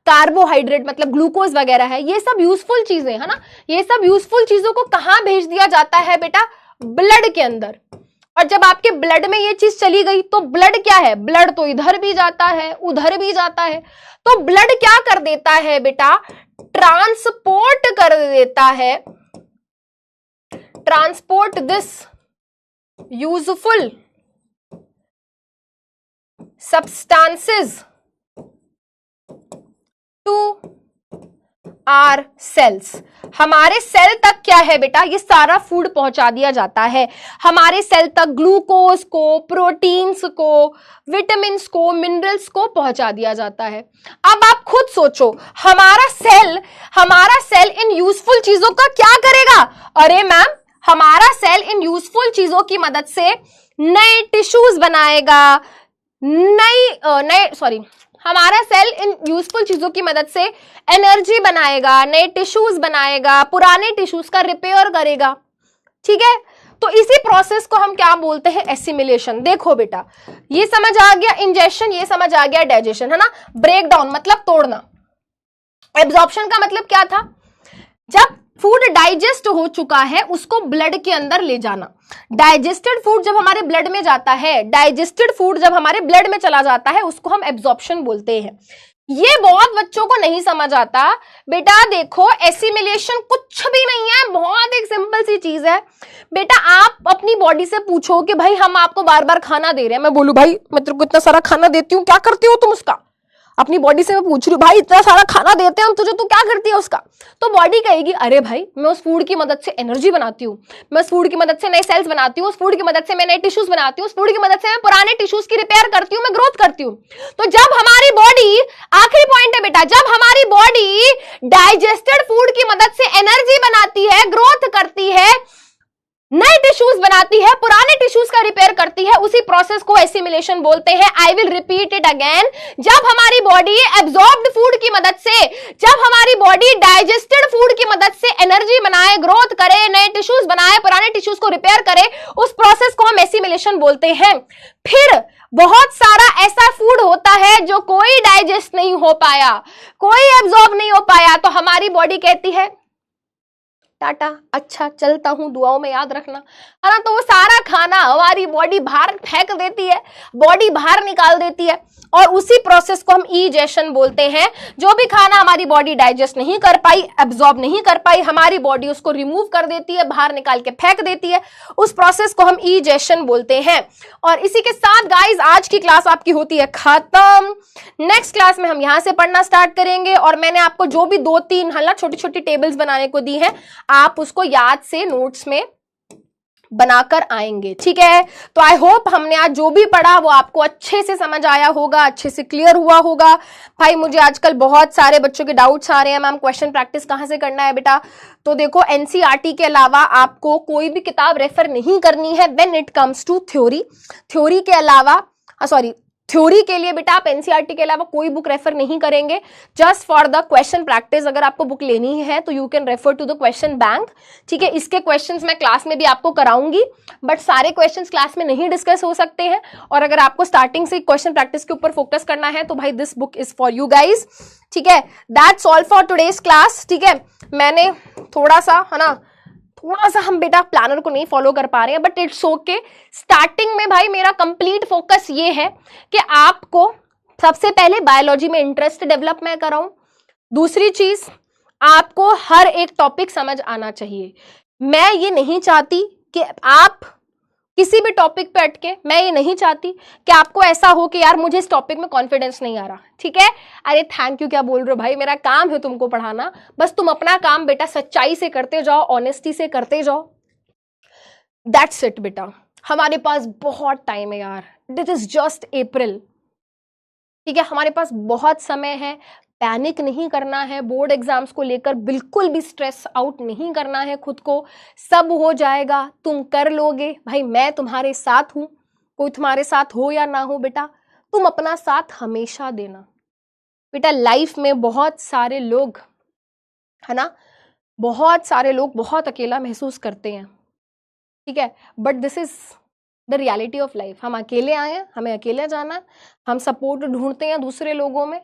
कार्बोहाइड्रेट मतलब ग्लूकोज वगैरह है, ये सब यूजफुल चीजें है ना। ये सब यूजफुल चीजों को कहां भेज दिया जाता है बेटा? ब्लड के अंदर। और जब आपके ब्लड में ये चीज चली गई तो ब्लड क्या है? ब्लड तो इधर भी जाता है, उधर भी जाता है। तो ब्लड क्या कर देता है बेटा? ट्रांसपोर्ट कर देता है, transport this useful substances to our cells। हमारे सेल तक क्या है बेटा? ये सारा फूड पहुंचा दिया जाता है हमारे सेल तक, ग्लूकोज को, प्रोटीन्स को, विटामिन्स को, मिनरल्स को पहुंचा दिया जाता है। अब आप खुद सोचो, हमारा सेल इन यूजफुल चीजों का क्या करेगा? अरे मैम, हमारा सेल इन यूजफुल चीजों की मदद से नए टिश्यूज बनाएगा, हमारा सेल इन यूजफुल चीजों की मदद से एनर्जी बनाएगा, नए टिश्यूज बनाएगा, पुराने टिश्यूज का रिपेयर करेगा। ठीक है, तो इसी प्रोसेस को हम क्या बोलते हैं? एसिमिलेशन। देखो बेटा, ये समझ आ गया इंजेक्शन, ये समझ आ गया डाइजेशन, है ना। ब्रेक डाउन मतलब तोड़ना। एब्जॉर्प्शन का मतलब क्या था? जब फूड डाइजेस्ट हो चुका है उसको ब्लड के अंदर ले जाना। डाइजेस्टेड फूड जब हमारे ब्लड में जाता है, डाइजेस्टेड फूड जब हमारे ब्लड में चला जाता है, उसको हम एब्जॉर्प्शन बोलते हैं। ये बहुत बच्चों को नहीं समझ आता बेटा। देखो, एसिमिलेशन कुछ भी नहीं है, बहुत एक सिंपल सी चीज है बेटा। आप अपनी बॉडी से पूछो कि भाई हम आपको बार बार खाना दे रहे हैं, मैं बोलूं भाई मैं तेरे को इतना सारा खाना देती हूँ, क्या करती हो तुम उसका? अपनी बॉडी से मैं पूछ रही हूँ भाई इतना सारा खाना देते हैं हम तुझे, तू क्या करती है उसका? तो बॉडी कहेगी अरे भाई मैं उस फूड की मदद से एनर्जी बनाती हूँ, मैं उस फूड की मदद से नए सेल्स बनाती हूँ, उस फूड की मदद से मैं नए टिश्यूज बनाती हूँ, उस फूड की मदद से मैं पुराने टिश्यूज की रिपेयर करती हूँ, मैं ग्रोथ करती हूँ। तो जब हमारी बॉडी, आखिरी पॉइंट है बेटा, जब हमारी बॉडी डाइजेस्टेड फूड की मदद से एनर्जी बनाती है, ग्रोथ करती है, नए टिश्यूज बनाती है, पुराने टिश्यूज का रिपेयर करती है, उसी प्रोसेस को एसिमिलेशन बोलते हैं। I will repeat it again. जब हमारी बॉडी एब्जॉर्ब्ड फूड की मदद से, जब हमारी बॉडी डाइजेस्टेड फूड की मदद से एनर्जी बनाए, ग्रोथ करे, नए टिश्यूज बनाए, पुराने टिश्यूज को रिपेयर करे, उस प्रोसेस को हम एसिमिलेशन बोलते हैं। फिर बहुत सारा ऐसा फूड होता है जो कोई डाइजेस्ट नहीं हो पाया, कोई एब्जॉर्ब नहीं हो पाया, तो हमारी बॉडी कहती है टाटा, अच्छा चलता हूं, दुआओं में याद रखना, है ना। तो वो सारा खाना हमारी बॉडी बाहर फेंक देती है, बॉडी बाहर निकाल देती है, और उसी प्रोसेस को हम ईजेशन बोलते हैं। जो भी खाना हमारी बॉडी डाइजेस्ट नहीं कर पाई, एब्जॉर्ब नहीं कर पाई, हमारी बॉडी उसको रिमूव कर देती है, बाहर निकाल के फेंक देती है, उस प्रोसेस को हम ईजेशन बोलते हैं। और इसी के साथ गाइस आज की क्लास आपकी होती है खत्म। नेक्स्ट क्लास में हम यहां से पढ़ना स्टार्ट करेंगे, और मैंने आपको जो भी 2-3 हल्ला छोटी छोटी टेबल्स बनाने को दी है, आप उसको याद से नोट्स में बनाकर आएंगे, ठीक है। तो आई होप हमने आज जो भी पढ़ा वो आपको अच्छे से समझ आया होगा, अच्छे से क्लियर हुआ होगा। भाई मुझे आजकल बहुत सारे बच्चों के डाउट्स आ रहे हैं, मैम क्वेश्चन प्रैक्टिस कहाँ से करना है बेटा। तो देखो एनसीईआरटी के अलावा आपको कोई भी किताब रेफर नहीं करनी है when it comes to theory. Theory के अलावा थ्योरी के लिए बेटा आप एनसीईआरटी के अलावा कोई बुक रेफर नहीं करेंगे, just for the question practice. अगर आपको बुक लेनी है तो you can refer to the question bank, ठीक है। इसके क्वेश्चंस मैं क्लास में भी आपको कराऊंगी, बट सारे क्वेश्चंस क्लास में नहीं डिस्कस हो सकते हैं। और अगर आपको स्टार्टिंग से क्वेश्चन प्रैक्टिस के ऊपर फोकस करना है तो भाई this book is for you guys, ठीक है। That's all for today's class, ठीक है। मैंने थोड़ा सा हम बेटा प्लानर को नहीं फॉलो कर पा रहे हैं, बट इट्स ओके। स्टार्टिंग में भाई मेरा कंप्लीट फोकस ये है कि आपको सबसे पहले बायोलॉजी में इंटरेस्ट डेवलप मैं कराऊं। दूसरी चीज, आपको हर एक टॉपिक समझ आना चाहिए। मैं ये नहीं चाहती कि आप किसी भी टॉपिक पे अटके, मैं ये नहीं चाहती कि आपको ऐसा हो कि यार मुझे इस टॉपिक में कॉन्फिडेंस नहीं आ रहा, ठीक है। अरे थैंक यू, क्या बोल रहे हो भाई, मेरा काम है तुमको पढ़ाना, बस तुम अपना काम बेटा सच्चाई से करते जाओ, ऑनेस्टी से करते जाओ, दैट्स इट बेटा। हमारे पास बहुत टाइम है यार, दिस इज जस्ट अप्रैल, ठीक है। हमारे पास बहुत समय है, पैनिक नहीं करना है, बोर्ड एग्जाम्स को लेकर बिल्कुल भी स्ट्रेस आउट नहीं करना है खुद को, सब हो जाएगा, तुम कर लोगे भाई, मैं तुम्हारे साथ हूं। कोई तुम्हारे साथ हो या ना हो बेटा, तुम अपना साथ हमेशा देना बेटा। लाइफ में बहुत सारे लोग, है ना, बहुत सारे लोग बहुत अकेला महसूस करते हैं, ठीक है, but this is the reality of life. हम अकेले आए हैं, हमें अकेले जाना है, हम सपोर्ट ढूंढते हैं दूसरे लोगों में,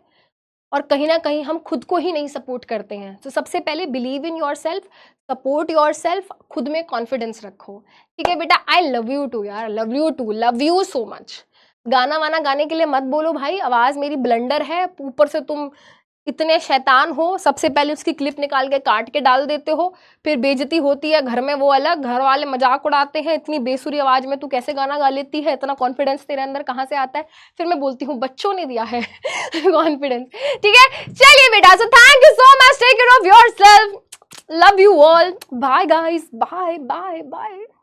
और कहीं ना कहीं हम खुद को ही नहीं सपोर्ट करते हैं। तो सबसे पहले believe in yourself, support yourself, खुद में कॉन्फिडेंस रखो, ठीक है बेटा। आई लव यू टू यार, love you too, love you so much. गाना वाना गाने के लिए मत बोलो भाई, आवाज मेरी ब्लंडर है, ऊपर से तुम इतने शैतान हो, सबसे पहले उसकी क्लिप निकाल के काट के डाल देते हो, फिर बेइज्जती होती है घर में, वो अलग, घर वाले मजाक उड़ाते हैं, इतनी बेसुरी आवाज में तू कैसे गाना गा लेती है, इतना कॉन्फिडेंस तेरे अंदर कहाँ से आता है। फिर मैं बोलती हूँ बच्चों ने दिया है कॉन्फिडेंस, ठीक है। चलिए बेटा, so thank you so much, take care of yourself, love you all, bye guys, bye bye bye.